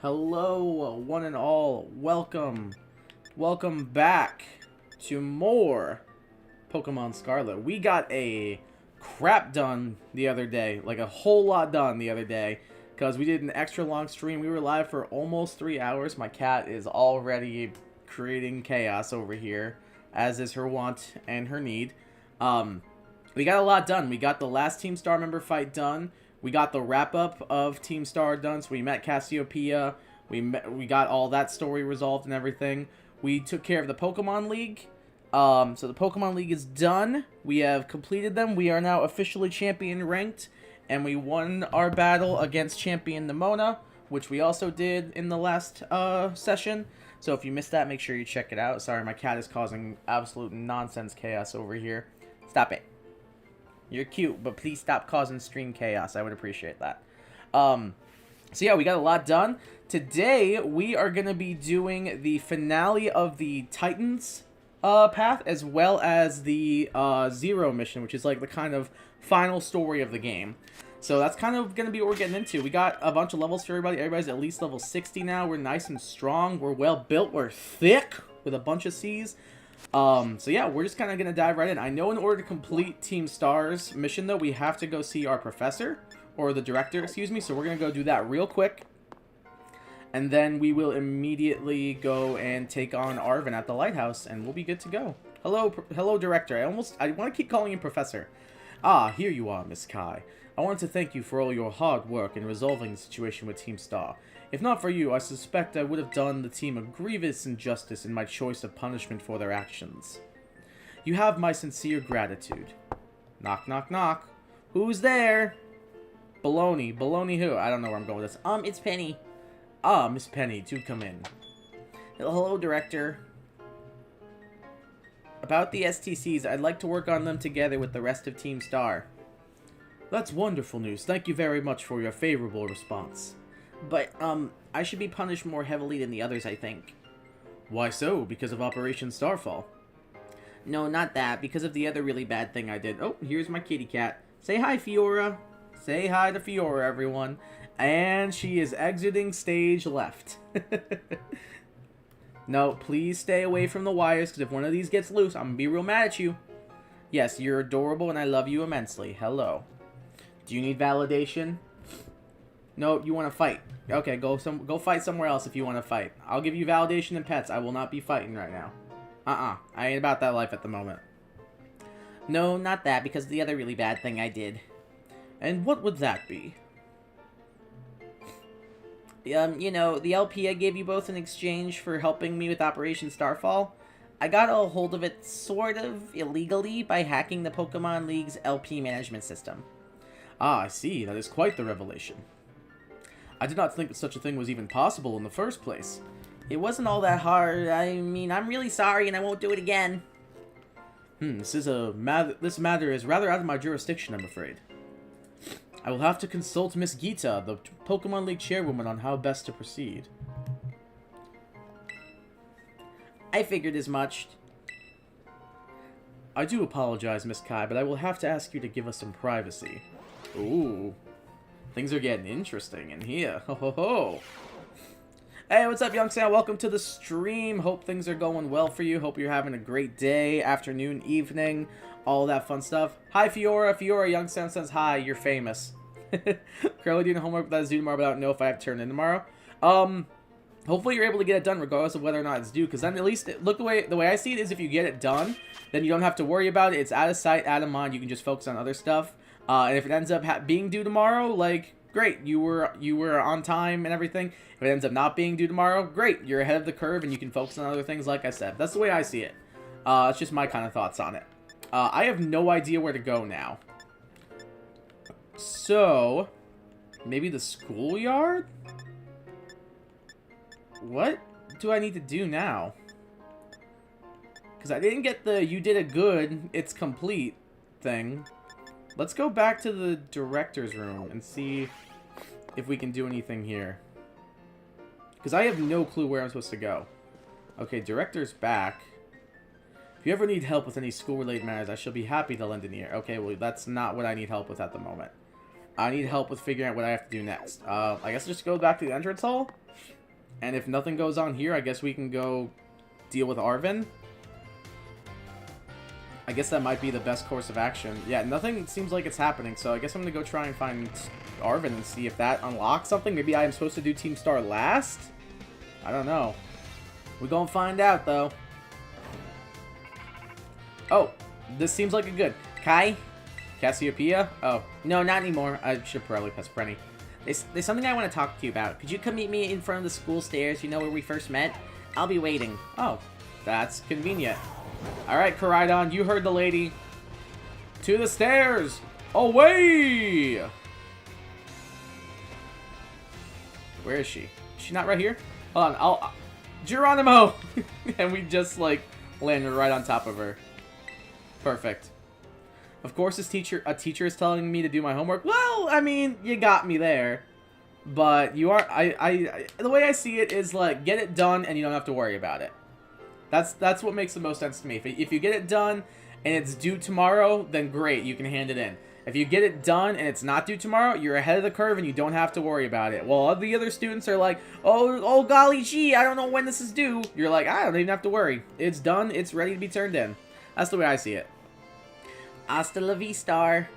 Hello, one and all. Welcome. Welcome back to more Pokemon Scarlet. We got a crap done the other day. Like a whole lot done the other day. Because we did an extra long stream. We were live for almost 3 hours. My cat is already creating chaos over here. As is her want and her need. We got a lot done. We got the last Team Star member fight done. We got the wrap-up of Team Star done, so we met Cassiopeia. We got all that story resolved and everything. We took care of the Pokemon League. So the Pokemon League is done. We have completed them. We are now officially champion ranked. And we won our battle against Champion Nimona, which we also did in the last session. So if you missed that, make sure you check it out. Sorry, my cat is causing absolute nonsense chaos over here. Stop it. You're cute, but please stop causing stream chaos. I would appreciate that. So yeah, we got a lot done. Today, we are going to be doing the finale of the Titans path, as well as the Zero mission, which is like the kind of final story of the game. So that's kind of going to be what we're getting into. We got a bunch of levels for everybody. Everybody's at least level 60 now. We're nice and strong. We're well built. We're thick with a bunch of C's. So yeah, we're just kind of going to dive right in. I know in order to complete Team Star's mission, though, we have to go see our professor, or the director, excuse me. So we're going to go do that real quick. And then we will immediately go and take on Arvin at the lighthouse, and we'll be good to go. Hello, director. I want to keep calling you professor. Ah, here you are, Miss Kai. I want to thank you for all your hard work in resolving the situation with Team Star. If not for you, I suspect I would have done the team a grievous injustice in my choice of punishment for their actions. You have my sincere gratitude. Knock, knock, knock. Who's there? Baloney. Baloney who? I don't know where I'm going with this. It's Penny. Ah, Miss Penny, do come in. Hello, Director. About the STCs, I'd like to work on them together with the rest of Team Star. That's wonderful news. Thank you very much for your favorable response. But, I should be punished more heavily than the others, I think. Why so? Because of Operation Starfall? No, not that. Because of the other really bad thing I did. Oh, here's my kitty cat. Say hi, Fiora. Say hi to Fiora, everyone. And she is exiting stage left. No, please stay away from the wires, because if one of these gets loose, I'm going to be real mad at you. Yes, you're adorable, and I love you immensely. Hello. Do you need validation? No, you want to fight. Okay, go fight somewhere else if you want to fight. I'll give you validation and pets. I will not be fighting right now. I ain't about that life at the moment. No, not that, because of the other really bad thing I did. And what would that be? You know, the LP I gave you both in exchange for helping me with Operation Starfall, I got a hold of it sort of illegally by hacking the Pokemon League's LP management system. Ah, I see. That is quite the revelation. I did not think that such a thing was even possible in the first place. It wasn't all that hard. I mean, I'm really sorry and I won't do it again. This matter is rather out of my jurisdiction, I'm afraid. I will have to consult Miss Gita, the Pokemon League chairwoman, on how best to proceed. I figured as much. I do apologize, Miss Kai, but I will have to ask you to give us some privacy. Ooh. Things are getting interesting in here. Ho ho ho. Hey, what's up, Youngstown? Welcome to the stream. Hope things are going well for you. Hope you're having a great day, afternoon, evening, all that fun stuff. Hi, Fiora. Fiora, Youngstown says hi. You're famous. Currently doing homework that is due tomorrow, but I don't know if I have to turn in tomorrow. Hopefully you're able to get it done regardless of whether or not it's due, because then at least, look, the way I see it is if you get it done, then you don't have to worry about it. It's out of sight, out of mind. You can just focus on other stuff. And if it ends up being due tomorrow, like, great, you were on time and everything. If it ends up not being due tomorrow, great, you're ahead of the curve and you can focus on other things, like I said. That's the way I see it. It's just my kind of thoughts on it. I have no idea where to go now. So, maybe the schoolyard? What do I need to do now? Because I didn't get the you did it good, it's complete thing. Let's go back to the director's room and see if we can do anything here. Because I have no clue where I'm supposed to go. Okay, director's back. If you ever need help with any school-related matters, I shall be happy to lend an ear. Okay, well, that's not what I need help with at the moment. I need help with figuring out what I have to do next. I guess just go back to the entrance hall? And if nothing goes on here, I guess we can go deal with Arvin. I guess that might be the best course of action. Yeah, nothing seems like it's happening, so I guess I'm going to go try and find Arvin and see if that unlocks something. Maybe I am supposed to do Team Star last? I don't know. We're going to find out, though. Oh, this seems like a good. Kai? Cassiopeia? Oh, no, not anymore. I should probably press Prenny. There's something I want to talk to you about. Could you come meet me in front of the school stairs, you know, where we first met? I'll be waiting. Oh, that's convenient. Alright, Koraidon, you heard the lady. To the stairs! Away! Where is she? Is she not right here? Hold on, Geronimo! And we just, like, landed right on top of her. Perfect. Of course, a teacher is telling me to do my homework. Well, I mean, you got me there. But you are, the way I see it is, like, get it done and you don't have to worry about it. That's what makes the most sense to me. If you get it done and it's due tomorrow, then great, you can hand it in. If you get it done and it's not due tomorrow, you're ahead of the curve and you don't have to worry about it. While the other students are like, oh golly gee, I don't know when this is due. You're like, I don't even have to worry. It's done, it's ready to be turned in. That's the way I see it. Hasta la vista.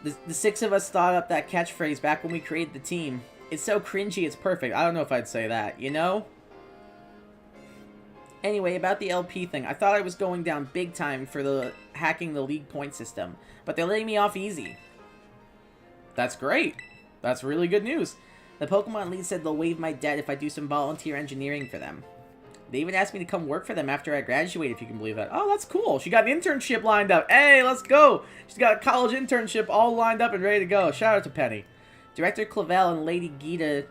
The six of us thought up that catchphrase back when we created the team. It's so cringy, it's perfect. I don't know if I'd say that, you know? Anyway, about the LP thing, I thought I was going down big time for the hacking the league point system, but they're letting me off easy. That's great. That's really good news. The Pokemon League said they'll waive my debt if I do some volunteer engineering for them. They even asked me to come work for them after I graduate, if you can believe that. Oh, that's cool. She got an internship lined up. Hey, let's go. She's got a college internship all lined up and ready to go. Shout out to Penny. Director Clavel and Lady Gita,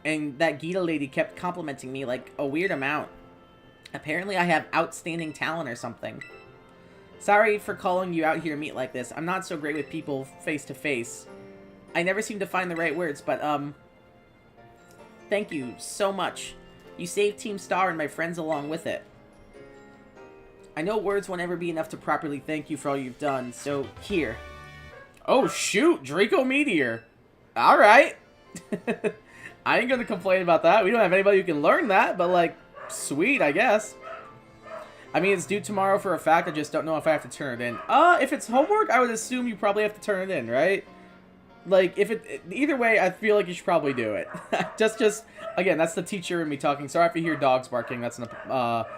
and that Gita lady kept complimenting me like a weird amount. Apparently I have outstanding talent or something. Sorry for calling you out here to meet like this. I'm not so great with people face to face. I never seem to find the right words, but, thank you so much. You saved Team Star and my friends along with it. I know words won't ever be enough to properly thank you for all you've done, so here. Oh, shoot! Draco Meteor! Alright! I ain't gonna complain about that. We don't have anybody who can learn that, but, like, sweet, I guess. I mean, it's due tomorrow for a fact. I just don't know if I have to turn it in. If it's homework, I would assume you probably have to turn it in, right? Like, if it... Either way, I feel like you should probably do it. just... Again, that's the teacher and me talking. Sorry if you hear dogs barking. That's not...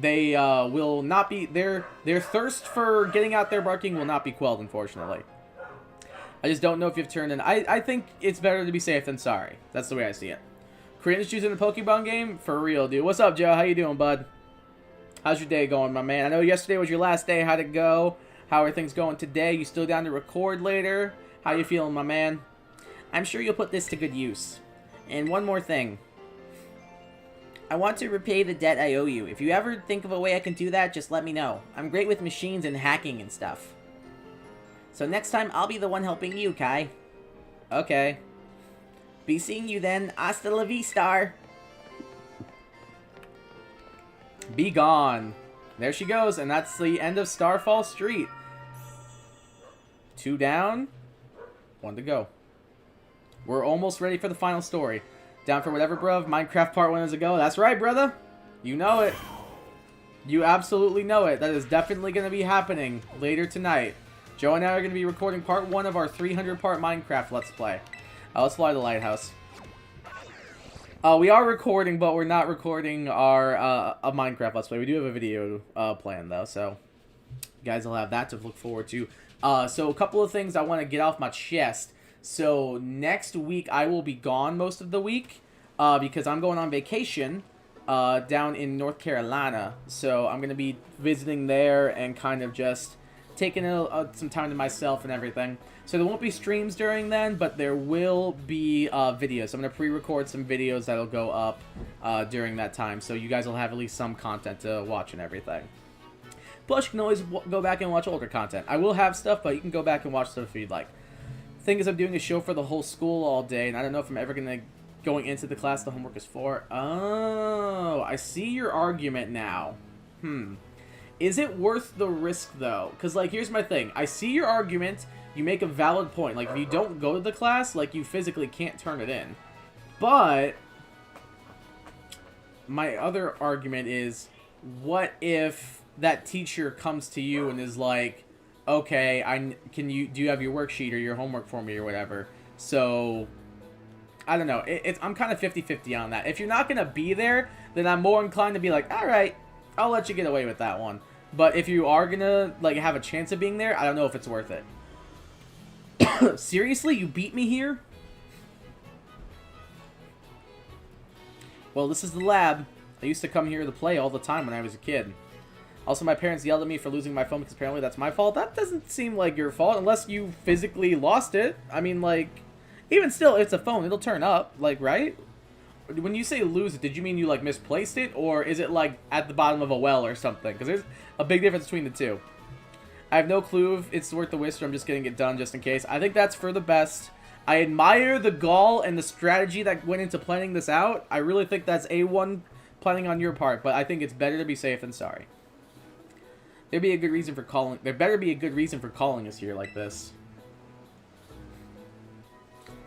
They, will not be... Their thirst for getting out there barking will not be quelled, unfortunately. I just don't know if you've turned in... I think it's better to be safe than sorry. That's the way I see it. Korean choosing the Pokemon game? For real, dude. What's up, Joe? How you doing, bud? How's your day going, my man? I know yesterday was your last day. How'd it go? How are things going today? You still down to record later? How you feeling, my man? I'm sure you'll put this to good use. And one more thing. I want to repay the debt I owe you. If you ever think of a way I can do that, just let me know. I'm great with machines and hacking and stuff. So next time, I'll be the one helping you, Kai. Okay. Be seeing you then. Hasta la vista. Be gone. There she goes, and that's the end of Starfall Street. 2 down. 1 to go. We're almost ready for the final story. Down for whatever, bruv. Minecraft Part 1 is a go. That's right, brother. You know it. You absolutely know it. That is definitely going to be happening later tonight. Joe and I are going to be recording Part 1 of our 300-part Minecraft Let's Play. Let's fly to the lighthouse. We are recording, but we're not recording our a Minecraft Let's Play. We do have a video planned, though, so you guys will have that to look forward to. So a couple of things I want to get off my chest. So next week, I will be gone most of the week because I'm going on vacation down in North Carolina. So I'm going to be visiting there and kind of just taking some time to myself and everything. So there won't be streams during then, but there will be videos. So I'm going to pre-record some videos that'll go up during that time. So you guys will have at least some content to watch and everything. Plus, you can always go back and watch older content. I will have stuff, but you can go back and watch stuff if you'd like. Thing is, I'm doing a show for the whole school all day, and I don't know if I'm ever going into the class the homework is for. Oh, I see your argument now. Is it worth the risk, though? Because, like, here's my thing. I see your argument. You make a valid point. Like, if you don't go to the class, like, you physically can't turn it in. But my other argument is, what if that teacher comes to you and is like, okay, do you have your worksheet or your homework for me or whatever? So, I don't know. I'm kind of 50-50 on that. If you're not going to be there, then I'm more inclined to be like, all right, I'll let you get away with that one. But if you are going to, like, have a chance of being there, I don't know if it's worth it. Seriously? You beat me here? Well, this is the lab. I used to come here to play all the time when I was a kid. Also, my parents yelled at me for losing my phone because apparently that's my fault. That doesn't seem like your fault unless you physically lost it. I mean, like, even still, it's a phone. It'll turn up, like, right? When you say lose it, did you mean you, like, misplaced it? Or is it, like, at the bottom of a well or something? Because there's a big difference between the two. I have no clue if it's worth the whisker. I'm just getting it done just in case. I think that's for the best. I admire the gall and the strategy that went into planning this out. I really think that's A1 planning on your part, but I think it's better to be safe than sorry. There better be a good reason for calling us here like this.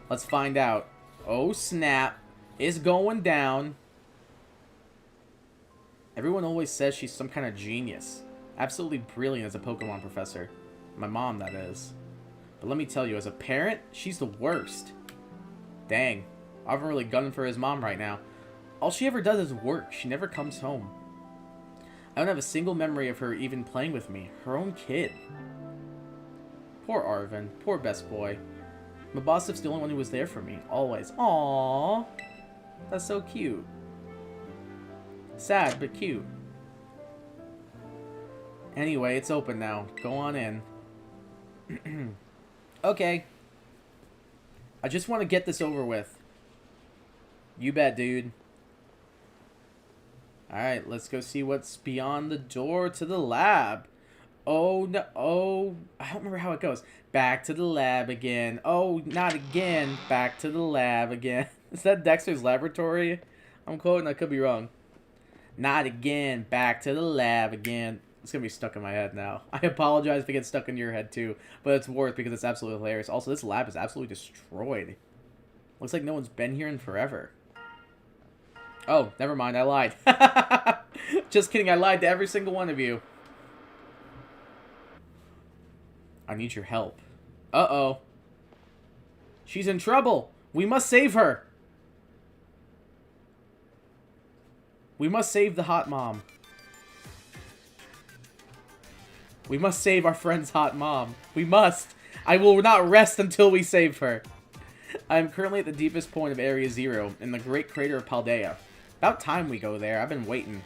Let's find out. Oh snap. It's going down. Everyone always says she's some kind of genius. Absolutely brilliant as a Pokemon professor. My mom, that is. But let me tell you, as a parent, she's the worst. Dang. I'm really gunning for his mom right now. All she ever does is work. She never comes home. I don't have a single memory of her even playing with me. Her own kid. Poor Arvin. Poor best boy. Mabosif's the only one who was there for me. Always. Aww. That's so cute. Sad, but cute. Anyway, it's open now. Go on in. Okay. I just want to get this over with. You bet, dude. Alright, let's go see what's beyond the door to the lab. Oh, no. Oh, I don't remember how it goes. Back to the lab again. Oh, not again. Back to the lab again. Is that Dexter's Laboratory? I'm quoting. I could be wrong. Not again. Back to the lab again. It's going to be stuck in my head now. I apologize if it gets stuck in your head too. But it's worth because it's absolutely hilarious. Also, this lab is absolutely destroyed. Looks like no one's been here in forever. Oh, never mind. I lied. Just kidding. I lied to every single one of you. I need your help. Uh-oh. She's in trouble. We must save her. We must save the hot mom. We must save our friend's hot mom. We must. I will not rest until we save her. I am currently at the deepest point of Area 0 in the Great Crater of Paldea. About time we go there. I've been waiting.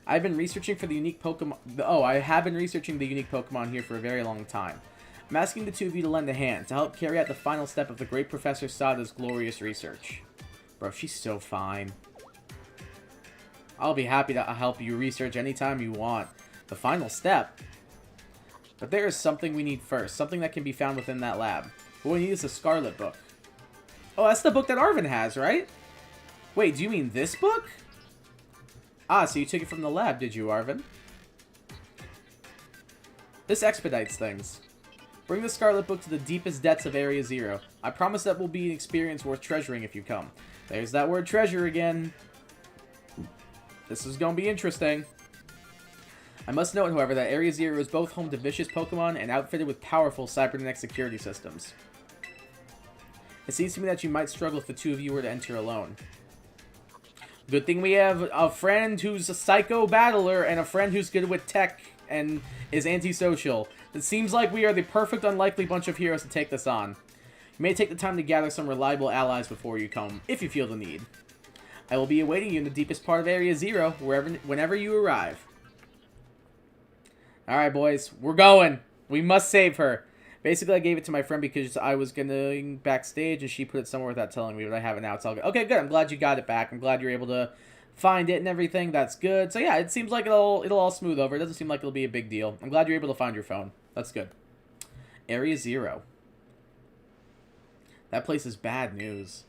I've been researching for the unique Pokemon... Oh, I have been researching the unique Pokemon here for a very long time. I'm asking the two of you to lend a hand to help carry out the final step of the great Professor Sada's glorious research. Bro, she's so fine. I'll be happy to help you research anytime you want. The final step? But there is something we need first. Something that can be found within that lab. What we need is a Scarlet book. Oh, that's the book that Arvin has, right? Wait, do you mean this book? Ah, so you took it from the lab, did you, Arvin? This expedites things. Bring the Scarlet book to the deepest depths of Area 0. I promise that will be an experience worth treasuring if you come. There's that word treasure again. This is going to be interesting. I must note, however, that Area 0 is both home to vicious Pokemon and outfitted with powerful cybernetic security systems. It seems to me that you might struggle if the two of you were to enter alone. Good thing we have a friend who's a psycho battler and a friend who's good with tech and is antisocial. It seems like we are the perfect unlikely bunch of heroes to take this on. You may take the time to gather some reliable allies before you come, if you feel the need. I will be awaiting you in the deepest part of Area 0, whenever you arrive. Alright, boys. We're going. We must save her. Basically, I gave it to my friend because I was going backstage, and she put it somewhere without telling me, but I have it now. It's all good. Okay, good. I'm glad you got it back. I'm glad you're able to find it and everything. That's good. So, yeah, it seems like it'll all smooth over. It doesn't seem like it'll be a big deal. I'm glad you're able to find your phone. That's good. Area 0. That place is bad news.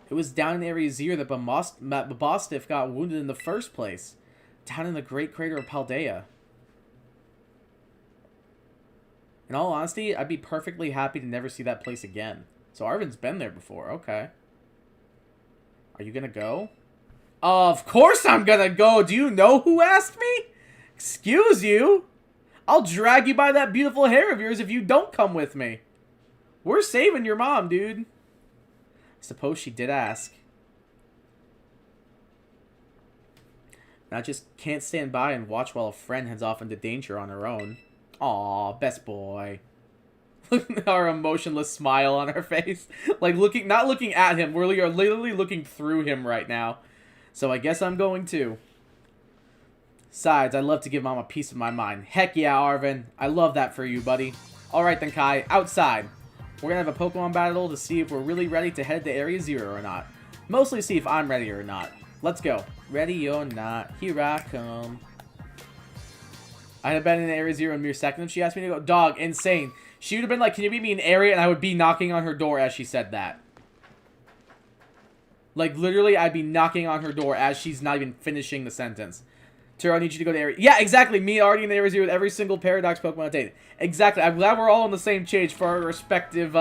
It was down in Area 0 that Mabostif got wounded in the first place. Down in the Great Crater of Paldea. In all honesty, I'd be perfectly happy to never see that place again. So Arvin's been there before. Okay. Are you gonna go? Of course I'm gonna go. Do you know who asked me? Excuse you. I'll drag you by that beautiful hair of yours if you don't come with me. We're saving your mom, dude. Suppose she did ask. Now just can't stand by and watch while a friend heads off into danger on her own. Aw, best boy. Our emotionless smile on her face. Like, not looking at him. We are literally looking through him right now. So I guess I'm going too. Besides, I'd love to give Mom a piece of my mind. Heck yeah, Arvin. I love that for you, buddy. Alright then, Kai. Outside. We're gonna have a Pokemon battle to see if we're really ready to head to Area 0 or not. Mostly see if I'm ready or not. Let's go. Ready or not, here I come. I'd have been in Area 0 in a mere second if she asked me to go. Dog, insane. She would have been like, can you meet me in area? And I would be knocking on her door as she said that. Like, literally, I'd be knocking on her door as she's not even finishing the sentence. Turo, I need you to go to area. Yeah, exactly. Me already in the Area 0 with every single Paradox Pokemon update. Exactly. I'm glad we're all on the same page for our respective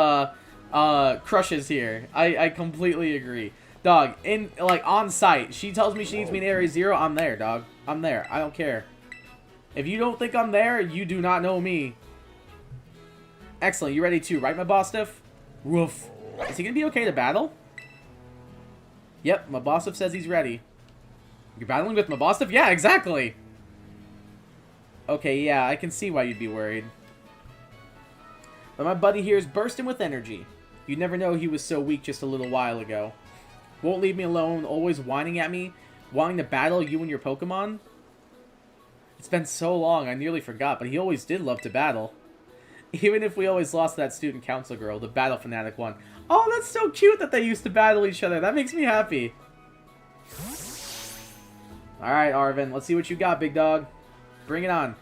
crushes here. I completely agree. Dog, on site, she tells me she needs me in Area 0. I'm there, dog. I'm there. I don't care. If you don't think I'm there, you do not know me. Excellent. You ready too, right, my boss stiff? Woof. Is he gonna be okay to battle? Yep, my boss says he's ready. You're battling with my boss? Yeah, exactly. Okay, yeah, I can see why you'd be worried. But my buddy here is bursting with energy. You'd never know he was so weak just a little while ago. Won't leave me alone, always whining at me, wanting to battle you and your Pokemon. It's been so long, I nearly forgot, but he always did love to battle. Even if we always lost that student council girl, the battle fanatic one. Oh, that's so cute that they used to battle each other. That makes me happy. Alright, Arvin, let's see what you got, big dog. Bring it on.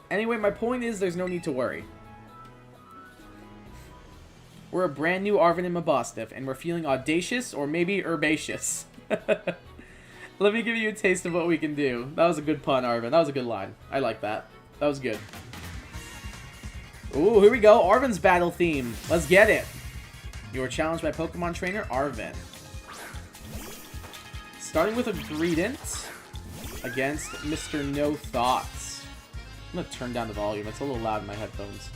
Anyway, my point is there's no need to worry. We're a brand new Arvin and Mabostiff, and we're feeling audacious or maybe herbaceous. Let me give you a taste of what we can do. That was a good pun, Arvin. That was a good line. I like that. That was good. Ooh, here we go. Arvin's battle theme. Let's get it. You are challenged by Pokemon trainer Arvin. Starting with a Greedent against Mr. No Thoughts. I'm going to turn down the volume. It's a little loud in my headphones.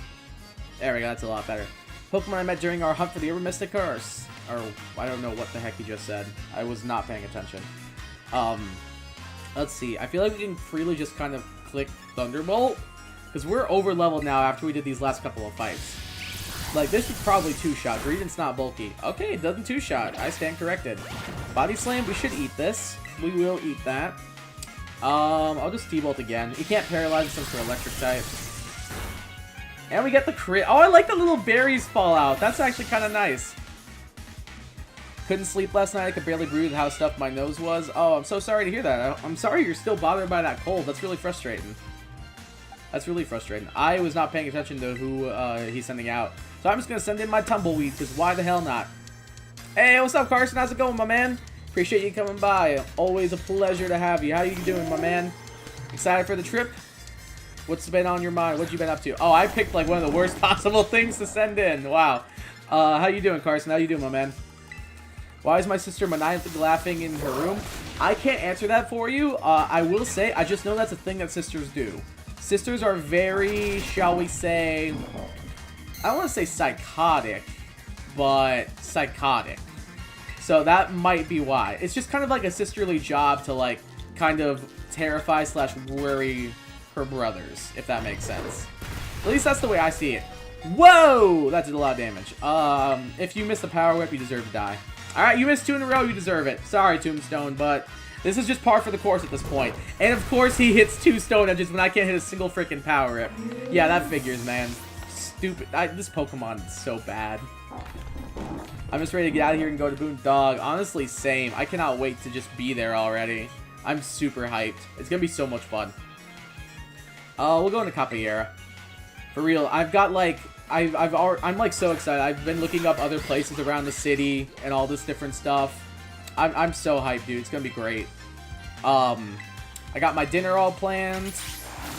There we go. That's a lot better. Pokemon I met during our hunt for the Urban Mystica, or I don't know what the heck he just said. I was not paying attention. Let's see. I feel like we can freely just kind of click Thunderbolt, because we're over leveled now after we did these last couple of fights. Like, this should probably two-shot. Greedent's not bulky. Okay, it doesn't two-shot. I stand corrected. Body Slam, we should eat this. We will eat that. I'll just T-Bolt again. You can't paralyze since we're electric type. And we get the crit. Oh, I like the little berries fall out. That's actually kind of nice. Couldn't sleep last night. I could barely breathe how stuffed my nose was. Oh, I'm so sorry to hear that. I'm sorry you're still bothered by that cold. That's really frustrating. That's really frustrating. I was not paying attention to who he's sending out. So I'm just going to send in my Tumbleweed, because why the hell not? Hey, what's up, Carson? How's it going, my man? Appreciate you coming by. Always a pleasure to have you. How you doing, my man? Excited for the trip? What's been on your mind? What you been up to? Oh, I picked like one of the worst possible things to send in. Wow. How you doing, Carson? How you doing, my man? Why is my sister maniacally laughing in her room? I can't answer that for you. I will say, I just know that's a thing that sisters do. Sisters are very, shall we say, I don't want to say psychotic, but psychotic. So that might be why. It's just kind of like a sisterly job to like kind of terrify / worry her brothers, if that makes sense. At least that's the way I see it. Whoa! That did a lot of damage. If you miss the Power Whip, you deserve to die. Alright, you missed 2 in a row, you deserve it. Sorry, Tombstone, but this is just par for the course at this point. And of course he hits 2 Stone Edges when I can't hit a single freaking Power Whip. Yeah, that figures, man. Stupid. This Pokemon is so bad. I'm just ready to get out of here and go to Boone. Dog, honestly, same. I cannot wait to just be there already. I'm super hyped. It's gonna be so much fun. We'll go into Capoeira. For real, I've got like, I'm like so excited. I've been looking up other places around the city and all this different stuff. I'm so hyped, dude. It's gonna be great. I got my dinner all planned.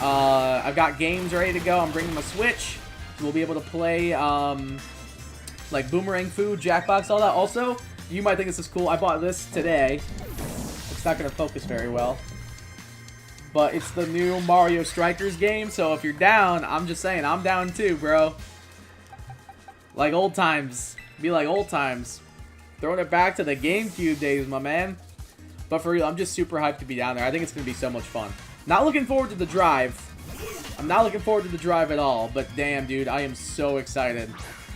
I've got games ready to go. I'm bringing my Switch. We'll be able to play, like Boomerang Food, Jackbox, all that. Also, you might think this is cool. I bought this today. It's not going to focus very well. But it's the new Mario Strikers game, so if you're down, I'm just saying, I'm down too, bro. Like old times. Be like old times. Throwing it back to the GameCube days, my man. But for real, I'm just super hyped to be down there. I think it's going to be so much fun. Not looking forward to the drive. I'm not looking forward to the drive at all, but damn, dude, I am so excited.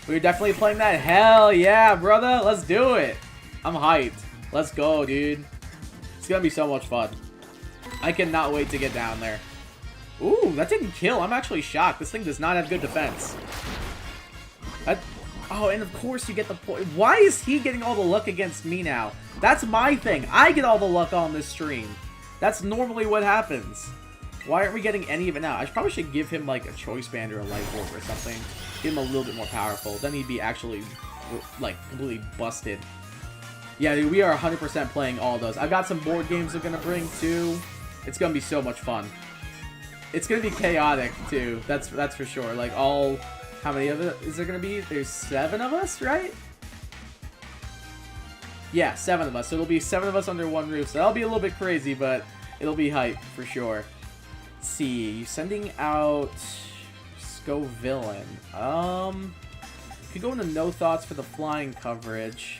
We're definitely playing that. Hell yeah, brother. Let's do it. I'm hyped. Let's go, dude. It's going to be so much fun. I cannot wait to get down there. Ooh, that didn't kill. I'm actually shocked. This thing does not have good defense. Oh, and of course you get the point. Why is he getting all the luck against me now? That's my thing. I get all the luck on this stream. That's normally what happens. Why aren't we getting any of it now? I probably should give him like a choice band or a light bulb or something. Get him a little bit more powerful. Then he'd be actually like completely busted. Yeah, dude, we are 100% playing all those. I've got some board games I'm going to bring too. It's going to be so much fun. It's going to be chaotic too. That's for sure. Like all... How many of it is there going to be? There's 7 of us, right? Yeah, 7 of us. So it'll be 7 of us under one roof. So that'll be a little bit crazy, but it'll be hype for sure. Let's see. Sending out Sco Villain. Could go into No Thoughts for the flying coverage.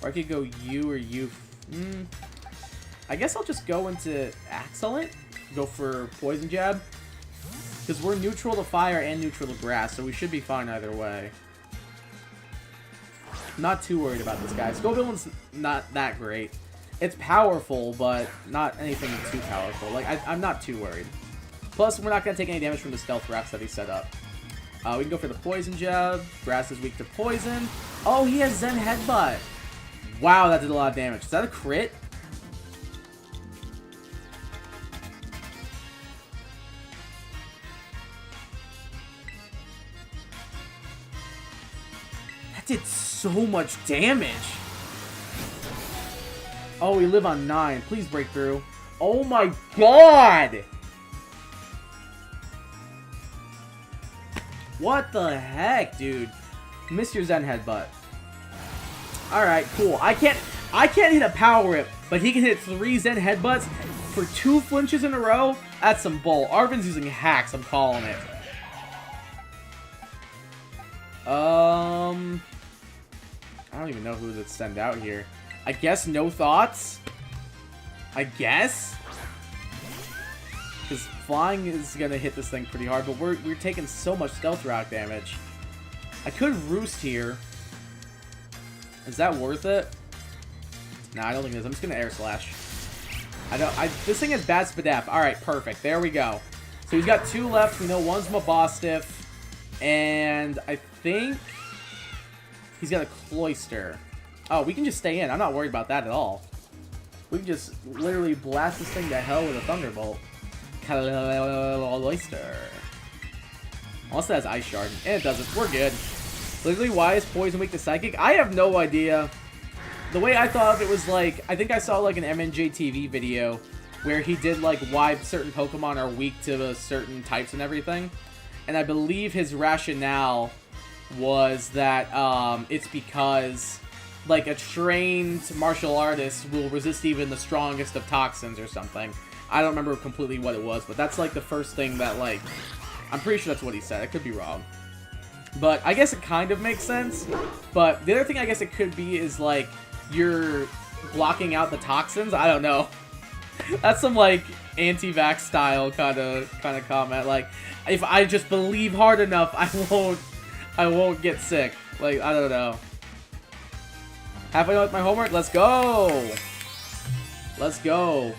Or I could go you or you. I guess I'll just go into Excellent. Go for Poison Jab. Because we're neutral to fire and neutral to grass, so we should be fine either way. Not too worried about this guy. Scovillain's not that great. It's powerful, but not anything too powerful. Like, I'm not too worried. Plus, we're not going to take any damage from the stealth rats that he set up. We can go for the Poison Jab. Grass is weak to poison. Oh, he has Zen Headbutt. Wow, that did a lot of damage. Is that a crit? Did so much damage. Oh, we live on 9. Please break through. Oh my god! What the heck, dude? Miss your Zen Headbutt. Alright, cool. I can't hit a Power Whip, but he can hit 3 Zen Headbutts for 2 flinches in a row. That's some bull. Arvin's using hacks, I'm calling it. I don't even know who to send out here. I guess No Thoughts? I guess? Because flying is going to hit this thing pretty hard, but we're taking so much Stealth Rock damage. I could Roost here. Is that worth it? No, I don't think it is. I'm just going to Air Slash. This thing has bad Spadaf. Alright, perfect. There we go. So he's got 2 left. We know one's Mabostiff. And I think... He's got a Cloyster. Oh, we can just stay in. I'm not worried about that at all. We can just literally blast this thing to hell with a Thunderbolt. Cloyster. Unless it has Ice Shard. And it doesn't. We're good. Literally, why is Poison weak to Psychic? I have no idea. The way I thought of it was like... I think I saw like an MNJ TV video where he did like why certain Pokemon are weak to certain types and everything. And I believe his rationale was that it's because like a trained martial artist will resist even the strongest of toxins or something. I don't remember completely what it was, but that's like the first thing that like, I'm pretty sure that's what he said. I could be wrong. But I guess it kind of makes sense. But the other thing I guess it could be is like you're blocking out the toxins. I don't know. That's some like anti-vax style kind of comment. Like if I just believe hard enough, I won't get sick. Like, I don't know. Halfway done with my homework? Let's go! Let's go.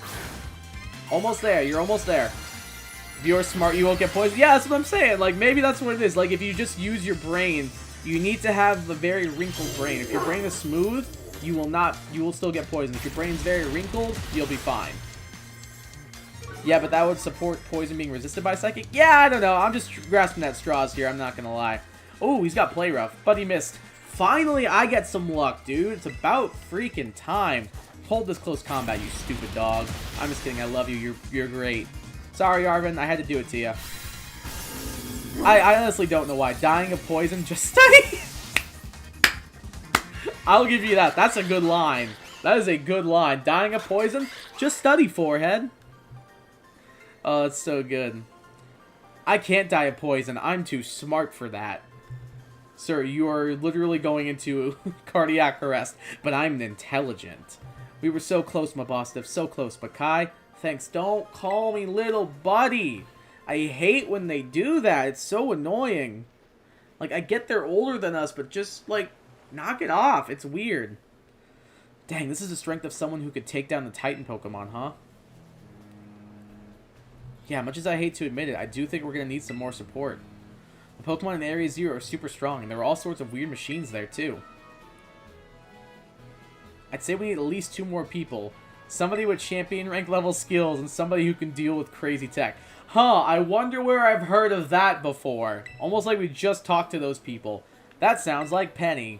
Almost there. You're almost there. If you're smart, you won't get poisoned. Yeah, that's what I'm saying. Like, maybe that's what it is. Like, if you just use your brain, you need to have a very wrinkled brain. If your brain is smooth, you will still get poisoned. If your brain's very wrinkled, you'll be fine. Yeah, but that would support poison being resisted by Psychic? Yeah, I don't know. I'm just grasping at straws here. I'm not gonna lie. Oh, he's got Play Rough, but he missed. Finally, I get some luck, dude. It's about freaking time. Hold this close combat, you stupid dog. I'm just kidding. I love you. You're great. Sorry, Arvin. I had to do it to you. I honestly don't know why. Dying of poison just... I'll give you that. That's a good line. That is a good line. Dying of poison? Just study, forehead. Oh, it's so good. I can't die of poison. I'm too smart for that. Sir, you are literally going into cardiac arrest, but I'm intelligent. We were so close, my boss, so close. But Kai, thanks. Don't call me little buddy. I hate when they do that. It's so annoying. Like, I get they're older than us, but just, like, knock it off. It's weird. Dang, this is the strength of someone who could take down the Titan Pokemon, huh? Yeah, much as I hate to admit it, I do think we're going to need some more support. The Pokemon in Area Zero are super strong, and there are all sorts of weird machines there, too. I'd say we need at least 2 more people. Somebody with champion rank level skills, and somebody who can deal with crazy tech. Huh, I wonder where I've heard of that before. Almost like we just talked to those people. That sounds like Penny.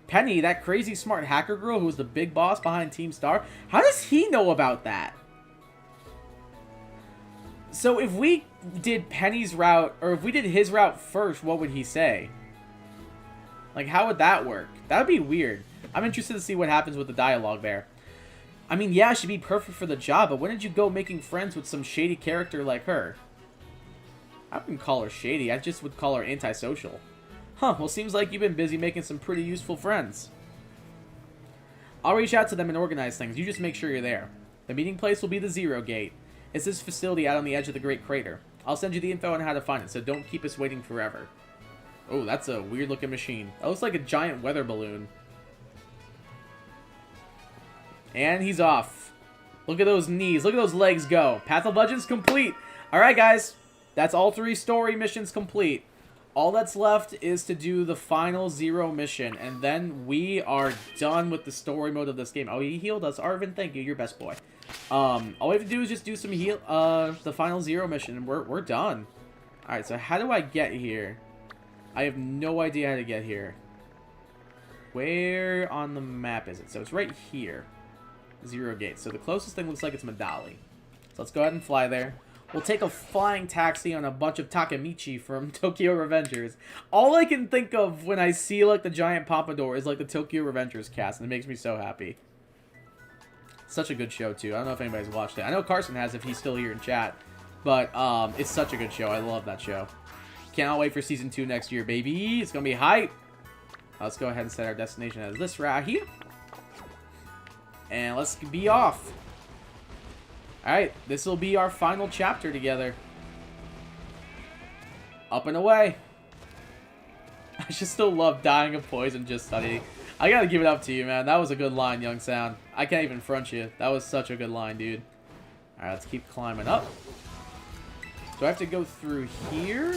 Penny, that crazy smart hacker girl who was the big boss behind Team Star. How does he know about that? So if we did Penny's route, or if we did his route first, what would he say? Like, how would that work? That would be weird. I'm interested to see what happens with the dialogue there. I mean, yeah, she'd be perfect for the job, but when did you go making friends with some shady character like her? I wouldn't call her shady, I just would call her antisocial. Huh, well, seems like you've been busy making some pretty useful friends. I'll reach out to them and organize things. You just make sure you're there. The meeting place will be the Zero Gate. It's this facility out on the edge of the Great Crater. I'll send you the info on how to find it, so don't keep us waiting forever. Oh, that's a weird-looking machine. That looks like a giant weather balloon. And he's off. Look at those knees. Look at those legs go. Path of Legends complete. Alright, guys. That's all 3 story missions complete. All that's left is to do the final Zero mission. And then we are done with the story mode of this game. Oh, he healed us. Arvin, thank you. You're best boy. All we have to do is just do some the final Zero mission. And we're done. Alright, so how do I get here? I have no idea how to get here. Where on the map is it? So it's right here. Zero Gate. So the closest thing looks like it's Medali. So let's go ahead and fly there. We'll take a flying taxi on a bunch of Takemichi from Tokyo Revengers. All I can think of when I see, like, the giant pompadour is, like, the Tokyo Revengers cast, and it makes me so happy. Such a good show, too. I don't know if anybody's watched it. I know Carson has if he's still here in chat. But, it's such a good show. I love that show. Cannot wait for Season 2 next year, baby. It's gonna be hype. Let's go ahead and set our destination as this right here. And let's be off. Alright, this will be our final chapter together. Up and away. I just still love dying of poison just studying. I gotta give it up to you, man. That was a good line, Young Sound. I can't even front you. That was such a good line, dude. Alright, let's keep climbing up. Do I have to go through here?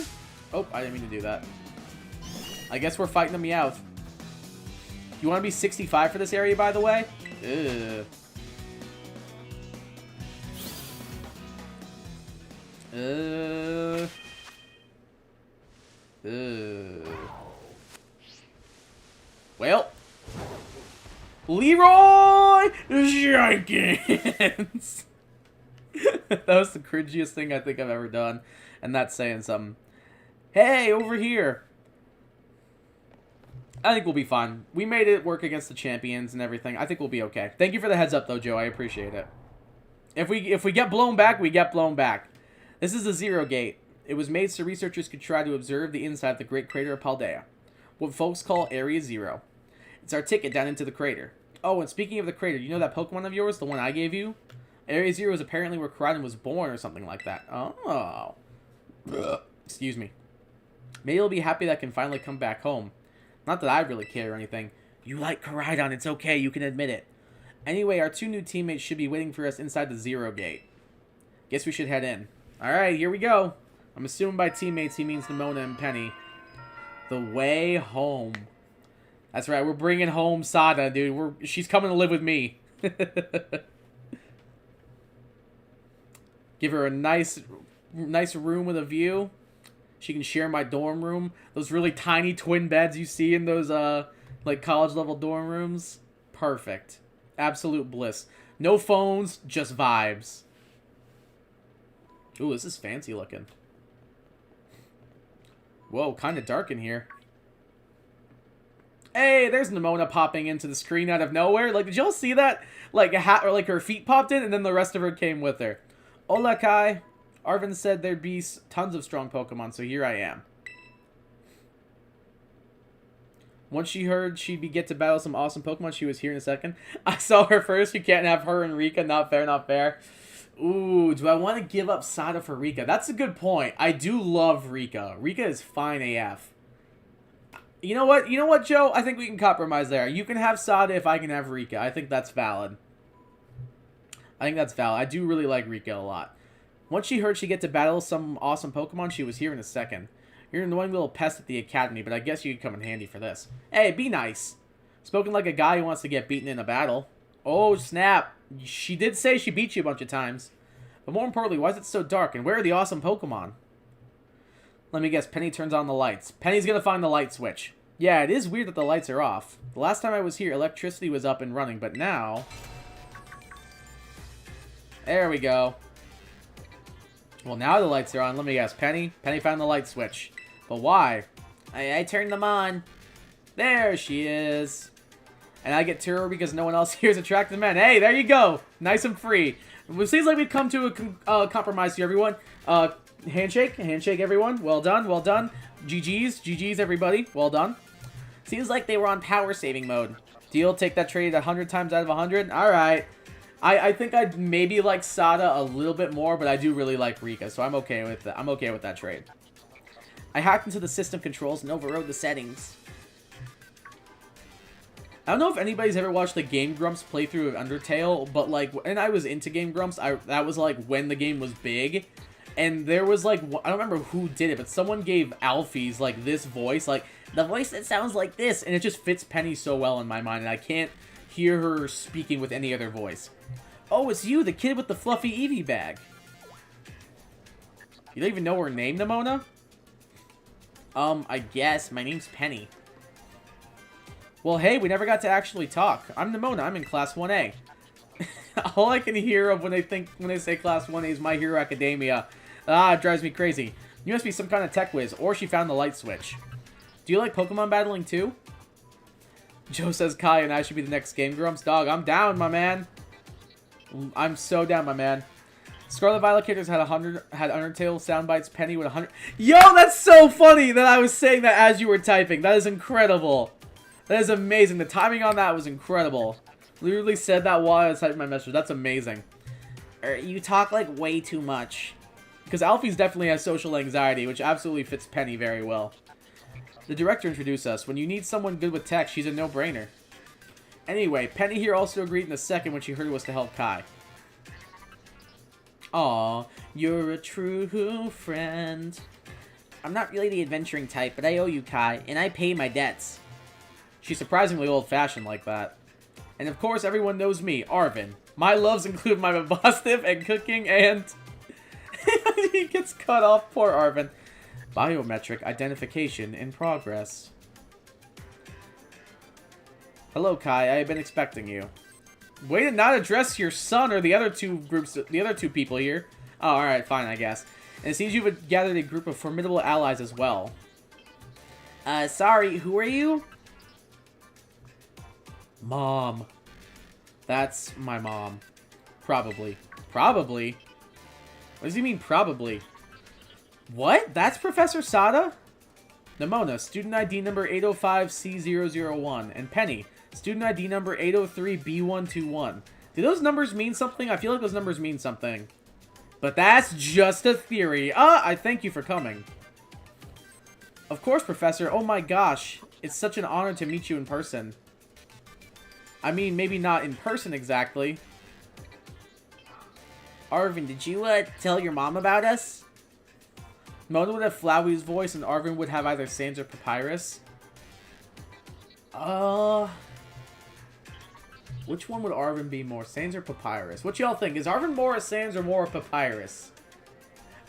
Oh, I didn't mean to do that. I guess we're fighting the Meowth. You want to be 65 for this area, by the way? Ugh. Well. Leroy Jenkins! That was the cringiest thing I think I've ever done. And that's saying something. Hey, over here! I think we'll be fine. We made it work against the champions and everything. I think we'll be okay. Thank you for the heads up, though, Joe. I appreciate it. If we get blown back, we get blown back. This is the Zero Gate. It was made so researchers could try to observe the inside of the Great Crater of Paldea, what folks call Area Zero. It's our ticket down into the crater. Oh, and speaking of the crater, you know that Pokemon of yours, the one I gave you? Area Zero is apparently where Koraidon was born or something like that. Oh. Excuse me. Maybe you'll be happy that I can finally come back home. Not that I really care or anything. You like Koraidon, it's okay, you can admit it. Anyway, our 2 new teammates should be waiting for us inside the Zero Gate. Guess we should head in. Alright, here we go. I'm assuming by teammates he means Nimona and Penny. The way home. That's right, we're bringing home Sada, dude. She's coming to live with me. Give her a nice room with a view. She can share my dorm room. Those really tiny twin beds you see in those, like, college-level dorm rooms. Perfect. Absolute bliss. No phones, just vibes. Ooh, this is fancy looking. Whoa, kind of dark in here. Hey, there's Nimona popping into the screen out of nowhere. Like, did y'all see that? Like, like her feet popped in, and then the rest of her came with her. Hola, Kai. Arvin said there'd be tons of strong Pokemon, so here I am. Once she heard she'd get to battle some awesome Pokemon, she was here in a second. I saw her first. You can't have her and Rika. Not fair, not fair. Ooh, do I want to give up Sada for Rika? That's a good point. I do love Rika. Rika is fine AF. You know what? You know what, Joe? I think we can compromise there. You can have Sada if I can have Rika. I think that's valid. I think that's valid. I do really like Rika a lot. Once she heard she'd get to battle some awesome Pokemon, she was here in a second. You're an annoying little pest at the academy, but I guess you could come in handy for this. Hey, be nice. Spoken like a guy who wants to get beaten in a battle. Oh, snap. She did say she beat you a bunch of times. But more importantly, why is it so dark? And where are the awesome Pokemon? Let me guess, Penny turns on the lights. Penny's gonna find the light switch. Yeah, it is weird that the lights are off. The last time I was here, electricity was up and running, but now... There we go. Well, now the lights are on. Let me guess, Penny? Penny found the light switch. But why? I turned them on. There she is. And I get to her because no one else here is attracted to men. Hey, there you go. Nice and free. It seems like we've come to a compromise here, everyone. Handshake. Handshake, everyone. Well done. Well done. GG's. GG's, everybody. Well done. Seems like they were on power saving mode. Deal, take that trade 100 times out of 100. Alright. I think I'd maybe like Sada a little bit more, but I do really like Rika, so I'm okay with that. I'm okay with that trade. I hacked into the system controls and overrode the settings. I don't know if anybody's ever watched the Game Grumps playthrough of Undertale, but like, when I was into Game Grumps, that was like when the game was big. And there was like, I don't remember who did it, but someone gave Alphys like this voice, like the voice that sounds like this, and it just fits Penny so well in my mind, and I can't hear her speaking with any other voice. Oh, it's you, the kid with the fluffy Eevee bag. You don't even know her name, Nimona? I guess. My name's Penny. Well, hey, we never got to actually talk. I'm Nimona. I'm in Class 1A. All I can hear of when they say Class 1A is My Hero Academia. Ah, it drives me crazy. You must be some kind of tech whiz, or she found the light switch. Do you like Pokemon battling too? Joe says Kai and I should be the next Game Grumps. Dog, I'm down, my man. I'm so down, my man. Scarlet Violet Kickers had Undertale sound bites. Penny with 100. Yo, that's so funny that I was saying that as you were typing. That is incredible. That is amazing. The timing on that was incredible. Literally said that while I was typing my message. That's amazing. You talk like way too much. Because Alphys definitely has social anxiety, which absolutely fits Penny very well. The director introduced us. When you need someone good with tech, she's a no-brainer. Anyway, Penny here also agreed in a second when she heard it was to help Kai. Aw, you're a true friend. I'm not really the adventuring type, but I owe you, Kai, and I pay my debts. She's surprisingly old-fashioned like that. And of course, everyone knows me, Arvin. My loves include my Mabostiff and cooking and... He gets cut off, poor Arvin. Biometric identification in progress. Hello, Kai. I have been expecting you. Way to not address your son or the other two people here. Oh, alright, fine, I guess. And it seems you've gathered a group of formidable allies as well. Sorry, who are you? Mom. That's my mom. Probably. Probably? What does he mean, probably? What? That's Professor Sada? Nimona, student ID number 805C001. And Penny, student ID number 803B121. Do those numbers mean something? I feel like those numbers mean something. But that's just a theory. I thank you for coming. Of course, Professor. Oh my gosh. It's such an honor to meet you in person. I mean, maybe not in person exactly. Arvin, did you, tell your mom about us? Mona would have Flowey's voice, and Arvin would have either Sans or Papyrus. Which one would Arvin be more, Sans or Papyrus? What y'all think? Is Arvin more a Sans or more a Papyrus?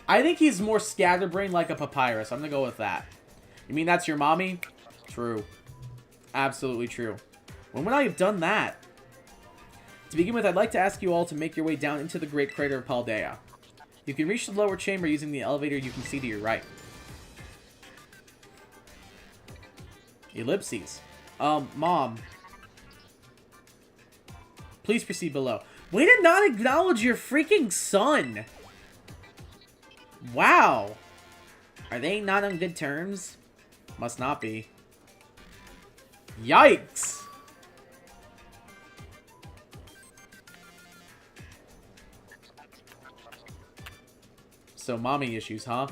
I think he's more scatterbrained like a Papyrus. I'm gonna go with that. You mean that's your mommy? True. Absolutely true. When would I have done that? To begin with, I'd like to ask you all to make your way down into the Great Crater of Paldea. You can reach the lower chamber using the elevator you can see to your right. Ellipses. Mom. Please proceed below. Way to not acknowledge your freaking son! Wow. Are they not on good terms? Must not be. Yikes! So, mommy issues, huh?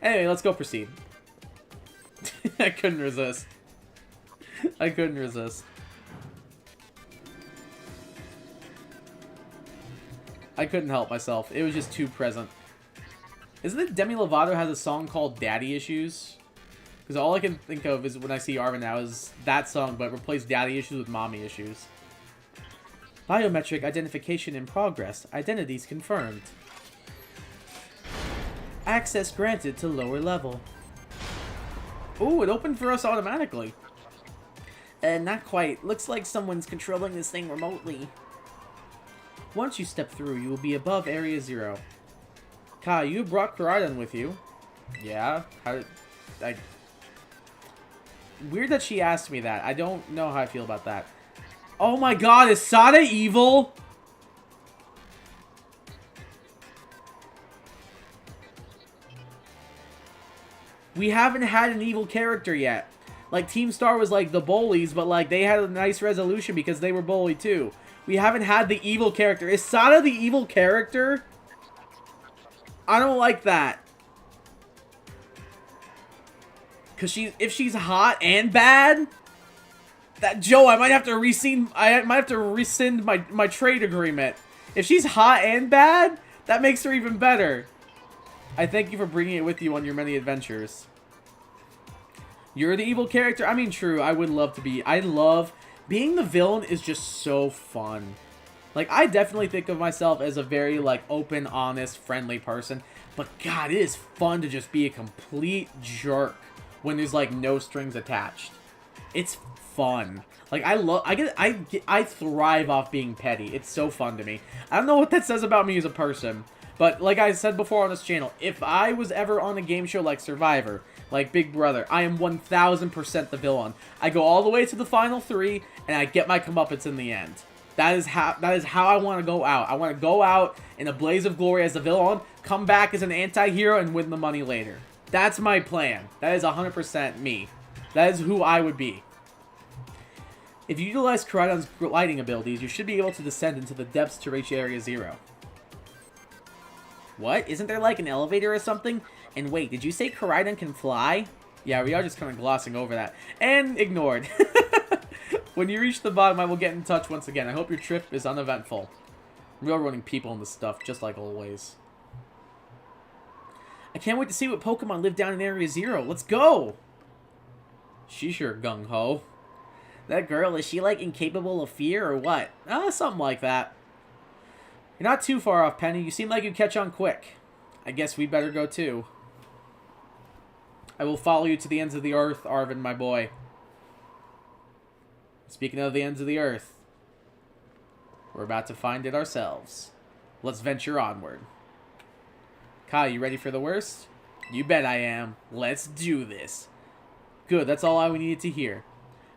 Anyway, let's go proceed. I couldn't resist. I couldn't resist. I couldn't help myself. It was just too present. Isn't it Demi Lovato has a song called Daddy Issues? Because all I can think of is when I see Arvin now is that song, but replace Daddy Issues with Mommy Issues. Biometric identification in progress. Identities confirmed. Access granted to lower level. Ooh, it opened for us automatically. Not quite. Looks like someone's controlling this thing remotely. Once you step through, you will be above Area 0. Kai, you brought Koraidon with you. Yeah? How did... Weird that she asked me that. I don't know how I feel about that. Oh my god, is Sada evil? We haven't had an evil character yet. Like, Team Star was like the bullies, but like, they had a nice resolution because they were bullied too. We haven't had the evil character. Is Sada the evil character? I don't like that. Cause if she's hot and bad, that Joe, I might have to rescind my trade agreement. If she's hot and bad, that makes her even better. I thank you for bringing it with you on your many adventures. You're the evil character? I mean, true, I would love to be. I love... Being the villain is just so fun. Like, I definitely think of myself as a very, like, open, honest, friendly person. But, God, it is fun to just be a complete jerk when there's, like, no strings attached. It's fun. Like, I thrive off being petty. It's so fun to me. I don't know what that says about me as a person. But, like I said before on this channel, if I was ever on a game show like Survivor, like Big Brother, I am 1000% the villain. I go all the way to the final 3, and I get my comeuppance in the end. That is how I want to go out. I want to go out in a blaze of glory as a villain, come back as an anti-hero, and win the money later. That's my plan. That is 100% me. That is who I would be. If you utilize Koraidon's gliding abilities, you should be able to descend into the depths to reach Area 0. What? Isn't there like an elevator or something? And wait, did you say Koraidon can fly? Yeah, we are just kind of glossing over that. And ignored. When you reach the bottom, I will get in touch once again. I hope your trip is uneventful. Railroading people and this stuff, just like always. I can't wait to see what Pokemon live down in Area 0. Let's go! She's sure gung-ho. That girl, is she like incapable of fear or what? Something like that. You're not too far off, Penny. You seem like you catch on quick. I guess we better go too. I will follow you to the ends of the earth, Arvin, my boy. Speaking of the ends of the earth, we're about to find it ourselves. Let's venture onward. Kai, you ready for the worst? You bet I am. Let's do this. Good, that's all we needed to hear.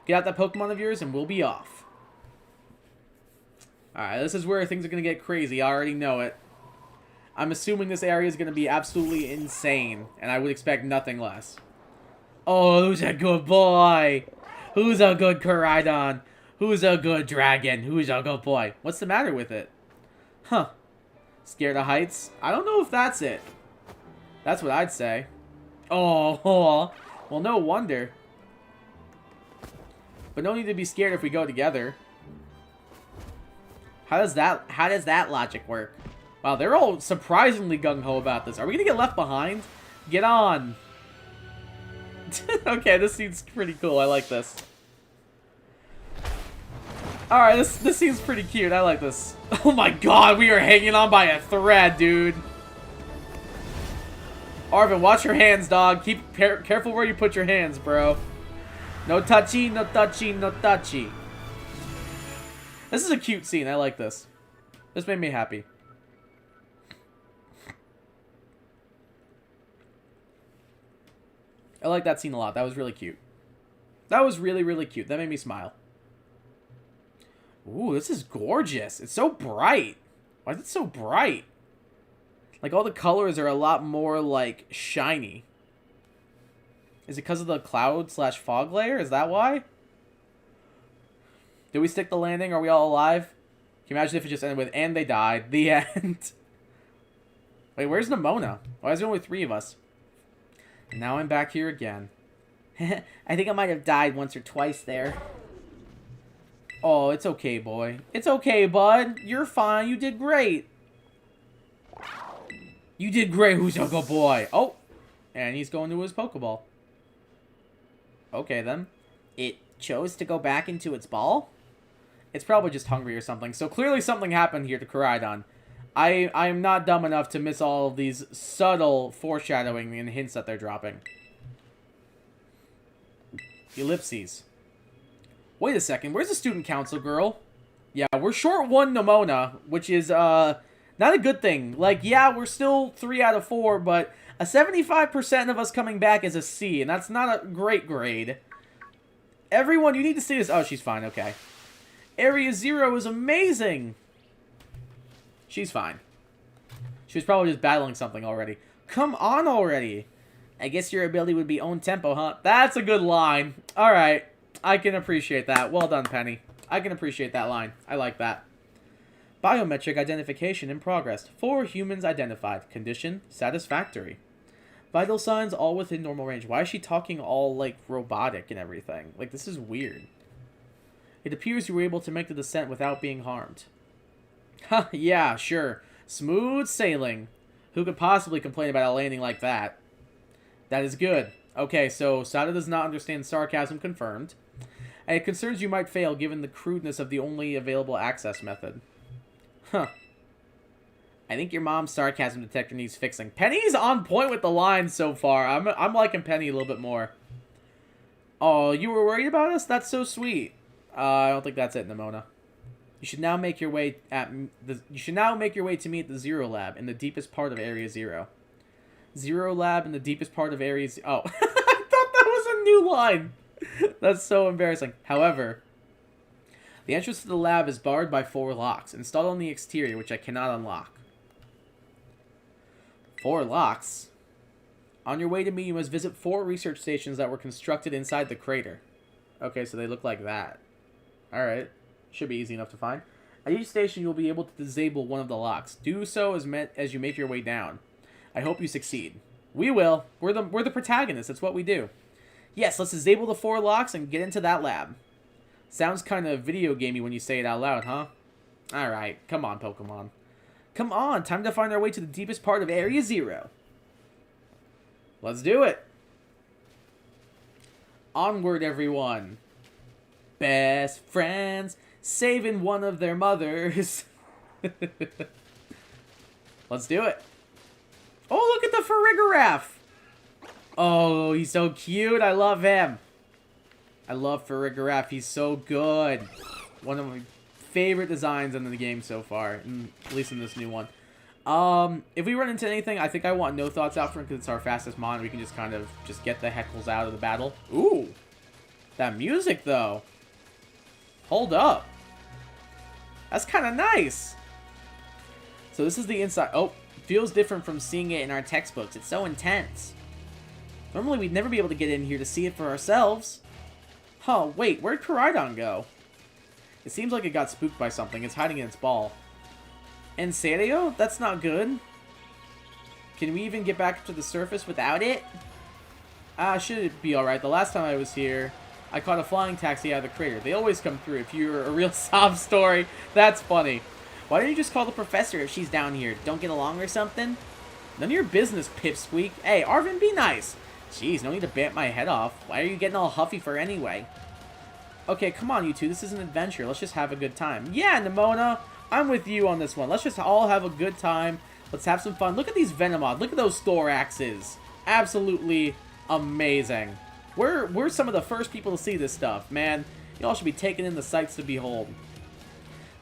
Get out that Pokemon of yours and we'll be off. Alright, this is where things are going to get crazy. I already know it. I'm assuming this area is going to be absolutely insane, and I would expect nothing less. Oh, who's a good boy? Who's a good Koraidon? Who's a good dragon? Who's a good boy? What's the matter with it? Huh. Scared of heights? I don't know if that's it. That's what I'd say. Oh, well, no wonder. But no need to be scared if we go together. How does that logic work? Wow, they're all surprisingly gung-ho about this. Are we gonna get left behind? Get on. Okay, this seems pretty cool. I like this. Alright, this seems pretty cute. I like this. Oh my god, we are hanging on by a thread, dude. Arvin, watch your hands, dog. Keep careful where you put your hands, bro. No touchy, no touchy, no touchy. This is a cute scene. I like this. This made me happy. I like that scene a lot. That was really cute. That was really, really cute. That made me smile. Ooh, this is gorgeous. It's so bright. Why is it so bright? Like, all the colors are a lot more, like, shiny. Is it because of the cloud/fog layer? Is that why? Did we stick the landing? Are we all alive? Can you imagine if it just ended with, and they died. The end. Wait, where's Nimona? Why is there only 3 of us? And now I'm back here again. I think I might have died once or twice there. Oh, it's okay, boy. It's okay, bud. You're fine. You did great. You did great, who's a good boy. Oh, and he's going to his Pokeball. Okay, then. It chose to go back into its ball? It's probably just hungry or something. So clearly something happened here to Koraidon. I am not dumb enough to miss all of these subtle foreshadowing and hints that they're dropping. Ellipses. Wait a second, where's the student council girl? Yeah, we're short 1 Nimona, which is, not a good thing. Like, yeah, we're still 3 out of 4, but a 75% of us coming back is a C, and that's not a great grade. Everyone, you need to see this. Oh, she's fine, okay. Area 0 is amazing! She's fine. She was probably just battling something already. Come on already! I guess your ability would be own tempo, huh? That's a good line. Alright. I can appreciate that. Well done, Penny. I can appreciate that line. I like that. Biometric identification in progress. 4 humans identified. Condition satisfactory. Vital signs all within normal range. Why is she talking all, like, robotic and everything? Like, this is weird. It appears you were able to make the descent without being harmed. Ha, yeah, sure. Smooth sailing. Who could possibly complain about a landing like that? That is good. Okay, so Sada does not understand sarcasm confirmed. And it concerns you might fail given the crudeness of the only available access method. Huh. I think your mom's sarcasm detector needs fixing. Penny's on point with the lines so far. I'm liking Penny a little bit more. Oh, you were worried about us? That's so sweet. I don't think that's it, Nimona. You should now make your way to me at the Zero Lab in the deepest part of Area 0. Zero Lab in the deepest part of Area 0. Oh, I thought that was a new line. That's so embarrassing. However, the entrance to the lab is barred by 4 locks, installed on the exterior, which I cannot unlock. 4 locks? On your way to me, you must visit 4 research stations that were constructed inside the crater. Okay, so they look like that. Alright. Should be easy enough to find. At each station, you will be able to disable one of the locks. Do so as you make your way down. I hope you succeed. We will. We're the protagonists. That's what we do. Yes, let's disable the 4 locks and get into that lab. Sounds kind of video gamey when you say it out loud, huh? Alright, come on, Pokemon. Come on, time to find our way to the deepest part of Area 0. Let's do it. Onward, everyone. Best friends, saving one of their mothers. Let's do it. Oh, look at the Farigiraf. Oh, he's so cute. I love him. I love Farigiraf. He's so good. One of my favorite designs in the game so far, at least in this new one. If we run into anything, I think I want No Thoughts out for him because it's our fastest mon. We can just kind of just get the heckles out of the battle. Ooh, that music though. Hold up. That's kind of nice. So this is the inside. Oh, feels different from seeing it in our textbooks. It's so intense. Normally we'd never be able to get in here to see it for ourselves. Huh, wait, where'd Koraidon go? It seems like it got spooked by something. It's hiding in its ball. En serio? That's not good. Can we even get back to the surface without it? Should it be alright? The last time I was here, I caught a flying taxi out of the crater. They always come through. If you're a real sob story, that's funny. Why don't you just call the professor if she's down here? Don't get along or something? None of your business, Pipsqueak. Hey, Arvin, be nice. Jeez, no need to bant my head off. Why are you getting all huffy for anyway? Okay, come on, you two. This is an adventure. Let's just have a good time. Yeah, Nimona, I'm with you on this one. Let's just all have a good time. Let's have some fun. Look at these Venomoth. Look at those Thoraxes. Absolutely amazing. We're some of the first people to see this stuff, man. You all should be taking in the sights to behold.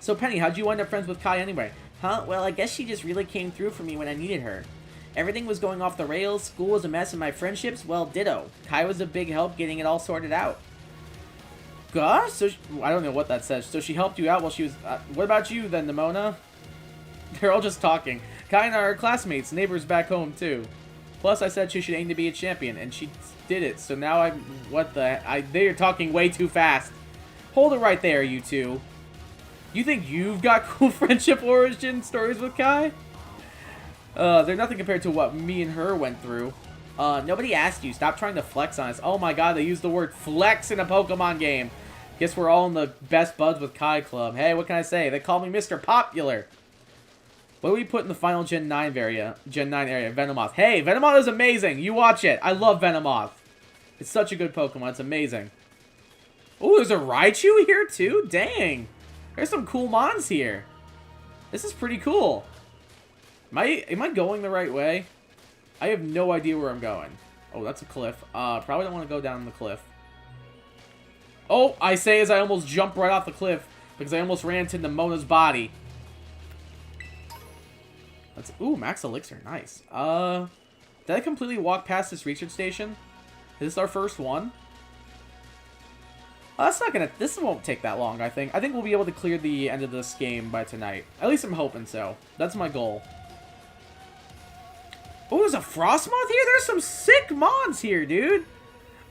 So, Penny, how'd you wind up friends with Kai anyway? Huh? Well, I guess she just really came through for me when I needed her. Everything was going off the rails, school was a mess, and my friendships, well, ditto. Kai was a big help getting it all sorted out. Gosh, so I don't know what that says. So she helped you out while she was... what about you then, Nimona? They're all just talking. Kai and I are classmates, neighbors back home too. Plus, I said she should aim to be a champion, and she did it. So now I'm... what the... they're talking way too fast. Hold it right there, you two. You think you've got cool friendship origin stories with Kai? They're nothing compared to what me and her went through. Nobody asked you. Stop trying to flex on us. Oh my god, they used the word flex in a Pokemon game. Guess we're all in the best buds with Kai Club. Hey, what can I say? They call me Mr. Popular. What do we put in the final Gen 9 area? Venomoth. Hey, Venomoth is amazing. You watch it. I love Venomoth. It's such a good Pokemon. It's amazing. Oh, there's a Raichu here too? Dang. There's some cool mons here. This is pretty cool. Am I going the right way? I have no idea where I'm going. Oh, that's a cliff. Probably don't want to go down the cliff. Oh, I say as I almost jumped right off the cliff because I almost ran into Mona's body. Ooh, max elixir. Nice. Did I completely walk past this research station? Is this our first one? That's not gonna... this won't take that long, I think. I think we'll be able to clear the end of this game by tonight. At least I'm hoping so. That's my goal. Oh, there's a Frostmoth here? There's some sick mons here, dude.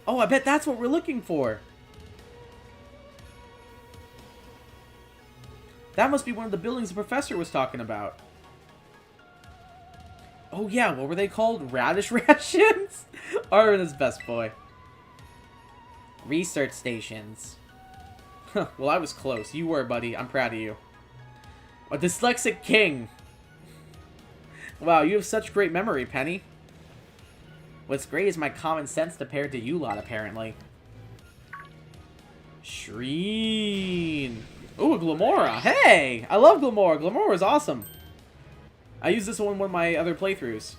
Oh, I bet that's what we're looking for. That must be one of the buildings the professor was talking about. Oh, yeah. What were they called? Radish rations? Arvin is best boy. Research stations. Well, I was close. You were, buddy. I'm proud of you. A dyslexic king. Wow, you have such great memory, Penny. What's great is my common sense compared to you lot, apparently. Shreen. Ooh, a Glamora. Hey! I love Glamora. Glamora is awesome. I used this one in one of my other playthroughs.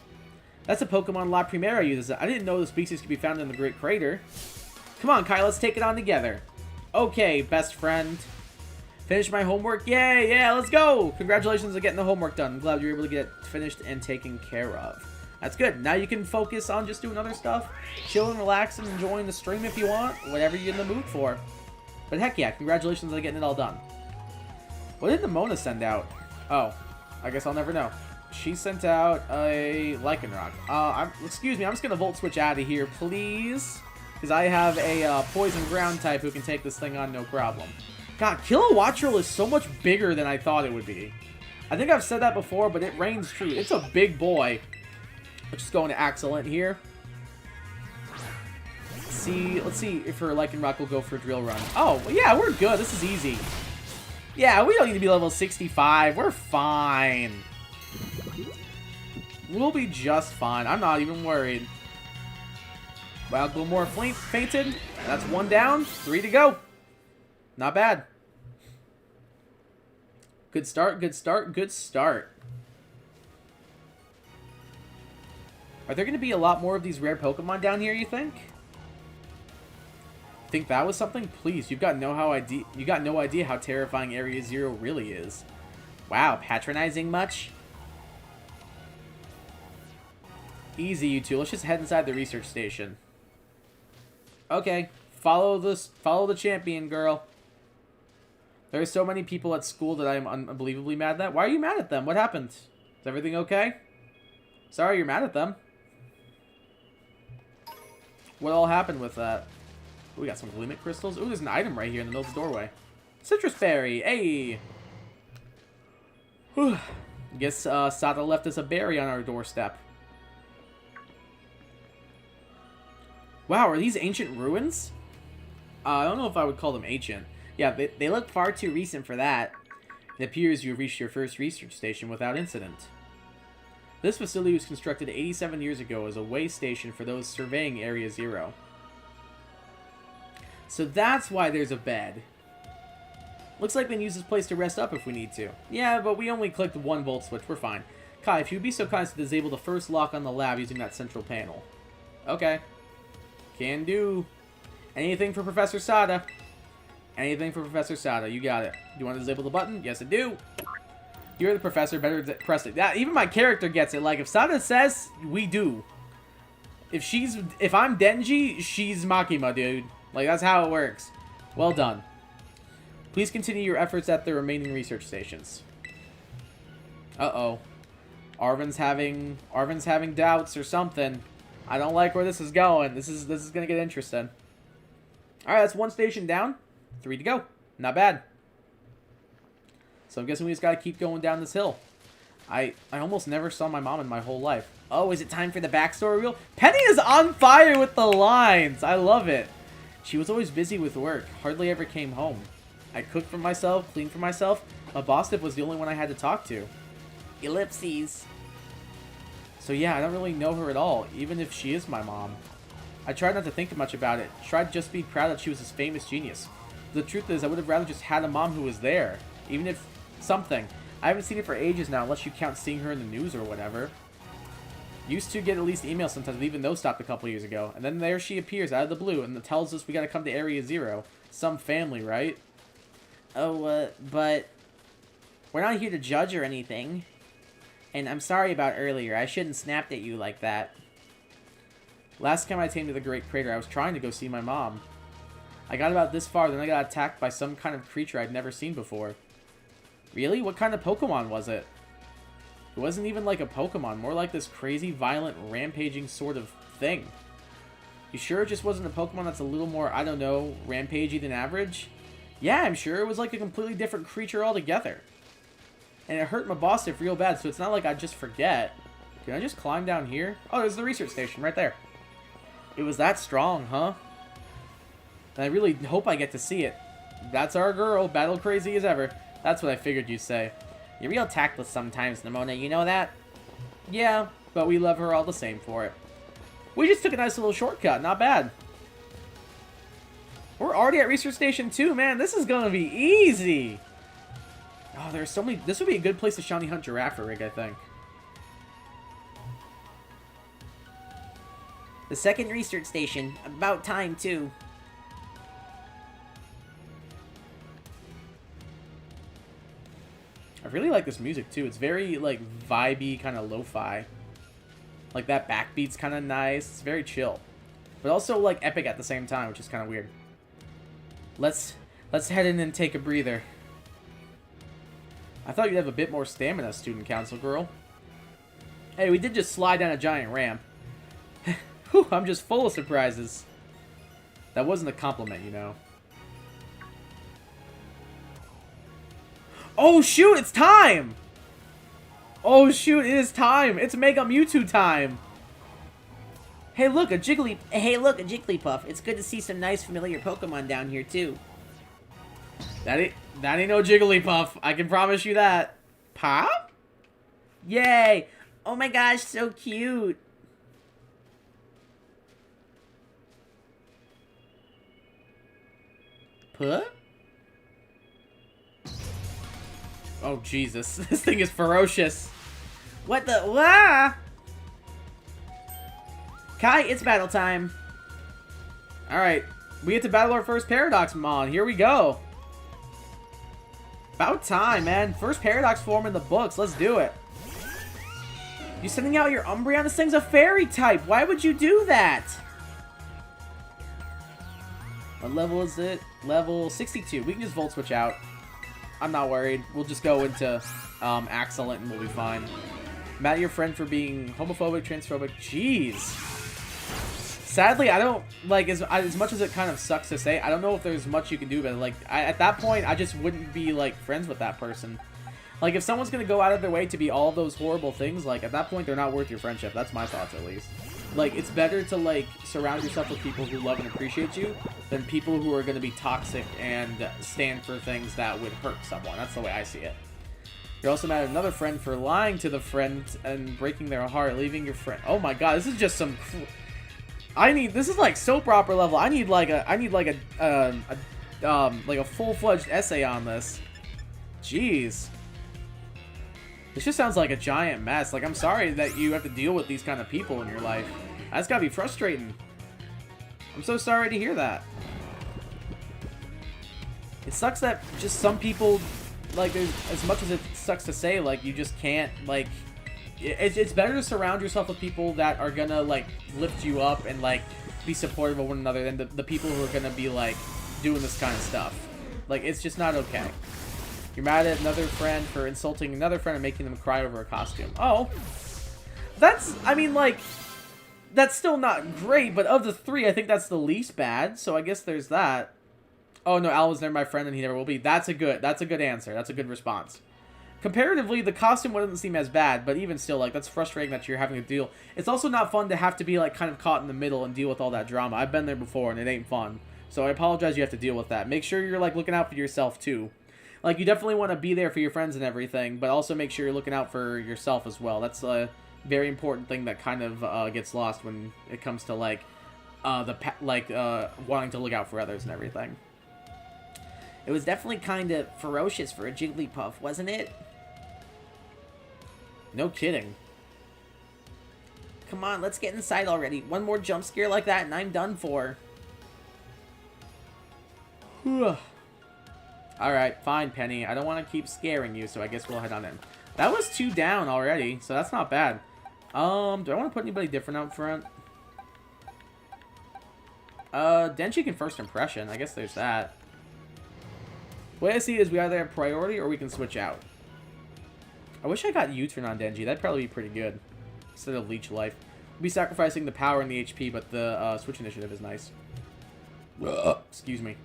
That's a Pokemon La Primera uses it. I didn't know the species could be found in the Great Crater. Come on, Kai, let's take it on together. Okay, best friend. Finish my homework? Yay, yeah, let's go! Congratulations on getting the homework done. I'm glad you were able to get it finished and taken care of. That's good. Now you can focus on just doing other stuff. Chilling, relaxing, enjoying the stream if you want. Whatever you're in the mood for. But heck yeah, congratulations on getting it all done. What did Nimona send out? Oh, I guess I'll never know. She sent out a Lycanroc. Excuse me, I'm just going to Volt Switch out of here, please. Because I have a Poison Ground type who can take this thing on no problem. God, Kilowattrel is so much bigger than I thought it would be. I think I've said that before, but it reigns true. It's a big boy. Let's just go into Excellent here. Let's see if her Lycanroc will go for a Drill Run. Oh, well, yeah, we're good. This is easy. Yeah, we don't need to be level 65. We're fine. We'll be just fine. I'm not even worried. Wow, Gilmore fainted. That's one down. 3 to go. Not bad. Good start, good start, good start. Are there going to be a lot more of these rare Pokemon down here, you think? Think that was something? Please, you got no idea how terrifying Area Zero really is. Wow, patronizing much? Easy, you two. Let's just head inside the research station. Okay, follow the champion, girl. There are so many people at school that I am unbelievably mad at. Why are you mad at them? What happened? Is everything okay? Sorry you're mad at them. What all happened with that? Ooh, we got some Gleamit crystals. Ooh, there's an item right here in the middle of the doorway. Citrus berry. Hey. Whew. Guess Sada left us a berry on our doorstep. Wow, are these ancient ruins? I don't know if I would call them ancient. Yeah, they look far too recent for that. It appears you reached your first research station without incident. This facility was constructed 87 years ago as a way station for those surveying Area Zero. So that's why there's a bed. Looks like we can use this place to rest up if we need to. Yeah, but we only clicked one Volt Switch. We're fine. Kai, if you'd be so kind as to disable the first lock on the lab using that central panel. Okay. Can do. Anything for Professor Sada. Anything for Professor Sada. You got it. Do you want to disable the button? Yes, I do. You're the professor. Better press it. Yeah, even my character gets it. Like, if Sada says, we do. If I'm Denji, she's Makima, dude. Like, that's how it works. Well done. Please continue your efforts at the remaining research stations. Uh-oh. Arvin's having doubts or something. I don't like where this is going. This is gonna get interesting. Alright, that's 1 station down. 3 to go. Not bad. So I'm guessing we just gotta keep going down this hill. I almost never saw my mom in my whole life. Oh, is it time for the backstory reel? Penny is on fire with the lines. I love it. She was always busy with work. Hardly ever came home. I cooked for myself, cleaned for myself. My boss was the only one I had to talk to. Ellipses. So yeah, I don't really know her at all, even if she is my mom. I tried not to think much about it. Tried just be proud that she was this famous genius. The truth is, I would have rather just had a mom who was there. Even if something. I haven't seen her for ages now, unless you count seeing her in the news or whatever. Used to get at least emails sometimes, but even those stopped a couple years ago. And then there she appears out of the blue and tells us we gotta come to Area 0. Some family, right? Oh, but we're not here to judge or anything. And I'm sorry about earlier. I shouldn't snapped at you like that. Last time I came to the Great Crater, I was trying to go see my mom. I got about this far, then I got attacked by some kind of creature I'd never seen before. Really? What kind of Pokemon was it? It wasn't even like a Pokemon, more like this crazy, violent, rampaging sort of thing. You sure it just wasn't a Pokemon that's a little more, I don't know, rampagey than average? Yeah, I'm sure. It was like a completely different creature altogether. And it hurt my boss real bad, so it's not like I'd just forget. Can I just climb down here? Oh, there's the research station right there. It was that strong, huh? And I really hope I get to see it. That's our girl, battle crazy as ever. That's what I figured you'd say. You're real tactless sometimes, Nimona, you know that? Yeah, but we love her all the same for it. We just took a nice little shortcut, not bad. We're already at Research Station 2, man. This is gonna be easy. Oh, there's so many. This would be a good place to shiny hunt Girafarig, I think. The second research station. About time, too. I really like this music, too. It's very, like, vibey, kind of lo-fi. Like, that backbeat's kind of nice. It's very chill. But also, like, epic at the same time, which is kind of weird. Let's head in and take a breather. I thought you'd have a bit more stamina, student council girl. Hey, we did just slide down a giant ramp. Whew, I'm just full of surprises. That wasn't a compliment, you know. Oh shoot, it's time! Oh shoot, it is time! It's Mega Mewtwo time! Hey look, a Jigglypuff. It's good to see some nice familiar Pokemon down here too. That ain't no Jigglypuff. I can promise you that. Pop? Yay! Oh my gosh, so cute. Puh? Oh Jesus, this thing is ferocious. What the? Wah! Kai, it's battle time. Alright, we get to battle our first Paradoxmon. Here we go. About time, man. First Paradox form in the books. Let's do it. You sending out your Umbreon? This thing's a fairy type. Why would you do that? What level is it? Level 62. We can just Volt Switch out. I'm not worried. We'll just go into Excellent and we'll be fine. Mad at your friend for being homophobic, transphobic. Jeez. Sadly, I don't, like, as much as it kind of sucks to say, I don't know if there's much you can do about it. Like, at that point, I just wouldn't be, like, friends with that person. Like, if someone's gonna go out of their way to be all those horrible things, like, at that point, they're not worth your friendship. That's my thoughts, at least. Like, it's better to, like, surround yourself with people who love and appreciate you than people who are gonna be toxic and stand for things that would hurt someone. That's the way I see it. You're also mad at another friend for lying to the friend and breaking their heart, leaving your friend. Oh my god, this is just some... this is like soap opera level. I need like a full-fledged essay on this. Jeez. This just sounds like a giant mess. Like, I'm sorry that you have to deal with these kind of people in your life. That's gotta be frustrating. I'm so sorry to hear that. It sucks that just some people, like, as much as it sucks to say, like, you just can't, like... It's better to surround yourself with people that are gonna, like, lift you up and, like, be supportive of one another than the people who are gonna be, like, doing this kind of stuff. Like, it's just not okay. You're mad at another friend for insulting another friend and making them cry over a costume. Oh. That's, I mean, like, that's still not great, but of the three, I think that's the least bad, so I guess there's that. Oh, no, Al was never my friend and he never will be. That's a good answer. That's a good response. Comparatively, the costume wouldn't seem as bad, but even still, like, that's frustrating that you're having to deal. It's also not fun to have to be, like, kind of caught in the middle and deal with all that drama. I've been there before, and it ain't fun. So I apologize you have to deal with that. Make sure you're, like, looking out for yourself, too. Like, you definitely want to be there for your friends and everything, but also make sure you're looking out for yourself as well. That's a very important thing that kind of gets lost when it comes to, like, wanting to look out for others and everything. It was definitely kind of ferocious for a Jigglypuff, wasn't it? No kidding. Come on, let's get inside already. One more jump scare like that and I'm done for. Alright, fine, Penny. I don't want to keep scaring you, so I guess we'll head on in. That was 2 down already, so that's not bad. Do I want to put anybody different up front? Denji can first impression. I guess there's that. The way I see it is we either have priority or we can switch out. I wish I got U-turn on Denji. That'd probably be pretty good. Instead of Leech Life. We'll be sacrificing the power and the HP, but the switch initiative is nice. Excuse me.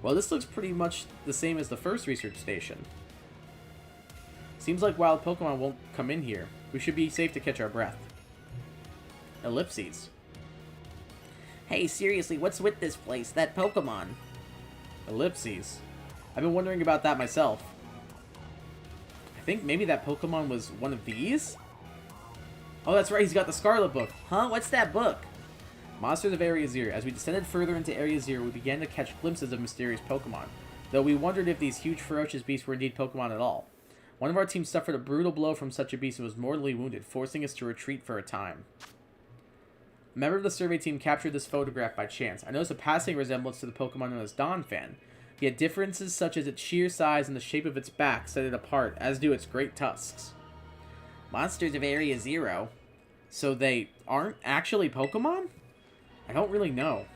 Well, this looks pretty much the same as the first research station. Seems like wild Pokemon won't come in here. We should be safe to catch our breath. Ellipses. Hey, seriously, what's with this place? That Pokemon. Ellipses. I've been wondering about that myself. I think maybe that Pokemon was one of these? Oh, that's right, he's got the Scarlet book. Huh? What's that book? Monsters of Area Zero. As we descended further into Area Zero, we began to catch glimpses of mysterious Pokemon, though we wondered if these huge, ferocious beasts were indeed Pokemon at all. One of our team suffered a brutal blow from such a beast and was mortally wounded, forcing us to retreat for a time. A member of the survey team captured this photograph by chance. I noticed a passing resemblance to the Pokemon known as Donphan, yet differences such as its sheer size and the shape of its back set it apart, as do its great tusks. Monsters of Area Zero? So they aren't actually Pokemon? I don't really know.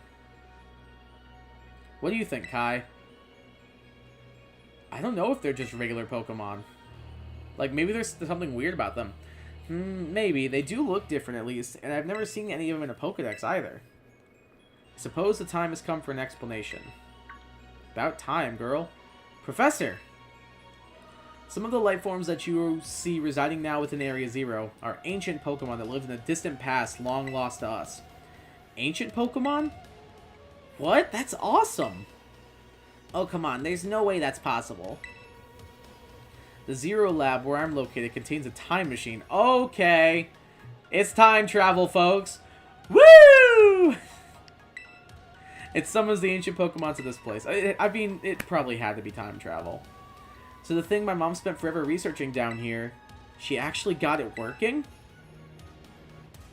What do you think, Kai? I don't know if they're just regular Pokemon. Like, maybe there's something weird about them. Maybe. They do look different, at least, and I've never seen any of them in a Pokedex, either. I suppose the time has come for an explanation. About time, girl. Professor! Some of the life forms that you see residing now within Area Zero are ancient Pokemon that lived in a distant past long lost to us. Ancient Pokemon? What? That's awesome! Oh, come on. There's no way that's possible. The Zero Lab, where I'm located, contains a time machine. Okay. It's time travel, folks. Woo! It summons the ancient Pokemon to this place. I mean, it probably had to be time travel. So the thing my mom spent forever researching down here, she actually got it working?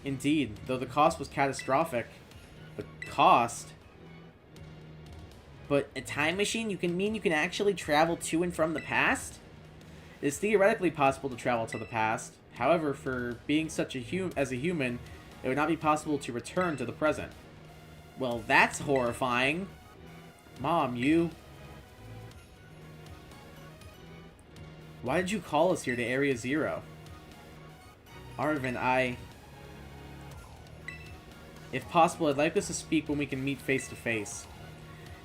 Indeed, though the cost was catastrophic. The cost? But a time machine? You can actually travel to and from the past? It is theoretically possible to travel to the past. However, for being such a human, it would not be possible to return to the present. Well, that's horrifying. Mom, you... Why did you call us here to Area Zero? Arvin, If possible, I'd like us to speak when we can meet face to face.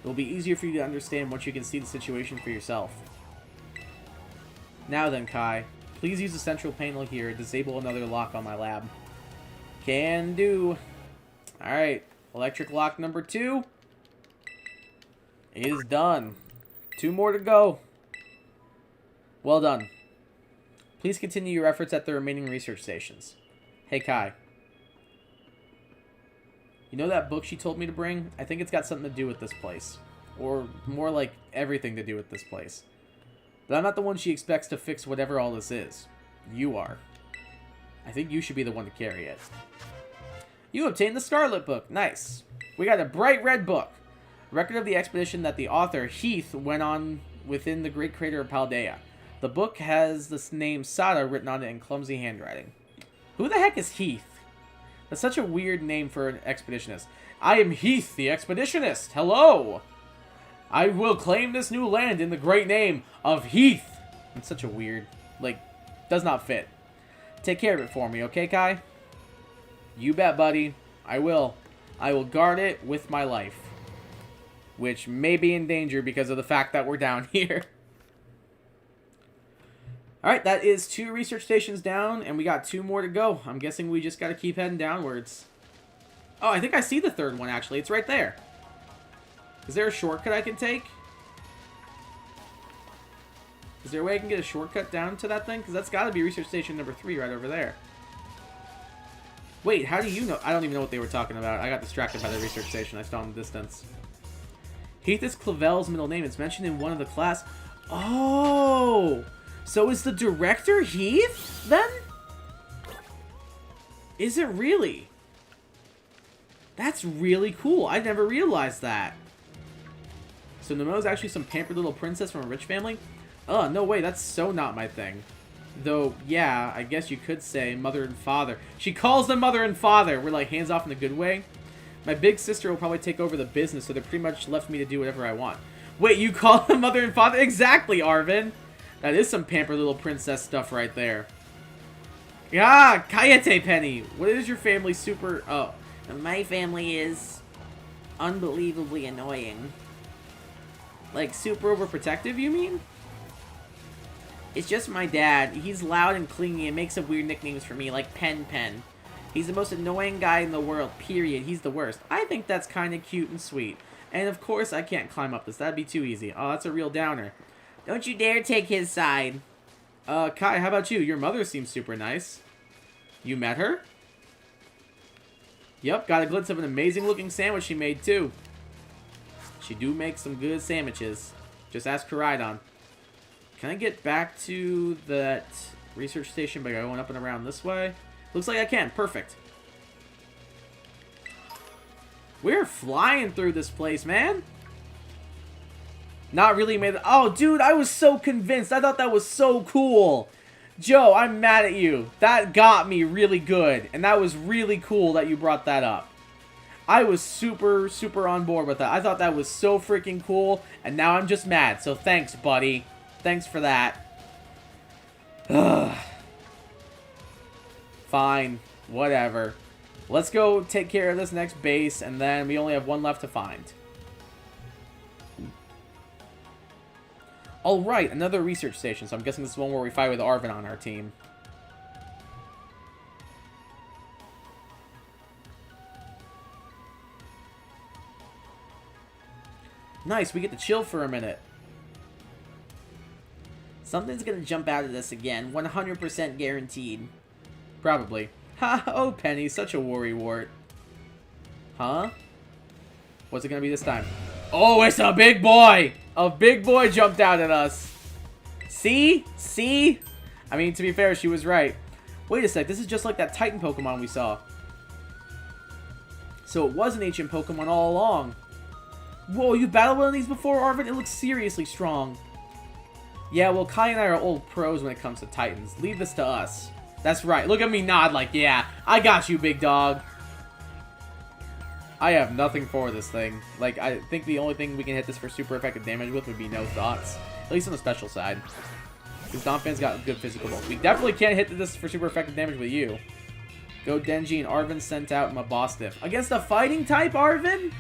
It will be easier for you to understand once you can see the situation for yourself. Now then, Kai, please use the central panel here to disable another lock on my lab. Can do. Alright, electric lock number 2 is done. 2 more to go. Well done. Please continue your efforts at the remaining research stations. Hey, Kai. You know that book she told me to bring? I think it's got something to do with this place. Or more like everything to do with this place. But I'm not the one she expects to fix whatever all this is. You are. I think you should be the one to carry it. You obtained the Scarlet book. Nice. We got a bright red book. Record of the expedition that the author, Heath, went on within the Great Crater of Paldea. The book has the name Sada written on it in clumsy handwriting. Who the heck is Heath? That's such a weird name for an expeditionist. I am Heath, the expeditionist. Hello. I will claim this new land in the great name of Heath. It's such a weird, like, does not fit. Take care of it for me, okay, Kai? You bet, buddy. I will. I will guard it with my life. Which may be in danger because of the fact that we're down here. Alright, that is 2 research stations down, and we got 2 more to go. I'm guessing we just gotta keep heading downwards. Oh, I think I see the 3rd one, actually. It's right there. Is there a shortcut I can take? Is there a way I can get a shortcut down to that thing? Because that's gotta be research station number 3 right over there. Wait, how do you know? I don't even know what they were talking about. I got distracted by the research station I saw in the distance. Heath is Clavel's middle name. It's mentioned in one of the class. Oh! So is the director Heath, then? Is it really? That's really cool. I never realized that. So Nemo's actually some pampered little princess from a rich family? Oh, no way. That's so not my thing. Though, yeah, I guess you could say mother and father. She calls them mother and father. We're like hands off in a good way. My big sister will probably take over the business, so they're pretty much left me to do whatever I want. Wait, you call them mother and father? Exactly, Arvin. That is some pampered little princess stuff right there. Yeah, Kayete Penny. What is your family super... Oh. My family is unbelievably annoying. Like, super overprotective, you mean? It's just my dad. He's loud and clingy and makes up weird nicknames for me, like Pen Pen. He's the most annoying guy in the world, period. He's the worst. I think that's kind of cute and sweet. And of course, I can't climb up this. That'd be too easy. Oh, that's a real downer. Don't you dare take his side. Kai, how about you? Your mother seems super nice. You met her? Yep, got a glimpse of an amazing-looking sandwich she made, too. She do make some good sandwiches. Just ask Koraidon. Can I get back to that research station by going up and around this way? Looks like I can. Perfect. We're flying through this place, man. Not really made... Oh, dude, I was so convinced. I thought that was so cool. Joe, I'm mad at you. That got me really good. And that was really cool that you brought that up. I was super, super on board with that. I thought that was so freaking cool. And now I'm just mad. So thanks, buddy. Thanks for that. Fine. Whatever. Let's go take care of this next base. And then we only have 1 left to find. Alright, another research station. So I'm guessing this is one where we fight with Arvin on our team. Nice, we get to chill for a minute. Something's gonna jump out of this again. 100% guaranteed. Probably. Ha! Oh, Penny, such a worrywart. Huh? What's it gonna be this time? Oh, it's a big boy! A big boy jumped out at us. See? See? I mean, to be fair, she was right. Wait a sec, this is just like that Titan Pokemon we saw. So it was an ancient Pokemon all along. Whoa, you battled one of these before, Arvin? It looks seriously strong. Yeah, well, Kai and I are old pros when it comes to Titans. Leave this to us. That's right. Look at me nod like, yeah, I got you, big dog. I have nothing for this thing. Like, I think the only thing we can hit this for super effective damage with would be no thoughts. At least on the special side. Because Donphan's got good physical bulk. We definitely can't hit this for super effective damage with you. Go Denji and Arvin sent out Mabostiff. Against a fighting type, Arvin?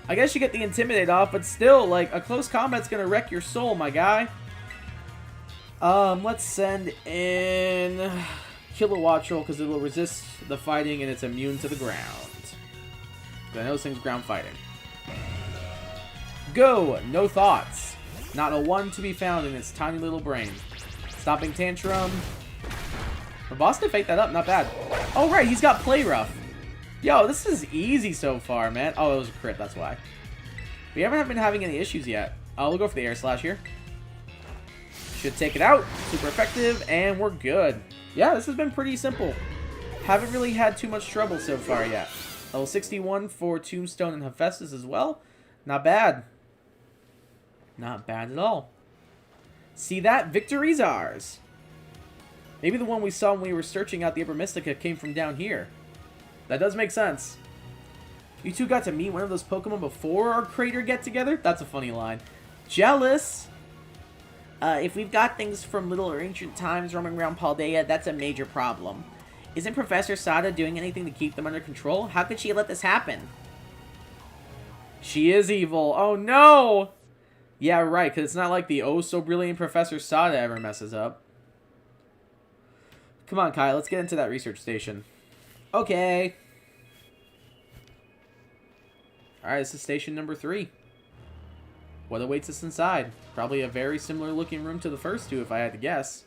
I guess you get the Intimidate off, but still, like, a close combat's gonna wreck your soul, my guy. Let's send in Kilowattrel, because it will resist the fighting and it's immune to the ground. I know this thing's ground fighting. Go! No thoughts. Not a one to be found in its tiny little brain. Stopping Tantrum. Mabostiff ate that up, not bad. Oh, right, he's got Play Rough. Yo, this is easy so far, man. Oh, it was a crit, that's why. We haven't been having any issues yet. We'll go for the Air Slash here. Should take it out. Super effective, and we're good. Yeah, this has been pretty simple. Haven't really had too much trouble so far yet. Level 61 for Tombstone and Hephaestus as well. Not bad. Not bad at all. See that? Victory's ours. Maybe the one we saw when we were searching out the Upper Mystica came from down here. That does make sense. You two got to meet one of those Pokemon before our crater get-together? That's a funny line. Jealous? If we've got things from little or ancient times roaming around Paldea, that's a major problem. Isn't Professor Sada doing anything to keep them under control? How could she let this happen? She is evil. Oh, no! Yeah, right, because it's not like the oh-so-brilliant Professor Sada ever messes up. Come on, Kai, let's get into that research station. Okay. Alright, this is station number 3. What awaits us inside? Probably a very similar looking room to the first two, if I had to guess.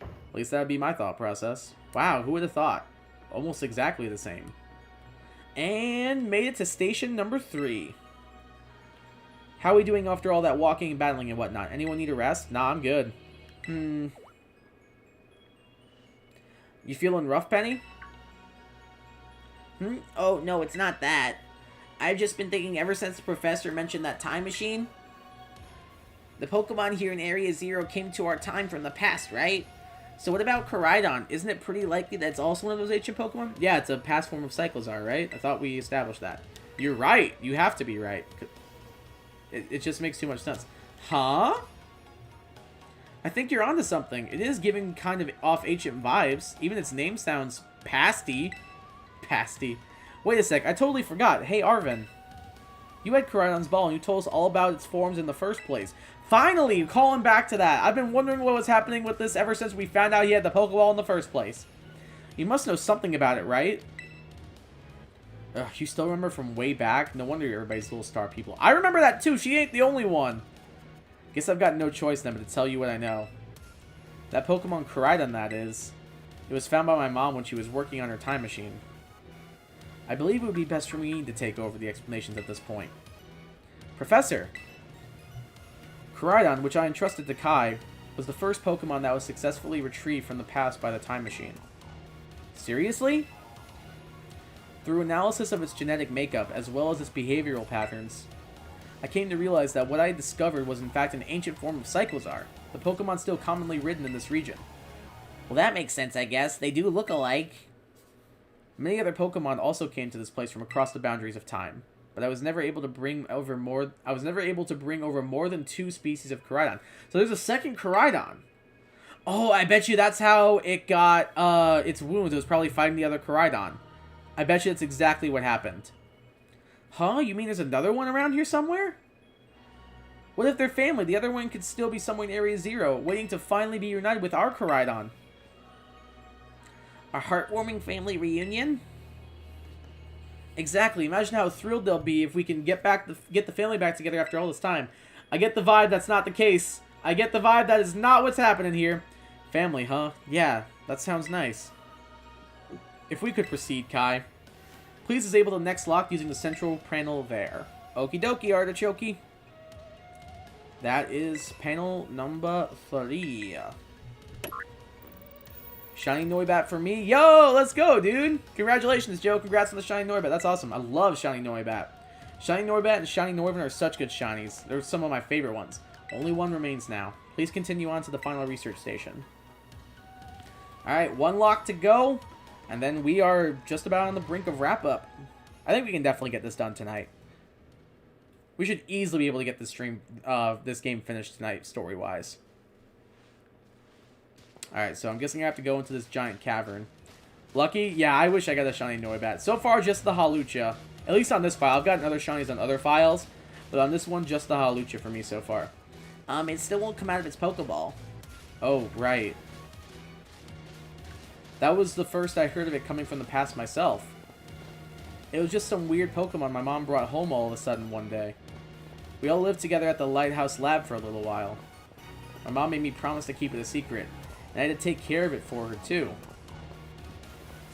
At least that would be my thought process. Wow, who would have thought? Almost exactly the same. And made it to station number 3. How are we doing after all that walking and battling and whatnot? Anyone need a rest? Nah, I'm good. You feeling rough, Penny? Oh, no, it's not that. I've just been thinking ever since the professor mentioned that time machine. The Pokemon here in Area Zero came to our time from the past, right? So what about Koraidon? Isn't it pretty likely that it's also one of those ancient Pokemon? Yeah, it's a past form of Cyclizar, right? I thought we established that. You're right. You have to be right. It just makes too much sense. Huh? I think you're onto something. It is giving kind of off ancient vibes. Even its name sounds pasty. Pasty. Wait a sec, I totally forgot. Hey, Arven. You had Koraidon's ball and you told us all about its forms in the first place. Finally, you calling back to that. I've been wondering what was happening with this ever since we found out he had the Pokeball in the first place. You must know something about it, right? Ugh, you still remember from way back? No wonder everybody's little star people. I remember that too. She ain't the only one. Guess I've got no choice then but to tell you what I know. That Pokemon Koraidon, that is. It was found by my mom when she was working on her time machine. I believe it would be best for me to take over the explanations at this point. Professor! Koraidon, which I entrusted to Kai, was the first Pokemon that was successfully retrieved from the past by the time machine. Seriously? Through analysis of its genetic makeup, as well as its behavioral patterns, I came to realize that what I had discovered was in fact an ancient form of Cyclizar, the Pokemon still commonly ridden in this region. Well, that makes sense, I guess. They do look alike. Many other Pokemon also came to this place from across the boundaries of time, but I was never able to bring over more than 2 species of Koraidon. So there's a second Koraidon. Oh, I bet you that's how it got its wounds. It was probably fighting the other Koraidon. I bet you that's exactly what happened. Huh? You mean there's another one around here somewhere? What if they're family? The other one could still be somewhere in Area Zero, waiting to finally be reunited with our Koraidon. A heartwarming family reunion? Exactly. Imagine how thrilled they'll be if we can get the family back together after all this time. I get the vibe that's not the case. I get the vibe that is not what's happening here. Family, huh? Yeah, that sounds nice. If we could proceed, Kai. Please disable the next lock using the central panel there. Okie dokie, Artichoke. That is panel number 3. Shiny Noibat for me. Yo, let's go, dude. Congratulations, Joe. Congrats on the Shiny Noibat. That's awesome. I love Shiny Noibat. Shiny Noibat and Shiny Noivern are such good shinies. They're some of my favorite ones. Only one remains now. Please continue on to the final research station. Alright, 1 lock to go. And then we are just about on the brink of wrap-up. I think we can definitely get this done tonight. We should easily be able to get this game finished tonight, story-wise. Alright, so I'm guessing I have to go into this giant cavern. Lucky? Yeah, I wish I got a shiny Noibat. So far, just the Hawlucha. At least on this file. I've gotten other shinies on other files. But on this one, just the Hawlucha for me so far. It still won't come out of its Pokeball. Oh, right. That was the first I heard of it coming from the past myself. It was just some weird Pokemon my mom brought home all of a sudden one day. We all lived together at the Lighthouse Lab for a little while. My mom made me promise to keep it a secret, and I had to take care of it for her too.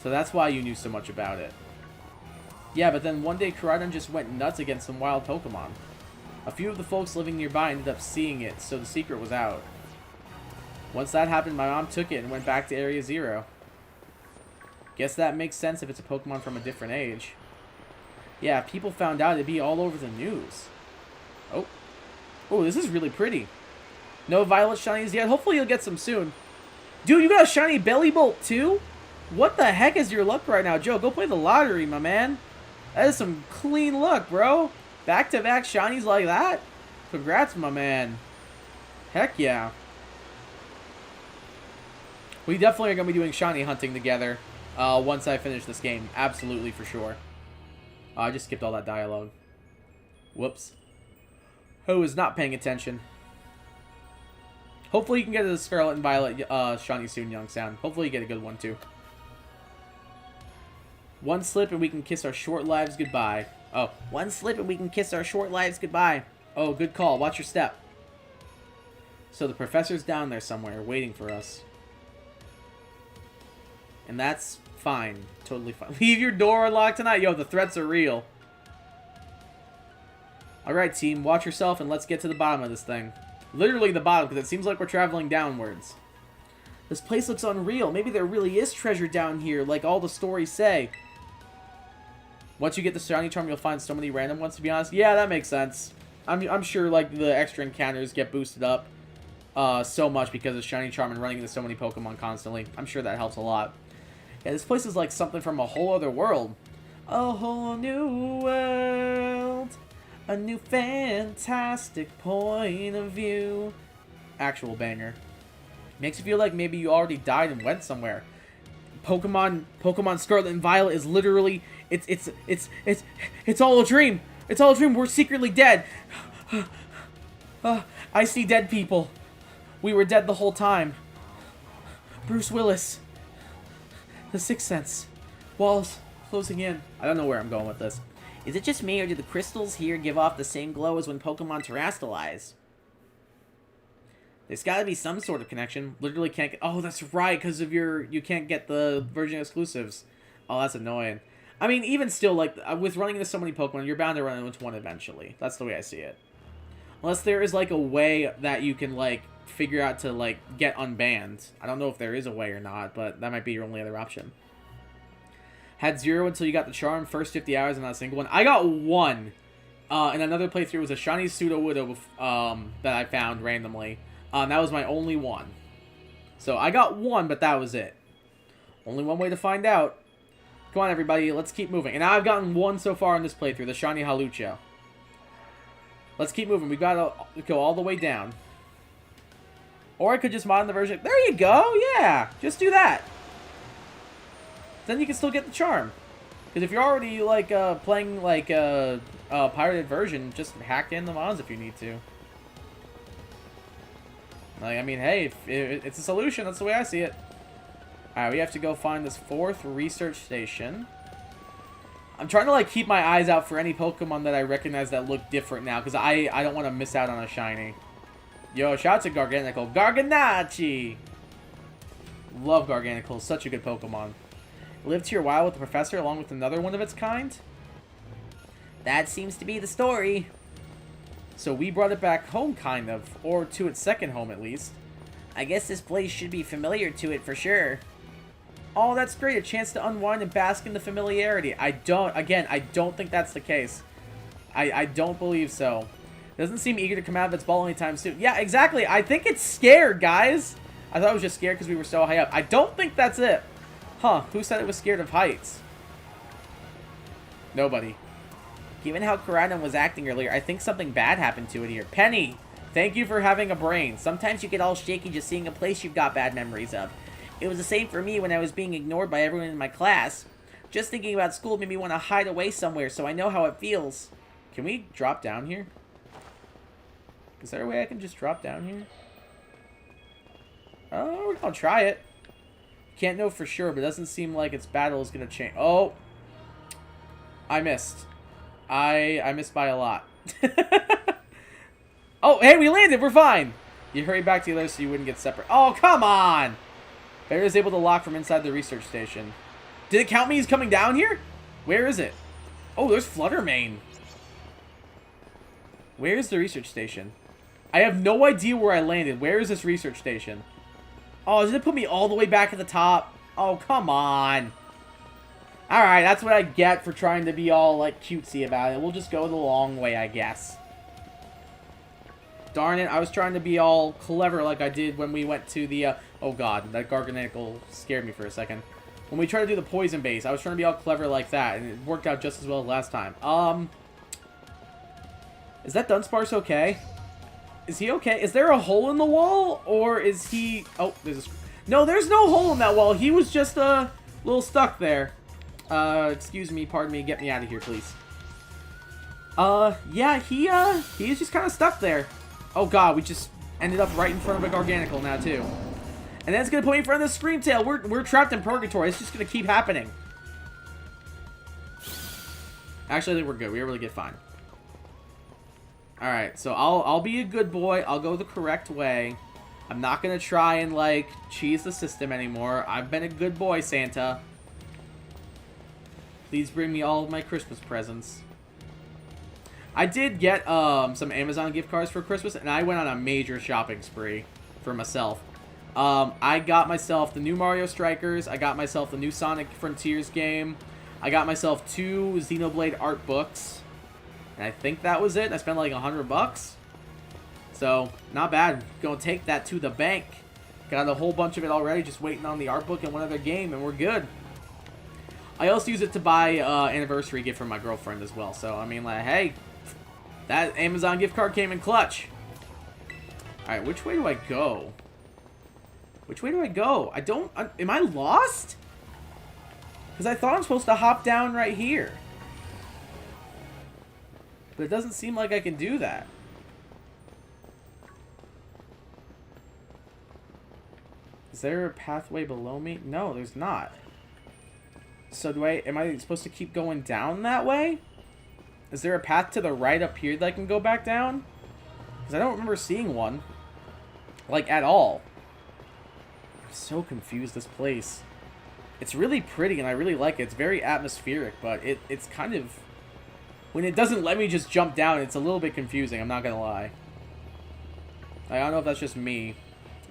So that's why you knew so much about it. Yeah, but then one day Koraidon just went nuts against some wild Pokemon. A few of the folks living nearby ended up seeing it, so the secret was out. Once that happened, my mom took it and went back to Area Zero. Guess that makes sense if it's a Pokemon from a different age. Yeah, if people found out, it'd be all over the news. Oh. Oh, this is really pretty. No Violet shinies yet. Hopefully you'll get some soon. Dude, you got a shiny Belly Bolt too? What the heck is your luck right now? Joe, go play the lottery, my man. That is some clean luck, bro. Back-to-back shinies like that? Congrats, my man. Heck yeah. We definitely are going to be doing shiny hunting together once I finish this game. Absolutely, for sure. I just skipped all that dialogue. Whoops. Who is not paying attention? Hopefully you can get a Scarlet and Violet shiny soon, Young Sound. Hopefully you get a good one, too. One slip and we can kiss our short lives goodbye. Oh, One slip and we can kiss our short lives goodbye. oh, good call. Watch your step. So the professor's down there somewhere, waiting for us. And that's fine. Totally fine. Leave your door unlocked tonight. Yo, the threats are real. Alright, team. Watch yourself and let's get to the bottom of this thing. Literally the bottom, because it seems like we're traveling downwards. This place looks unreal. Maybe there really is treasure down here, like all the stories say. Once you get the shiny charm, you'll find so many random ones, to be honest. Yeah, that makes sense. I'm sure, like, the extra encounters get boosted up so much because of shiny charm and running into so many Pokemon constantly. I'm sure that helps a lot. Yeah, this place is like something from a whole other world. A whole new world. A new fantastic point of view. Actual banger. Makes you feel like maybe you already died and went somewhere. Pokemon Scarlet and Violet is literally it's all a dream. It's all a dream. We're secretly dead. I see dead people. We were dead the whole time. Bruce Willis. The Sixth Sense. Walls closing in. I don't know where I'm going with this. Is it just me, or do the crystals here give off the same glow as when Pokemon terrestrialize? There's got to be some sort of connection. Literally can't get... Oh, that's right, because of you can't get the version exclusives. Oh, that's annoying. I mean, even still, like, with running into so many Pokemon, you're bound to run into one eventually. That's the way I see it. Unless there is, like, a way that you can, like, figure out to, like, get unbanned. I don't know if there is a way or not, but that might be your only other option. Had 0 until you got the charm. First 50 hours and not a single one. I got 1. And another playthrough was a shiny Sudowoodo that I found randomly. That was my only one. So I got 1, but that was it. Only one way to find out. Come on, everybody. Let's keep moving. And now I've gotten 1 so far in this playthrough. The shiny Halucha. Let's keep moving. We gotta go all the way down. Or I could just mod the version. There you go. Yeah. Just do that. Then you can still get the charm. Because if you're already, like, playing, like, a pirated version, just hack in the mods if you need to. Like, I mean, hey, it's a solution. That's the way I see it. Alright, we have to go find this 4th research station. I'm trying to, like, keep my eyes out for any Pokemon that I recognize that look different now. Because I don't want to miss out on a shiny. Yo, shout out to Garganacl. Garganachi! Love Garganacl. Such a good Pokemon. Lived here a while with the professor along with another one of its kind? That seems to be the story. So we brought it back home, kind of. Or to its second home, at least. I guess this place should be familiar to it for sure. Oh, that's great. A chance to unwind and bask in the familiarity. I don't think that's the case. I don't believe so. It doesn't seem eager to come out of its ball anytime soon. Yeah, exactly. I think it's scared, guys. I thought it was just scared because we were so high up. I don't think that's it. Huh, who said it was scared of heights? Nobody. Given how Koraidon was acting earlier, I think something bad happened to it here. Penny, thank you for having a brain. Sometimes you get all shaky just seeing a place you've got bad memories of. It was the same for me when I was being ignored by everyone in my class. Just thinking about school made me want to hide away somewhere, so I know how it feels. Can we drop down here? Is there a way I can just drop down here? Oh, we're gonna try it. Can't know for sure, but it doesn't seem like its battle is gonna change. Oh! I missed. I missed by a lot. Oh, hey, we landed! We're fine! You hurry back to the other so you wouldn't get separate. Oh, come on! Bear is able to lock from inside the research station. Did it count me as coming down here? Where is it? Oh, there's Fluttermane. Where is the research station? I have no idea where I landed. Where is this research station? Oh, did it put me all the way back at the top? Oh, come on. Alright, that's what I get for trying to be all, like, cutesy about it. We'll just go the long way, I guess. Darn it, I was trying to be all clever like I did when we went to the Oh god, that Garganacl scared me for a second. When we tried to do the poison base, I was trying to be all clever like that, and it worked out just as well as last time. Is that Dunsparce okay? Is he okay? Is there a hole in the wall? Or is he... Oh, there's a... No, there's no hole in that wall. He was just a little stuck there. Excuse me, pardon me, get me out of here, please. Yeah, he's just kind of stuck there. Oh god, we just ended up right in front of a Garganacl now, too. And then it's gonna put me in front of the Screamtail. We're trapped in purgatory. It's just gonna keep happening. Actually, I think we're good. We were able to get fine. Alright, so I'll be a good boy. I'll go the correct way. I'm not gonna try and, like, cheese the system anymore. I've been a good boy, Santa. Please bring me all of my Christmas presents. I did get some Amazon gift cards for Christmas, and I went on a major shopping spree for myself. I got myself the new Mario Strikers. I got myself the new Sonic Frontiers game. I got myself 2 Xenoblade art books. And I think that was it. I spent like $100. So, not bad. Gonna take that to the bank. Got a whole bunch of it already, just waiting on the art book and one other game, and we're good. I also use it to buy anniversary gift for my girlfriend as well. So, I mean, like, hey, that Amazon gift card came in clutch. Alright, which way do I go? Which way do I go? Am I lost? Because I thought I'm supposed to hop down right here. But it doesn't seem like I can do that. Is there a pathway below me? No, there's not. So am I supposed to keep going down that way? Is there a path to the right up here that I can go back down? Because I don't remember seeing one. Like, at all. I'm so confused, this place. It's really pretty and I really like it. It's very atmospheric, but it's kind of... When it doesn't let me just jump down, it's a little bit confusing, I'm not gonna lie. I don't know if that's just me.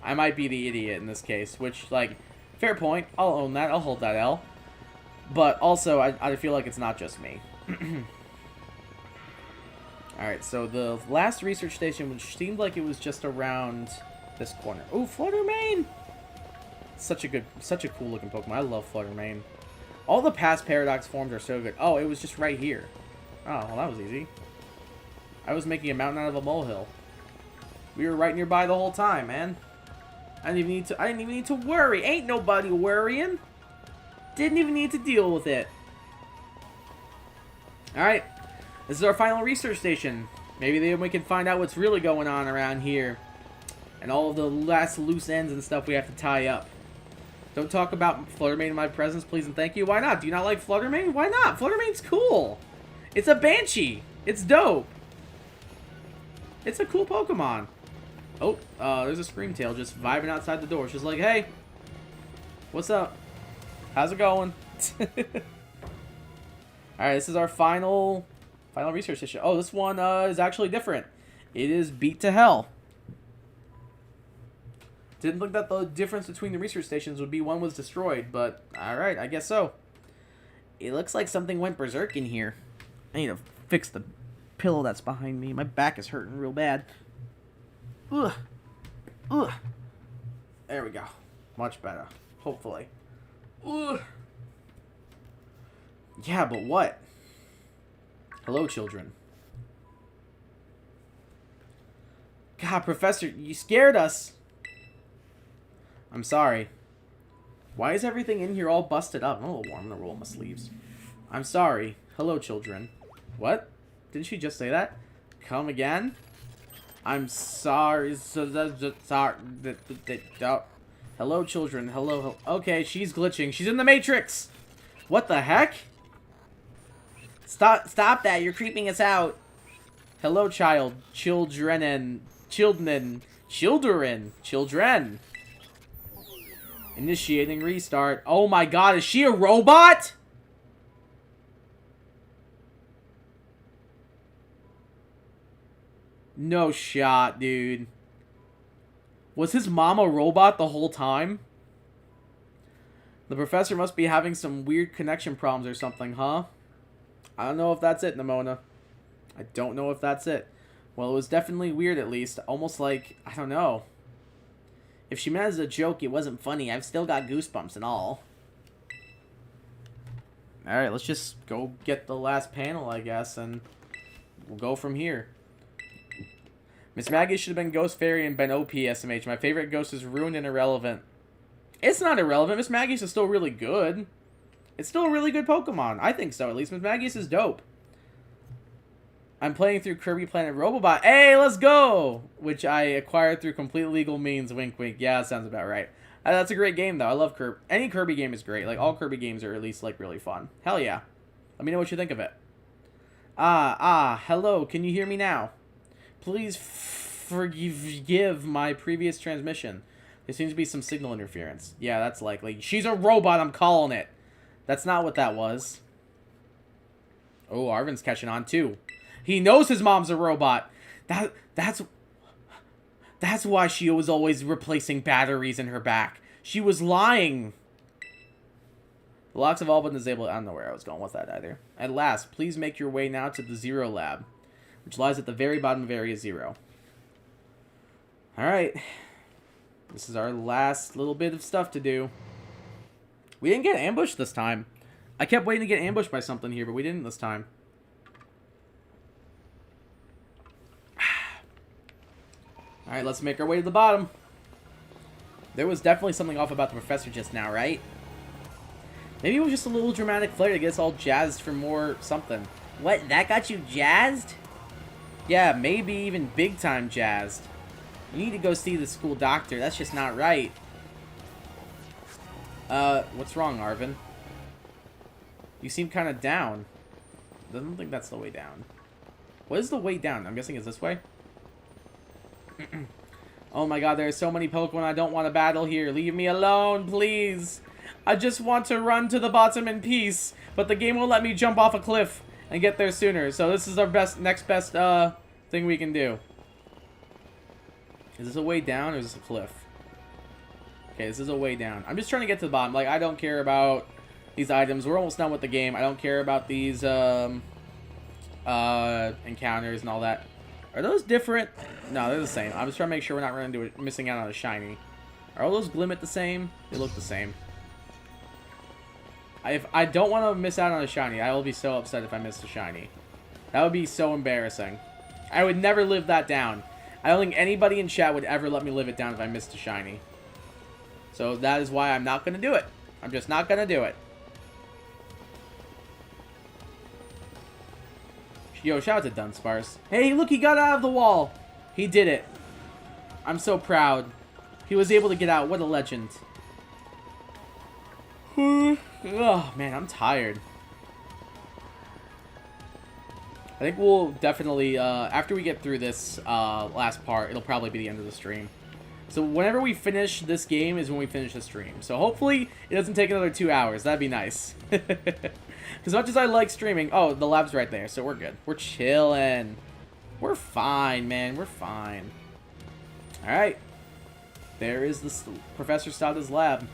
I might be the idiot in this case, which, like, fair point. I'll own that. I'll hold that L. But also, I feel like it's not just me. Alright, so the last research station, which seemed like it was just around this corner. Ooh, Fluttermane! Such a cool looking Pokemon. I love Fluttermane. All the past Paradox forms are so good. Oh, it was just right here. Oh, well, that was easy. I was making a mountain out of a molehill. We were right nearby the whole time, man. I didn't even need to worry. Ain't nobody worrying. Didn't even need to deal with it. Alright. This is our final research station. Maybe then we can find out what's really going on around here. And all of the last loose ends and stuff we have to tie up. Don't talk about Fluttermane in my presence, please and thank you. Why not? Do you not like Fluttermane? Why not? Fluttermane's cool. It's a Banshee. It's dope. It's a cool Pokemon. Oh, there's a Screamtail just vibing outside the door. She's like, hey, what's up? How's it going? Alright, this is our final research station. Oh, this one is actually different. It is Beat to Hell. Didn't think that the difference between the research stations would be one was destroyed, but alright, I guess so. It looks like something went berserk in here. I need to fix the pillow that's behind me. My back is hurting real bad. Ugh. Ugh. There we go. Much better. Hopefully. Ugh. Yeah, but what? Hello, children. God, Professor, you scared us. I'm sorry. Why is everything in here all busted up? I'm a little warm. I'm gonna roll my sleeves. I'm sorry. Hello, children. What? Didn't she just say that? Come again? I'm sorry. Sorry. Hello, children. Hello. Okay, she's glitching. She's in the Matrix. What the heck? Stop that. You're creeping us out. Hello, child. Children. Initiating restart. Oh my god, is she a robot? No shot, dude. Was his mom a robot the whole time? The professor must be having some weird connection problems or something, huh? I don't know if that's it, Nimona. I don't know if that's it. Well, it was definitely weird at least. Almost like, I don't know. If she meant as a joke, it wasn't funny. I've still got goosebumps and all. Alright, let's just go get the last panel, I guess, and we'll go from here. Miss Maggie should have been Ghost Fairy and been OP SMH. My favorite ghost is ruined and irrelevant. It's not irrelevant. Miss Maggie's is still really good. It's still a really good Pokemon. I think so, at least. Miss Maggie's is dope. I'm playing through Kirby Planet Robobot. Hey, let's go! Which I acquired through complete legal means. Wink, wink. Yeah, that sounds about right. That's a great game, though. I love Kirby. Any Kirby game is great. Like, all Kirby games are at least, like, really fun. Hell yeah. Let me know what you think of it. Hello. Can you hear me now? Please forgive my previous transmission. There seems to be some signal interference. Yeah, that's likely. She's a robot, I'm calling it. That's not what that was. Oh, Arvin's catching on, too. He knows his mom's a robot. That's why she was always replacing batteries in her back. She was lying. The locks have all been disabled. I don't know where I was going with that either. At last, please make your way now to the Zero Lab, which lies at the very bottom of Area 0. Alright. This is our last little bit of stuff to do. We didn't get ambushed this time. I kept waiting to get ambushed by something here, but we didn't this time. Alright, let's make our way to the bottom. There was definitely something off about the professor just now, right? Maybe it was just a little dramatic flair to get us all jazzed for more something. What, that got you jazzed? Yeah, maybe even big time jazzed. You need to go see the school doctor. That's just not right. What's wrong, Arvin? You seem kind of down. I don't think that's the way down. What is the way down? I'm guessing it's this way? Oh my god, there are so many Pokemon I don't want to battle here. Leave me alone, please. I just want to run to the bottom in peace, but the game won't let me jump off a cliff and get there sooner. So this is our next best thing we can do. Is this a way down or is this a cliff? Okay, this is a way down. I'm just trying to get to the bottom. Like, I don't care about these items. We're almost done with the game. I don't care about these encounters and all that. Are those different? No, they're the same. I'm just trying to make sure we're not running into it, missing out on a shiny. Are all those Glimmet the same? They look the same. If I don't want to miss out on a shiny, I will be so upset if I miss a shiny. That would be so embarrassing. I would never live that down. I don't think anybody in chat would ever let me live it down if I missed a shiny. So that is why I'm not going to do it. I'm just not going to do it. Yo, shout out to Dunsparce. Hey, look, he got out of the wall. He did it. I'm so proud. He was able to get out. What a legend. Oh, man, I'm tired. I think we'll definitely, after we get through this last part, it'll probably be the end of the stream. So whenever we finish this game is when we finish the stream. So hopefully it doesn't take another 2 hours. That'd be nice. As much as I like streaming... Oh, the lab's right there, so we're good. We're chilling. We're fine, man. We're fine. Alright. There is the Professor Stada's lab.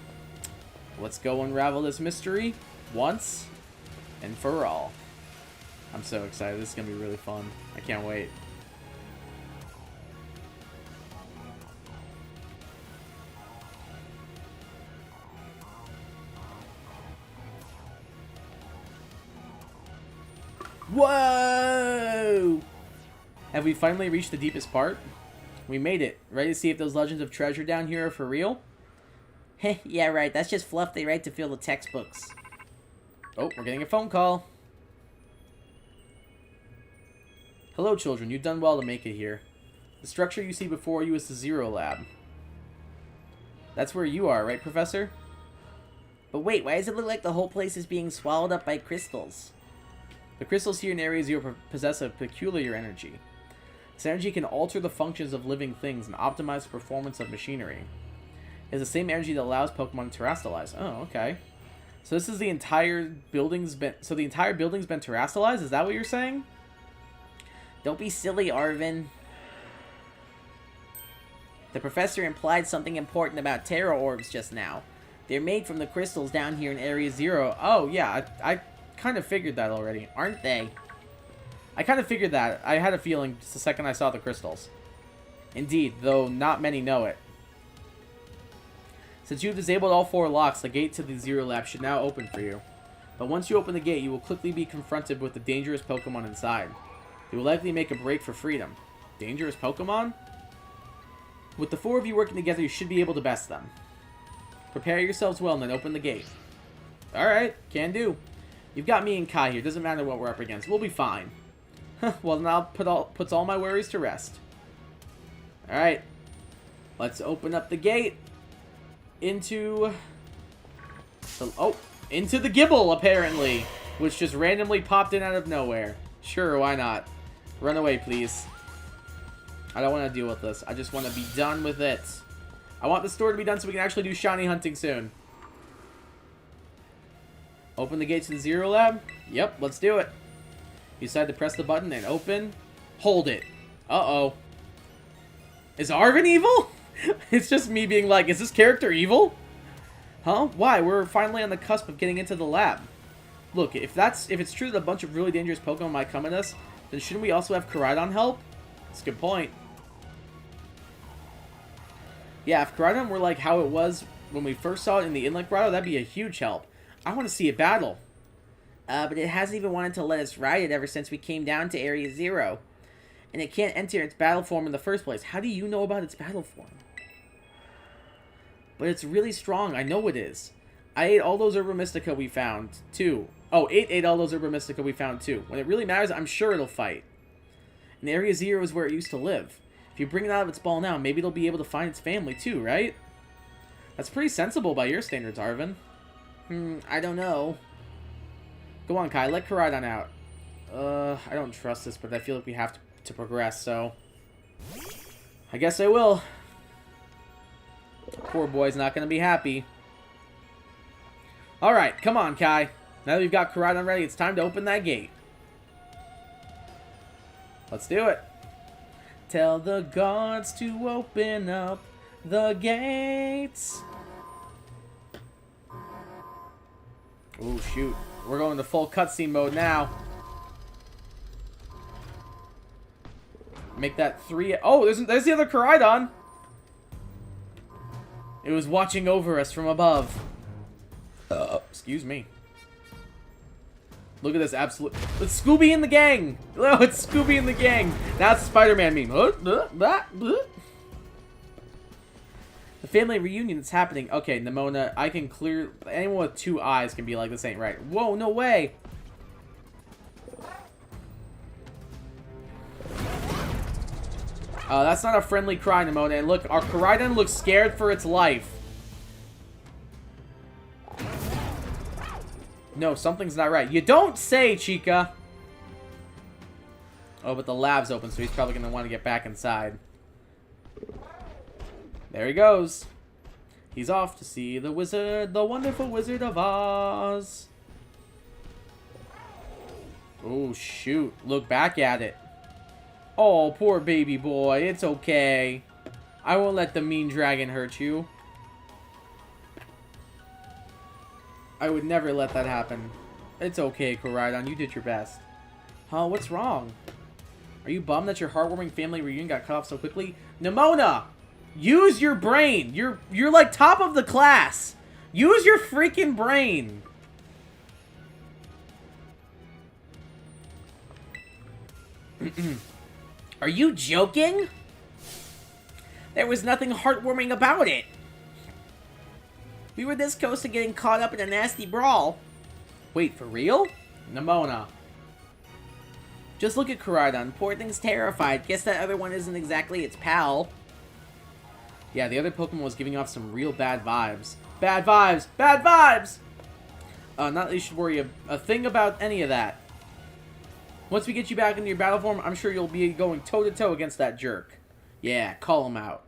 Let's go unravel this mystery once and for all. I'm so excited. This is going to be really fun. I can't wait. Whoa! Have we finally reached the deepest part? We made it. Ready to see if those legends of treasure down here are for real? Heh, yeah, right. That's just fluff they write to fill the textbooks. Oh, we're getting a phone call. Hello, children. You've done well to make it here. The structure you see before you is the Zero Lab. That's where you are, right, Professor? But wait, why does it look like the whole place is being swallowed up by crystals? The crystals here in Area Zero possess a peculiar energy. This energy can alter the functions of living things and optimize the performance of machinery. It's the same energy that allows Pokemon to terrestrialize. Oh, okay. So this is the entire building's been... So the entire building's been terrestrialized? Is that what you're saying? Don't be silly, Arvin. The professor implied something important about Terra Orbs just now. They're made from the crystals down here in Area Zero. Oh, yeah. I kind of figured that already. Aren't they? I kind of figured that. I had a feeling just the second I saw the crystals. Indeed, though not many know it. Since you've disabled all 4 locks, the gate to the Zero Lab should now open for you. But once you open the gate, you will quickly be confronted with the dangerous Pokemon inside. They will likely make a break for freedom. Dangerous Pokemon? With the 4 of you working together, you should be able to best them. Prepare yourselves well and then open the gate. Alright, can do. You've got me and Kai here. Doesn't matter what we're up against. We'll be fine. Well, now puts all my worries to rest. Alright. Let's open up the gate. Into the Gibble, apparently. Which just randomly popped in out of nowhere. Sure, why not? Run away, please. I don't want to deal with this. I just want to be done with it. I want the store to be done so we can actually do shiny hunting soon. Open the gate to the Zero Lab? Yep, let's do it. You decide to press the button and open. Hold it. Uh-oh. Is Arven evil? It's just me being like, is this character evil? Huh? Why? We're finally on the cusp of getting into the lab. Look, if it's true that a bunch of really dangerous Pokemon might come at us, then shouldn't we also have Koraidon help? That's a good point. Yeah, if Koraidon were like how it was when we first saw it in the Inlet Grotto, that'd be a huge help. I want to see it battle. But it hasn't even wanted to let us ride it ever since we came down to Area 0. And it can't enter its battle form in the first place. How do you know about its battle form? But it's really strong. I know it is. I ate all those Herba Mystica we found, too. Oh, it ate all those Herba Mystica we found, too. When it really matters, I'm sure it'll fight. And Area 0 is where it used to live. If you bring it out of its ball now, maybe it'll be able to find its family, too, right? That's pretty sensible by your standards, Arven. I don't know. Go on, Kai. Let Koraidon out. I don't trust this, but I feel like we have to progress, so... I guess I will. Poor boy's not going to be happy. Alright, come on, Kai. Now that we've got Koraidon ready, it's time to open that gate. Let's do it. Tell the guards to open up the gates. Oh, shoot. We're going to full cutscene mode now. Make that 3... Oh, there's the other Koraidon. It was watching over us from above. Excuse me. Look at this absolute... It's Scooby and the gang! Oh, it's Scooby and the gang! That's the Spider-Man meme. The family reunion is happening. Okay, Nemona, I can clear... Anyone with 2 eyes can be like, this ain't right. Whoa, no way! That's not a friendly cry, Nemona. And look, our Koraidon looks scared for its life. No, something's not right. You don't say, Chica! Oh, but the lab's open, so he's probably going to want to get back inside. There he goes. He's off to see the wizard, the wonderful Wizard of Oz. Oh, shoot. Look back at it. Oh, poor baby boy. It's okay. I won't let the mean dragon hurt you. I would never let that happen. It's okay, Koraidon. You did your best. Huh? What's wrong? Are you bummed that your heartwarming family reunion got cut off so quickly? Nemona! Use your brain! You're like top of the class! Use your freaking brain! Are you joking? There was nothing heartwarming about it. We were this close to getting caught up in a nasty brawl. Wait, for real? Nemona. Just look at Koraidon. Poor thing's terrified. Guess that other one isn't exactly its pal. Yeah, the other Pokemon was giving off some real bad vibes. Bad vibes! Bad vibes! Not that you should worry a thing about any of that. Once we get you back into your battle form, I'm sure you'll be going toe-to-toe against that jerk. Yeah, call him out.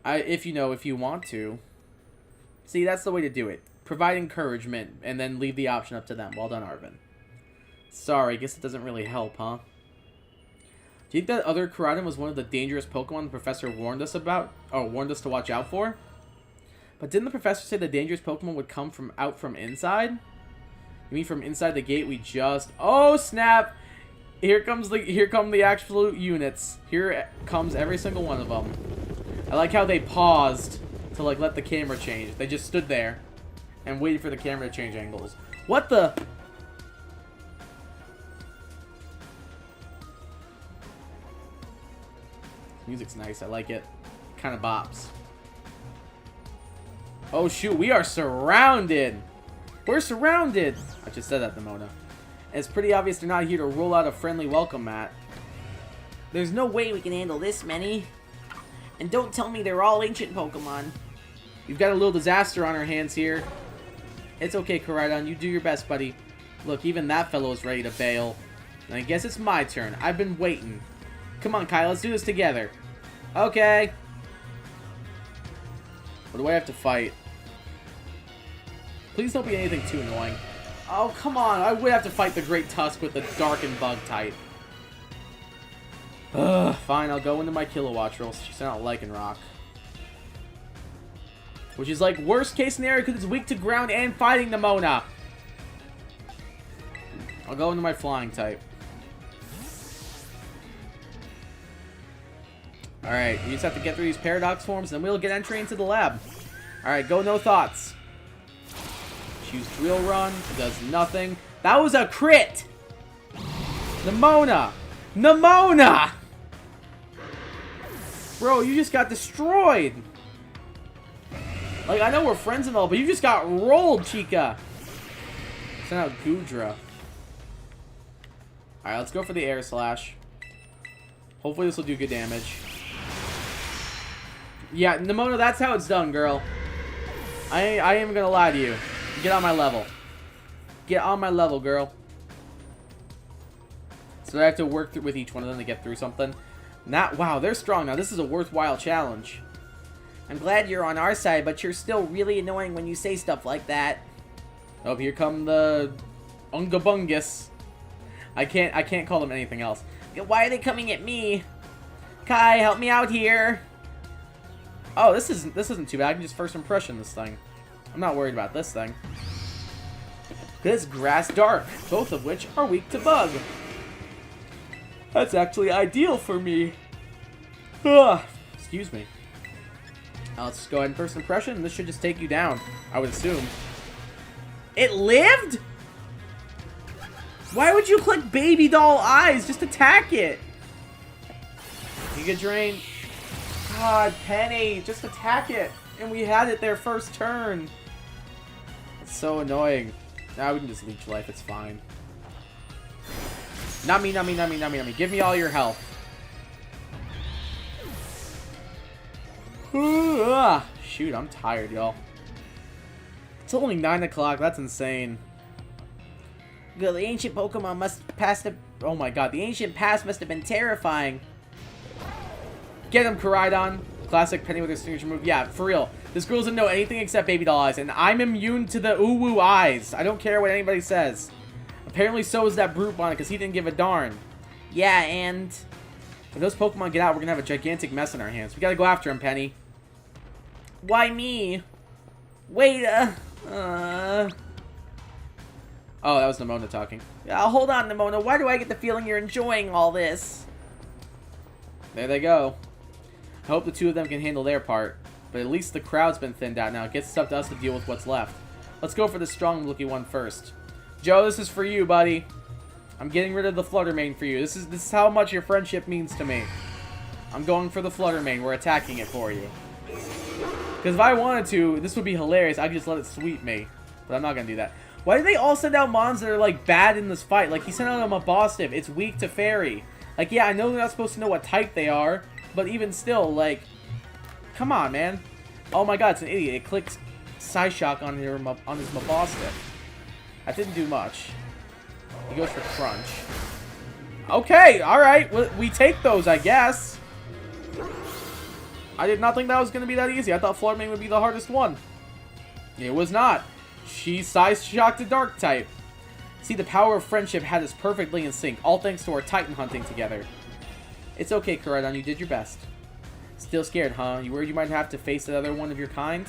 If you want to. See, that's the way to do it. Provide encouragement, and then leave the option up to them. Well done, Arven. Sorry, guess it doesn't really help, huh? Do you think that other Koraidon was one of the dangerous Pokemon the professor warned us about? Or warned us to watch out for? But didn't the professor say the dangerous Pokemon would come out from inside? You mean from inside the gate we just... Oh, snap! Here come the absolute units. Here comes every single one of them. I like how they paused to, like, let the camera change. They just stood there and waited for the camera to change angles. What the... Music's nice. I like it. Kind of bops. Oh, shoot. We are surrounded. We're surrounded. I just said that, Nimona. And it's pretty obvious they're not here to roll out a friendly welcome mat. There's no way we can handle this many. And don't tell me they're all ancient Pokemon. We've got a little disaster on our hands here. It's okay, Koraidon. You do your best, buddy. Look, even that fellow is ready to bail. And I guess it's my turn. I've been waiting. Come on, Kai. Let's do this together. Okay. What do I have to fight? Please don't be anything too annoying. Oh, come on. I would have to fight the Great Tusk with the Dark and Bug type. Ugh, fine. I'll go into my Kilowatt Drill. She's not liking Rock. Which is like worst case scenario because it's weak to ground and fighting Nimona. I'll go into my Flying type. Alright, we just have to get through these Paradox forms and then we'll get entry into the lab. Alright, go no thoughts. Choose Drill Run. Does nothing. That was a crit! Nimona! Nimona! Bro, you just got destroyed. Like, I know we're friends and all, but you just got rolled, Chica. Send out Goodra. Alright, let's go for the Air Slash. Hopefully this will do good damage. Yeah, Nimona, that's how it's done, girl. I ain't gonna lie to you. Get on my level. Get on my level, girl. So I have to work with each one of them to get through something. Wow, they're strong now. This is a worthwhile challenge. I'm glad you're on our side, but you're still really annoying when you say stuff like that. Oh, here come the Ungabungus. I can't call them anything else. Why are they coming at me? Kai, help me out here. Oh, this isn't too bad. I can just first impression this thing. I'm not worried about this thing. This Grass Dark, both of which are weak to Bug. That's actually ideal for me. Ugh. Excuse me. Now let's go ahead and first impression. This should just take you down, I would assume. It lived? Why would you click Baby Doll Eyes? Just attack it. Giga Drain. God, Penny, just attack it. And we had it there first turn. It's so annoying. Now we can just leech life, it's fine. Nummy, nummy, nummy, nummy, nummy. Give me all your health. Shoot, I'm tired, y'all. It's only 9 o'clock. That's insane. The ancient Pokemon must pass the... Oh my god, the ancient past must have been terrifying. Get him, Koraidon. Classic Penny with her signature move. Yeah, for real. This girl doesn't know anything except Baby Doll Eyes, and I'm immune to the ooh-woo eyes. I don't care what anybody says. Apparently so is that Brute Bonnet, because he didn't give a darn. Yeah, and... If those Pokemon get out, we're going to have a gigantic mess in our hands. We got to go after him, Penny. Why me? Wait, Oh, that was Nimona talking. hold on, Nimona. Why do I get the feeling you're enjoying all this? There they go. I hope the two of them can handle their part. But at least the crowd's been thinned out now. It gets up to us to deal with what's left. Let's go for the strong-looking one first. Joe, this is for you, buddy. I'm getting rid of the Fluttermane for you. This is how much your friendship means to me. I'm going for the Fluttermane. We're attacking it for you. Because if I wanted to, this would be hilarious. I could just let it sweep me. But I'm not going to do that. Why do they all send out mons that are, like, bad in this fight? Like, he sent out a Mabosstiff. It's weak to Fairy. Like, yeah, I know they're not supposed to know what type they are. But even still, like... Come on, man. Oh my god, it's an idiot. It clicks Psyshock on his Mabosstiff. That didn't do much. He goes for Crunch. Okay, alright. We take those, I guess. I did not think that was going to be that easy. I thought Fluttermane would be the hardest one. It was not. She Psyshocked a Dark type. See, the power of friendship had us perfectly in sync, all thanks to our Titan hunting together. It's okay, Koraidon. You did your best. Still scared, huh? You worried you might have to face another one of your kind?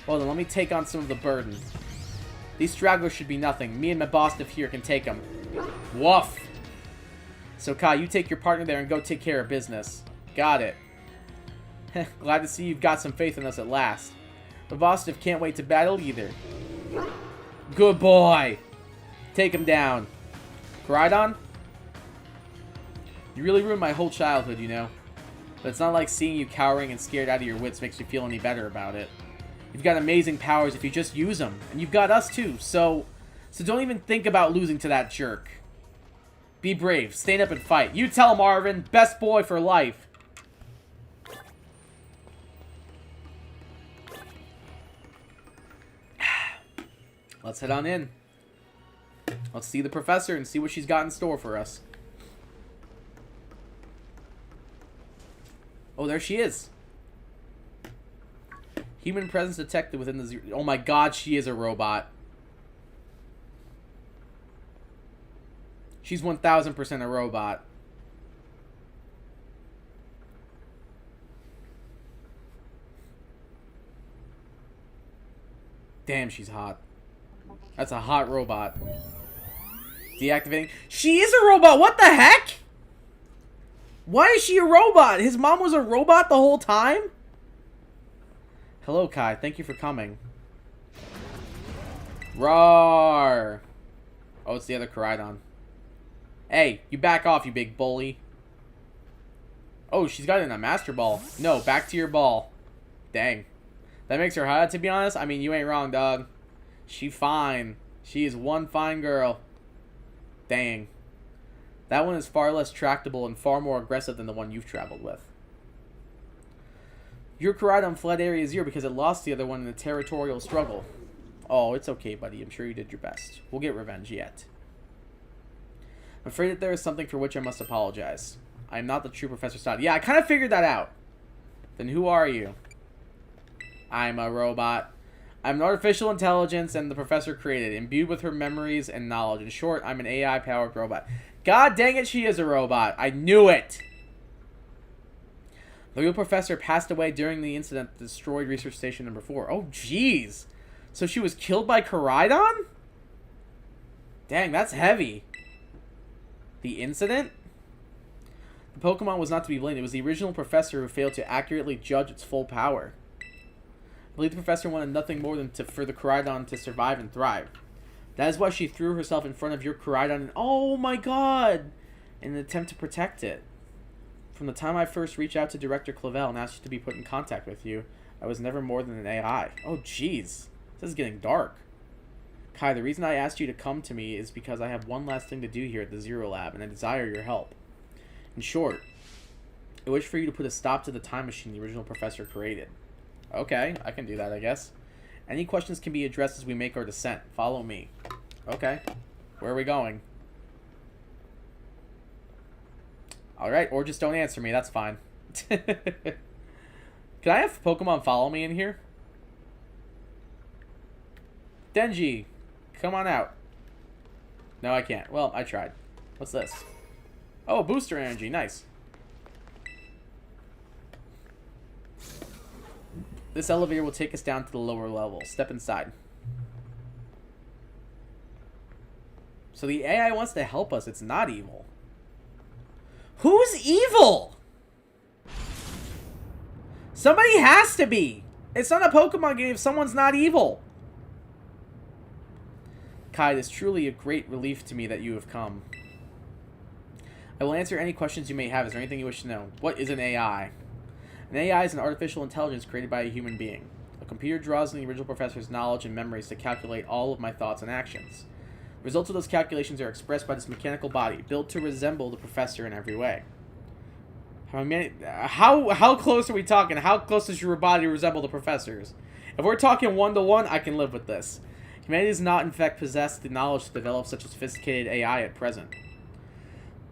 Well, then let me take on some of the burden. These stragglers should be nothing. Me and Mabosstiff here can take them. Woof! So, Kai, you take your partner there and go take care of business. Got it. Glad to see you've got some faith in us at last. Positive can't wait to battle either. Good boy. Take him down. Koraidon? You really ruined my whole childhood, you know. But it's not like seeing you cowering and scared out of your wits makes me feel any better about it. You've got amazing powers if you just use them. And you've got us too, so don't even think about losing to that jerk. Be brave. Stand up and fight. You tell Marvin. Best boy for life. Let's head on in. Let's see the professor and see what she's got in store for us. Oh, there she is. Human presence detected within the zero. Oh my god, she is a robot. She's 1000% a robot. Damn, she's hot. That's a hot robot. Deactivating. She is a robot! What the heck? Why is she a robot? His mom was a robot the whole time? Hello, Kai. Thank you for coming. Roar! Oh, it's the other Koraidon. Hey, you back off, you big bully. Oh, she's got it in a Master Ball. No, back to your ball. Dang. That makes her hot, to be honest. I mean, you ain't wrong, dog. She fine. She is one fine girl. Dang. That one is far less tractable and far more aggressive than the one you've traveled with. Your Koraidon fled Area Zero because it lost the other one in a territorial struggle. Oh, it's okay, buddy. I'm sure you did your best. We'll get revenge yet. I'm afraid that there is something for which I must apologize. I am not the true Professor Sod. Yeah, I kind of figured that out. Then who are you? I'm a robot. I'm an artificial intelligence and the professor created, imbued with her memories and knowledge. In short, I'm an AI-powered robot. God dang it, she is a robot. I knew it! The real professor passed away during the incident that destroyed Research Station number 4. Oh, jeez. So she was killed by Koraidon? Dang, that's heavy. The incident? The Pokemon was not to be blamed. It was the original professor who failed to accurately judge its full power. I believe the professor wanted nothing more than for the Koraidon to survive and thrive. That is why she threw herself in front of your Koraidon and, oh my god, in an attempt to protect it. From the time I first reached out to Director Clavel and asked you to be put in contact with you, I was never more than an AI. Oh jeez, this is getting dark. Kai, the reason I asked you to come to me is because I have one last thing to do here at the Zero Lab, and I desire your help. In short, I wish for you to put a stop to the time machine the original professor created. Okay, I can do that, I guess. Any questions can be addressed as we make our descent. Follow me. Okay. Where are we going? Alright, or just don't answer me. That's fine. Can I have Pokemon follow me in here? Denji, come on out. No, I can't. Well, I tried. What's this? Oh, booster energy. Nice. This elevator will take us down to the lower level. Step inside. So the AI wants to help us. It's not evil. Who's evil? Somebody has to be. It's not a Pokemon game if someone's not evil. Kai, it is truly a great relief to me that you have come. I will answer any questions you may have. Is there anything you wish to know? What is an AI? An AI is an artificial intelligence created by a human being. A computer draws on the original professor's knowledge and memories to calculate all of my thoughts and actions. The results of those calculations are expressed by this mechanical body, built to resemble the professor in every way. How close are we talking? How close does your body resemble the professor's? If we're talking one-to-one, I can live with this. Humanity does not, in fact, possess the knowledge to develop such a sophisticated AI at present.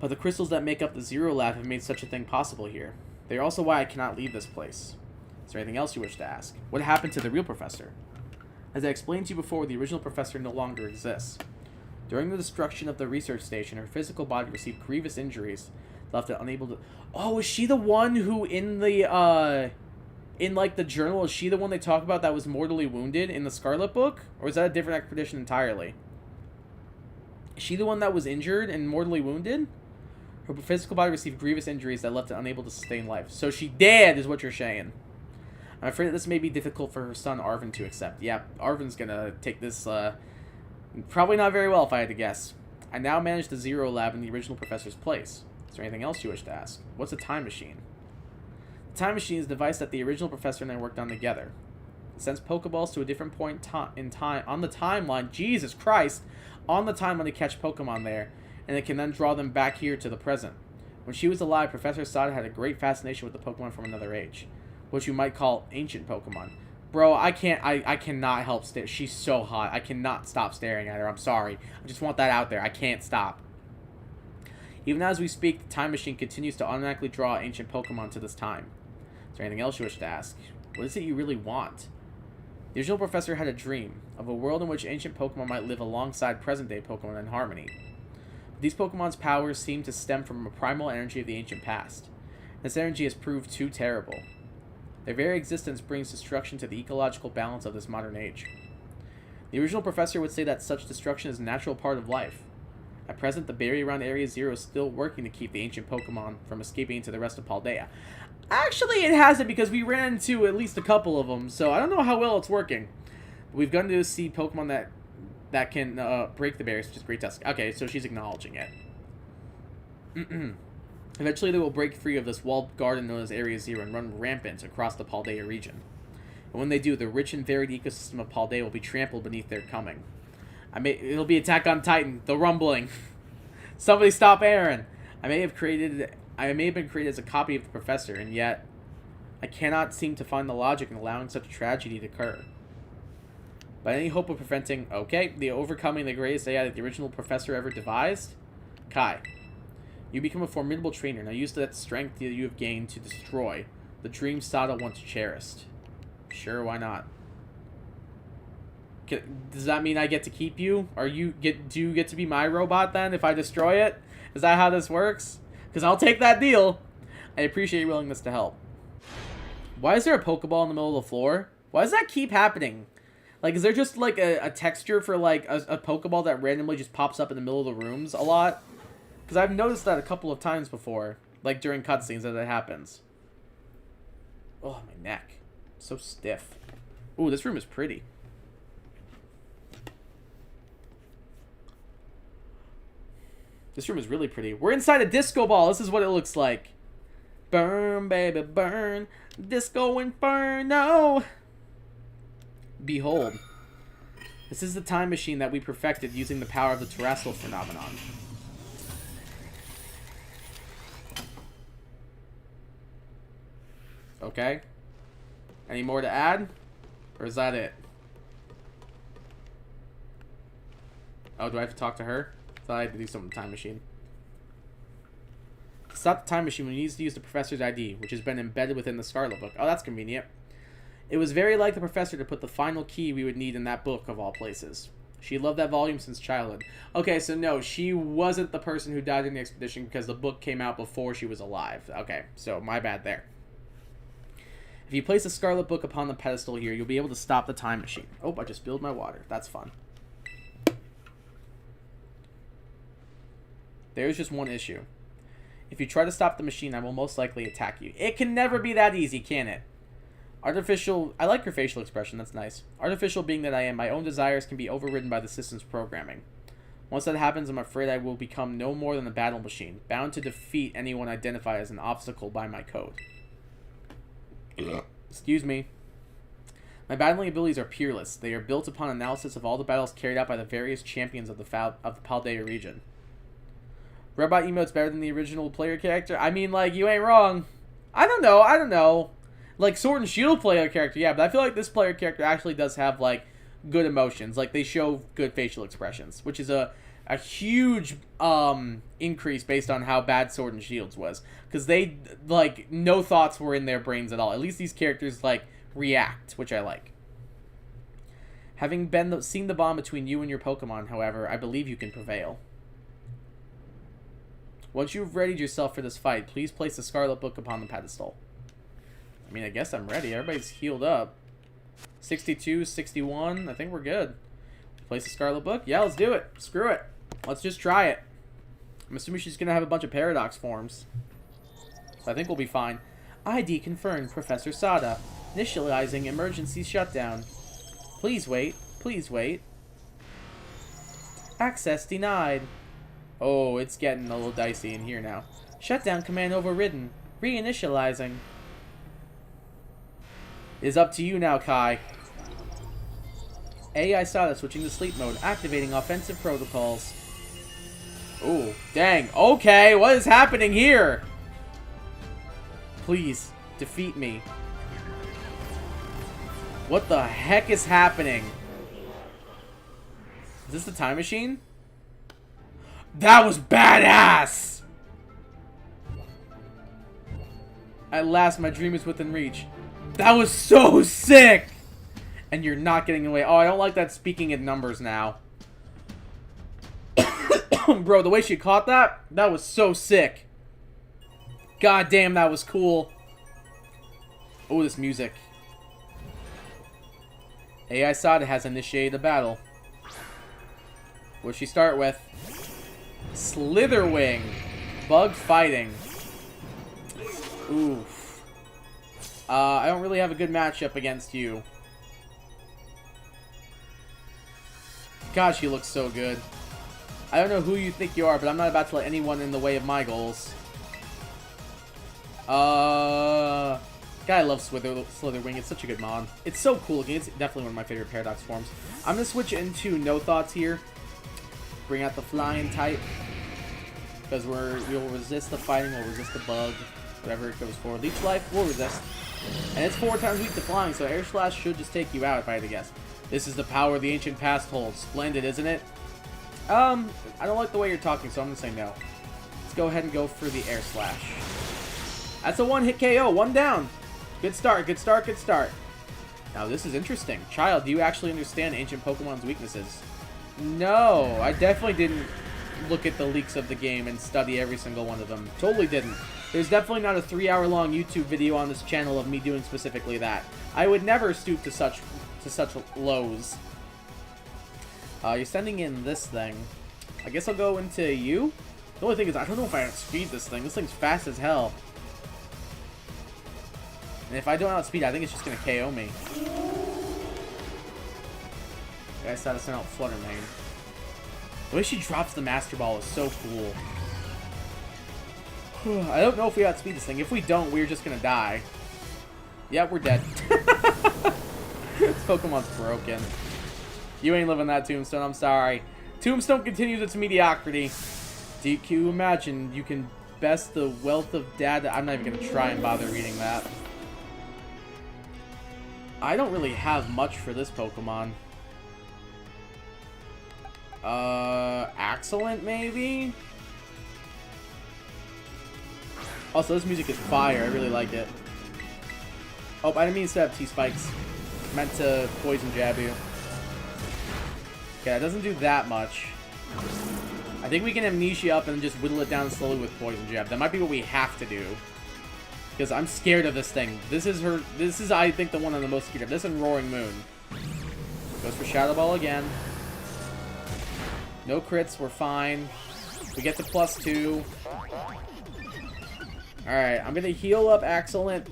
But the crystals that make up the Zero Lab have made such a thing possible here. They are also why I cannot leave this place. Is there anything else you wish to ask? What happened to the real professor? As I explained to you before, the original professor no longer exists. During the destruction of the research station, her physical body received grievous injuries, left it unable to... Oh, is she the one who in the, in, like, the journal, is she the one they talk about that was mortally wounded in the Scarlet book? Or is that a different expedition entirely? Is she the one that was injured and mortally wounded? Her physical body received grievous injuries that left it unable to sustain life. So she dead, is what you're saying. I'm afraid that this may be difficult for her son Arvin to accept. Yeah, Arvin's gonna take this, probably not very well if I had to guess. I now manage the Zero Lab in the original professor's place. Is there anything else you wish to ask? What's a time machine? The time machine is a device that the original professor and I worked on together. It sends Pokeballs to a different point in time on the timeline. Jesus Christ! On the timeline to catch Pokemon there, and it can then draw them back here to the present. When she was alive, Professor Sada had a great fascination with the Pokemon from another age, what you might call ancient Pokemon. Bro, I cannot help stare. She's so hot. I cannot stop staring at her. I'm sorry. I just want that out there. I can't stop. Even as we speak, the time machine continues to automatically draw ancient Pokemon to this time. Is there anything else you wish to ask? What is it you really want? The original professor had a dream of a world in which ancient Pokemon might live alongside present-day Pokemon in harmony. These Pokemon's powers seem to stem from a primal energy of the ancient past. This energy has proved too terrible. Their very existence brings destruction to the ecological balance of this modern age. The original professor would say that such destruction is a natural part of life. At present, the barrier around Area Zero is still working to keep the ancient Pokemon from escaping into the rest of Paldea. Actually, it hasn't, because we ran into at least a couple of them, so I don't know how well it's working. But we've gotten to see Pokemon that can break the barriers, which is great to us. Okay, so she's acknowledging it. Eventually, they will break free of this walled garden known as Area Zero and run rampant across the Paldea region. And when they do, the rich and varied ecosystem of Paldea will be trampled beneath their coming. It'll be Attack on Titan, the rumbling. Somebody stop Aaron! I may have been created as a copy of the professor, and yet I cannot seem to find the logic in allowing such a tragedy to occur. By any hope of preventing, the overcoming the greatest AI that the original professor ever devised? Kai, you become a formidable trainer. Now use that strength that you have gained to destroy the dream Sada once cherished. Sure, why not? Does that mean I get to keep you? Do you get to be my robot then if I destroy it? Is that how this works? Because I'll take that deal. I appreciate your willingness to help. Why is there a Pokeball in the middle of the floor? Why does that keep happening? Like, is there just, like, a texture for, like, a Pokeball that randomly just pops up in the middle of the rooms a lot? Because I've noticed that a couple of times before. Like, during cutscenes that it happens. Oh, my neck. So stiff. Ooh, this room is pretty. This room is really pretty. We're inside a disco ball. This is what it looks like. Burn, baby, burn. Disco Inferno. Behold. This is the time machine that we perfected using the power of the terrestrial phenomenon. Okay. Any more to add? Or is that it? Oh, do I have to talk to her? I thought I had to do something with the time machine. To stop the time machine, we need to use the professor's ID, which has been embedded within the Scarlet book. Oh, that's convenient. It was very like the professor to put the final key we would need in that book, of all places. She loved that volume since childhood. Okay, so no, she wasn't the person who died in the expedition because the book came out before she was alive. Okay, so my bad there. If you place the Scarlet book upon the pedestal here, you'll be able to stop the time machine. Oh, I just spilled my water. That's fun. There's just one issue. If you try to stop the machine, I will most likely attack you. It can never be that easy, can it? Artificial... I like your facial expression. That's nice. Artificial being that I am, my own desires can be overridden by the system's programming. Once that happens, I'm afraid I will become no more than a battle machine, bound to defeat anyone identified as an obstacle by my code. Excuse me. My battling abilities are peerless. They are built upon analysis of all the battles carried out by the various champions of the Paldea region. Robot emote's better than the original player character? I mean, like, you ain't wrong. I don't know. Like, Sword and Shield player character, yeah, but I feel like this player character actually does have, like, good emotions. Like, they show good facial expressions, which is a huge increase based on how bad Sword and Shields was. Because they, like, no thoughts were in their brains at all. At least these characters, like, react, which I like. Having seen the bond between you and your Pokemon, however, I believe you can prevail. Once you've readied yourself for this fight, please place the Scarlet book upon the pedestal. I mean, I guess I'm ready. Everybody's healed up. 62, 61. I think we're good. Place the Scarlet book? Yeah, let's do it. Screw it. Let's just try it. I'm assuming she's going to have a bunch of paradox forms. So I think we'll be fine. ID confirmed, Professor Sada. Initializing emergency shutdown. Please wait. Please wait. Access denied. Oh, it's getting a little dicey in here now. Shutdown command overridden. Reinitializing. It is up to you now, Kai. AI Sada switching to sleep mode. Activating offensive protocols. Oh, dang. Okay, what is happening here? Please, defeat me. What the heck is happening? Is this the time machine? That was badass! At last, my dream is within reach. That was so sick! And you're not getting away. Oh, I don't like that speaking in numbers now. Bro, the way she caught that, that was so sick. God damn, that was cool. Oh, this music. AI Sada has initiated a battle. What'd she start with? Slitherwing. Bug fighting. Oof. I don't really have a good matchup against you. God, she looks so good. I don't know who you think you are, but I'm not about to let anyone in the way of my goals. God, I love Slitherwing. It's such a good mod. It's so cool looking. It's definitely one of my favorite Paradox forms. I'm going to switch into No Thoughts here. Bring out the flying type. Because we'll resist the fighting, we'll resist the bug. Whatever it goes for. Leech Life, we'll resist. And it's 4 times weak to flying, so Air Slash should just take you out if I had to guess. This is the power the ancient past holds. Splendid, isn't it? I don't like the way you're talking, so I'm going to say no. Let's go ahead and go for the Air Slash. That's a one-hit KO. 1 down. Good start, good start, good start. Now, this is interesting. Child, do you actually understand ancient Pokemon's weaknesses? No, I definitely didn't look at the leaks of the game and study every single one of them. Totally didn't. There's definitely not a 3-hour-long YouTube video on this channel of me doing specifically that. I would never stoop to such lows. You're sending in this thing. I guess I'll go into you. The only thing is, I don't know if I outspeed this thing. This thing's fast as hell. And if I don't outspeed, I think it's just going to KO me. I guess I gotta send out Flutter Mane. The way she drops the Master Ball is so cool. I don't know if we outspeed this thing. If we don't, we're just going to die. Yeah, we're dead. This Pokemon's broken. You ain't living that, Tombstone. I'm sorry. Tombstone continues its mediocrity. Do you imagine you can best the wealth of data? I'm not even going to try and bother reading that. I don't really have much for this Pokemon. Excellent, maybe? Also, this music is fire. I really like it. Oh, I didn't mean to set up T-Spikes. Meant to Poison Jab you. Okay, that doesn't do that much. I think we can Amnesia up and just whittle it down slowly with Poison Jab. That might be what we have to do. Because I'm scared of this thing. This is, I think, the one I'm the most scared of. This and Roaring Moon. Goes for Shadow Ball again. No crits, we're fine. We get to +2. Alright, I'm gonna heal up Excellent.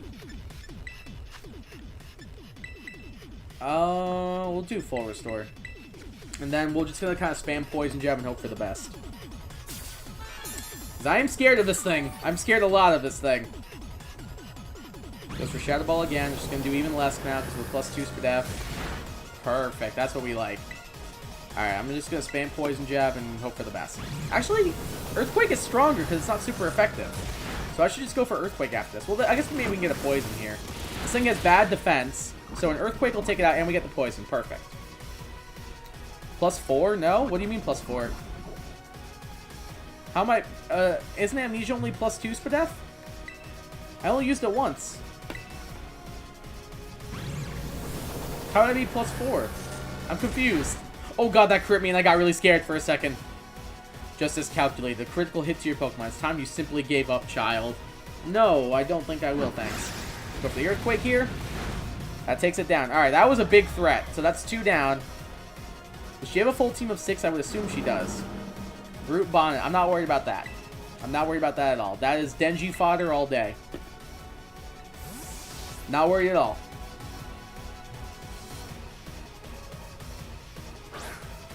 We'll do Full Restore. And then we're just gonna kind of spam Poison Jab and hope for the best. 'Cause I am scared of this thing. I'm scared a lot of this thing. Goes for Shadow Ball again. Just gonna do even less now because we're +2 Spadef. Perfect, that's what we like. Alright, I'm just gonna spam Poison Jab and hope for the best. Actually, Earthquake is stronger because it's not super effective. So I should just go for Earthquake after this. Well, I guess maybe we can get a Poison here. This thing has bad defense, so an Earthquake will take it out and we get the Poison. Perfect. +4? No? What do you mean +4? How am I... isn't Amnesia only +2 Spadef? I only used it once. How would I be +4? I'm confused. Oh god, that crit me and I got really scared for a second. Just as calculated. A critical hit to your Pokemon. It's time you simply gave up, child. No, I don't think I will, thanks. Go for the Earthquake here. That takes it down. Alright, that was a big threat. So that's 2 down. Does she have a full team of 6? I would assume she does. Brute Bonnet. I'm not worried about that. I'm not worried about that at all. That is Denji fodder all day. Not worried at all.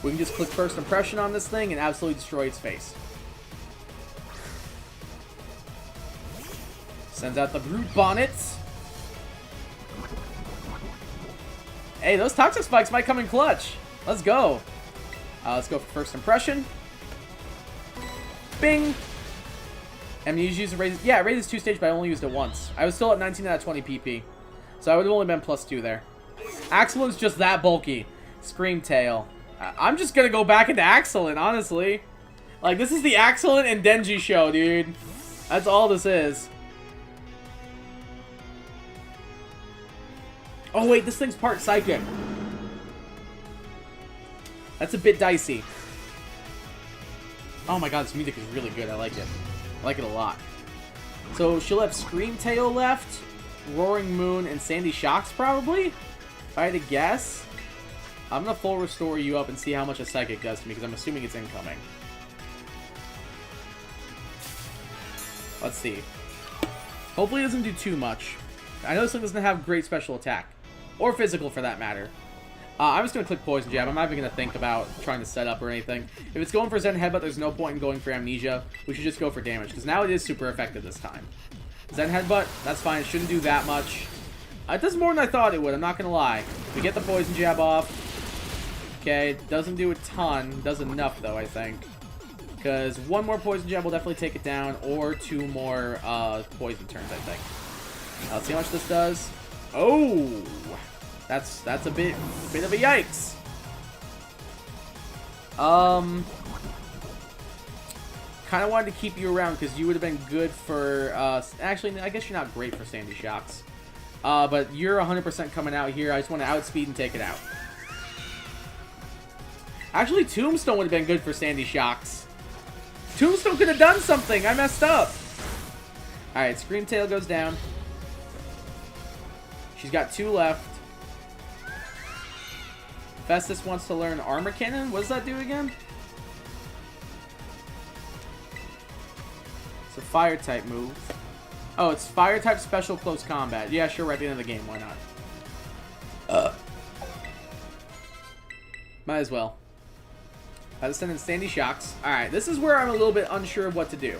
We can just click first impression on this thing and absolutely destroy its face. Sends out the brute bonnets. Hey, those toxic spikes might come in clutch. Let's go. Let's go for first impression. Bing. And you use raise. Yeah, it raises 2 stage, but I only used it once. I was still at 19 out of 20 PP. So I would have only been +2 there. Axelin's just that bulky. Scream Tail. I'm just gonna go back into Axelin, honestly. Like, this is the Axelin and Denji show, dude. That's all this is. Oh, wait, this thing's part psychic. That's a bit dicey. Oh my god, this music is really good. I like it. I like it a lot. So she'll have Scream Tail left, Roaring Moon, and Sandy Shocks, probably? If I had to guess. I'm going to full restore you up and see how much a Psychic does to me, because I'm assuming it's incoming. Let's see. Hopefully it doesn't do too much. I know this thing doesn't have great special attack. Or physical, for that matter. I'm just going to click Poison Jab. I'm not even going to think about trying to set up or anything. If it's going for Zen Headbutt, there's no point in going for Amnesia. We should just go for damage, because now it is super effective this time. Zen Headbutt, that's fine. It shouldn't do that much. It does more than I thought it would, I'm not going to lie. We get the Poison Jab off. Okay, it doesn't do a ton. Does enough, though, I think. Because one more Poison Jab will definitely take it down, or 2 more Poison turns, I think. Let's see how much this does. Oh! That's a bit of a yikes. Kind of wanted to keep you around because you would have been good for, actually, I guess you're not great for Sandy Shocks. But you're 100% coming out here. I just want to outspeed and take it out. Actually, Tombstone would have been good for Sandy Shocks. Tombstone could have done something. I messed up. Alright, Scream Tail goes down. She's got 2 left. Festus wants to learn Armor Cannon. What does that do again? It's a fire type move. Oh, it's fire type special close combat. Yeah, sure, right at the end of the game. Why not? Might as well. I just send in Sandy Shocks. Alright, this is where I'm a little bit unsure of what to do.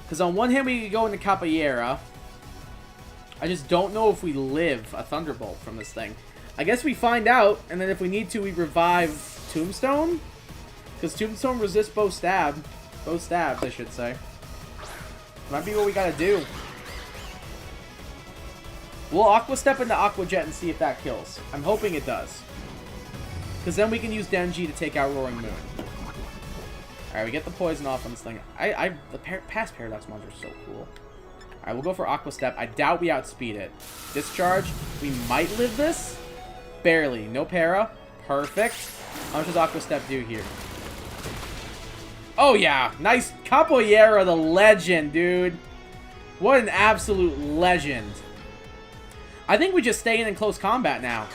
Because on one hand, we could go into Capoeira. I just don't know if we live a Thunderbolt from this thing. I guess we find out, and then if we need to, we revive Tombstone? Because Tombstone resists both stabs, I should say. Might be what we gotta do. We'll Aqua Step into Aqua Jet and see if that kills. I'm hoping it does. Because then we can use Denji to take out Roaring Moon. Alright, we get the poison off on this thing. The past Paradox monster is so cool. Alright, we'll go for Aqua Step. I doubt we outspeed it. Discharge. We might live this. Barely. No para. Perfect. How much does Aqua Step do here? Oh, yeah. Nice. Capoeira, the legend, dude. What an absolute legend. I think we just stay in close combat now.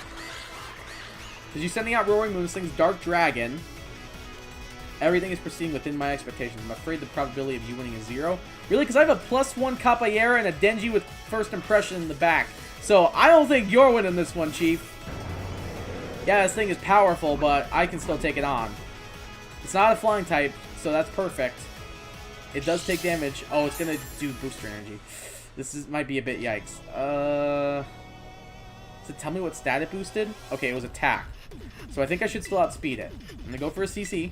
Because you're sending out Roaring Moon, this thing's Dark Dragon. Everything is proceeding within my expectations. I'm afraid the probability of you winning is 0. Really? Because I have a +1 Capoeira and a Denji with first impression in the back. So I don't think you're winning this one, Chief. Yeah, this thing is powerful, but I can still take it on. It's not a flying type, so that's perfect. It does take damage. Oh, it's going to do booster energy. Might be a bit yikes. Does it tell me what stat it boosted? Okay, it was attack. So I think I should still outspeed it. I'm going to go for a CC.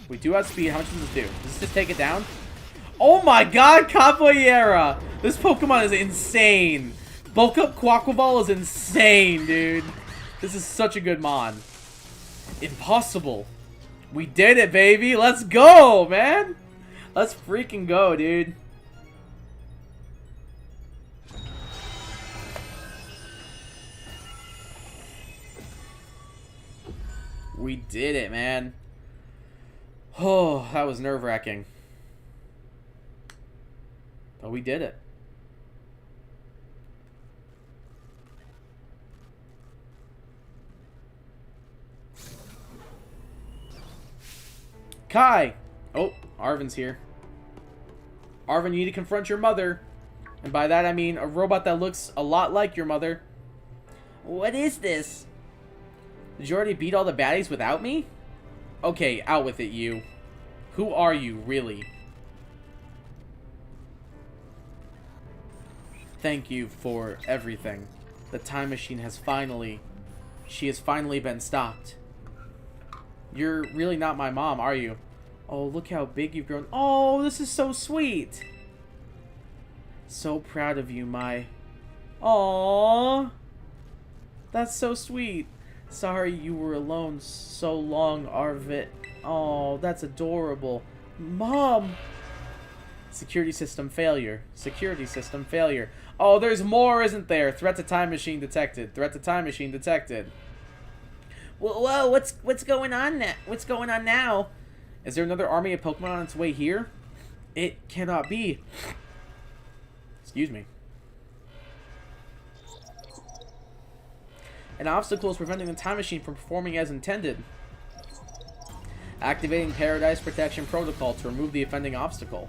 We do outspeed. How much does this do? Does this just take it down? Oh my god, Capoeira! This Pokemon is insane. Bulk Up Quaquaval is insane, dude. This is such a good mon. Impossible. We did it, baby. Let's go, man. Let's freaking go, dude. We did it, man. Oh, that was nerve-wracking. But we did it. Kai! Oh, Arvin's here. Arvin, you need to confront your mother. And by that I mean a robot that looks a lot like your mother. What is this? Did you already beat all the baddies without me? Okay, out with it, you. Who are you, really? Thank you for everything. The time machine has finally... She has finally been stopped. You're really not my mom, are you? Oh, look how big you've grown. Oh, this is so sweet. So proud of you, my... Aww. That's so sweet. Sorry you were alone so long, Arvit. Oh, that's adorable. Mom! Security system failure. Security system failure. Oh, there's more, isn't there? Threat to time machine detected. Threat to time machine detected. Whoa, what's going on now? What's going on now? Is there another army of Pokemon on its way here? It cannot be. Excuse me. An obstacle is preventing the time machine from performing as intended. Activating Paradise Protection Protocol to remove the offending obstacle.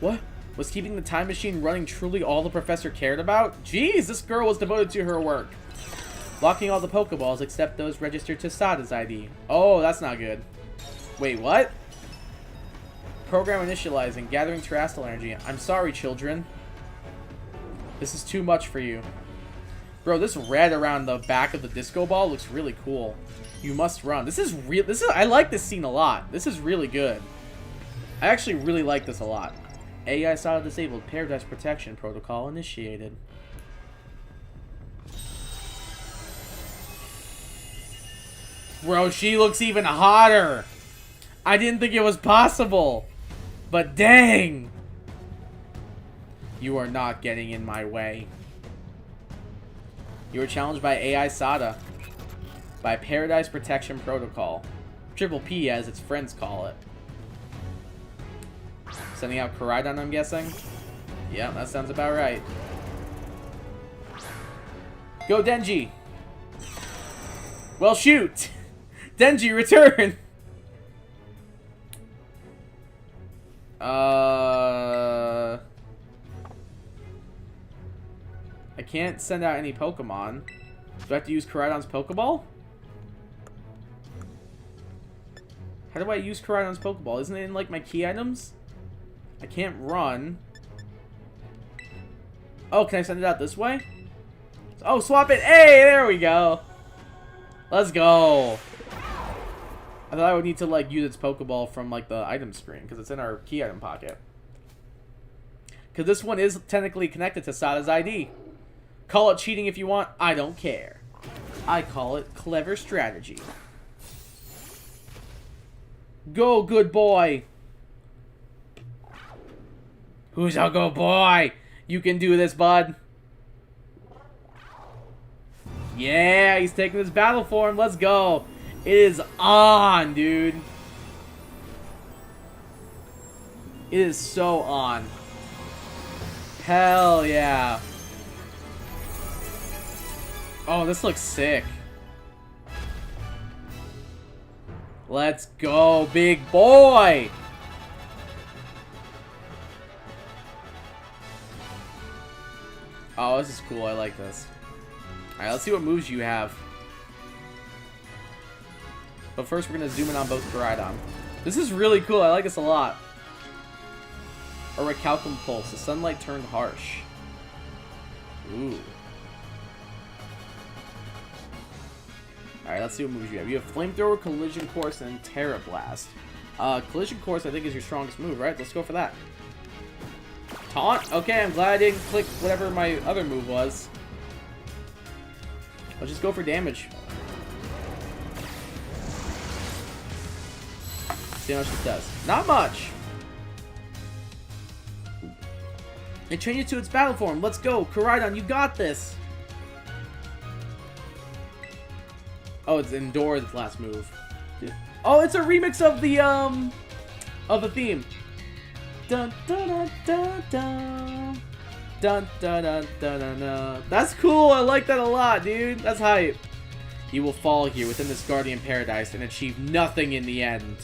What? Was keeping the time machine running truly all the professor cared about? Jeez, this girl was devoted to her work. Locking all the Pokeballs except those registered to Sada's ID. Oh, that's not good. Wait, what? Program initializing. Gathering Terrestrial Energy. I'm sorry, children. This is too much for you. Bro, this red around the back of the disco ball looks really cool. You must run. This is real. I like this scene a lot. This is really good. I actually really like this a lot. AI Sada disabled. Paradise Protection Protocol initiated. Bro, she looks even hotter. I didn't think it was possible. But dang. You are not getting in my way. You were challenged by AI Sada. By Paradise Protection Protocol. Triple P as its friends call it. Sending out Koraidon, I'm guessing? Yeah, that sounds about right. Go, Denji! Well, shoot! Denji, return! I can't send out any Pokemon. Do I have to use Koraidon's Pokeball? How do I use Koraidon's Pokeball? Isn't it in, like, my key items? I can't run. Oh, can I send it out this way? Oh, swap it! Hey, there we go! Let's go! I thought I would need to, like, use its Pokeball from, like, the item screen, because it's in our key item pocket. Because this one is technically connected to Sada's ID. Call it cheating if you want, I don't care. I call it clever strategy. Go, good boy! Who's a good boy? You can do this, bud. Yeah, he's taking his battle form. Let's go. It is on, dude. It is so on. Hell yeah. Oh, this looks sick. Let's go, big boy. Oh, this is cool. I like this. Alright, let's see what moves you have. But first, we're going to zoom in on both Koraidon. This is really cool. I like this a lot. A Recalcum Pulse. The sunlight turned harsh. Ooh. Alright, let's see what moves you have. You have Flamethrower, Collision Course, and Terra Blast. Collision Course, I think, is your strongest move, right? Let's go for that. Taunt? Okay, I'm glad I didn't click whatever my other move was. Let's just go for damage. See how much this does. Not much! It changes to its battle form. Let's go. Koraidon, you got this! Oh, it's Endure, its last move. Oh, it's a remix of the theme. Dun dun dun dun dun. Dun dun dun dun dun dun. That's cool. I like that a lot, dude. That's hype. You will fall here within this Guardian Paradise and achieve nothing in the end.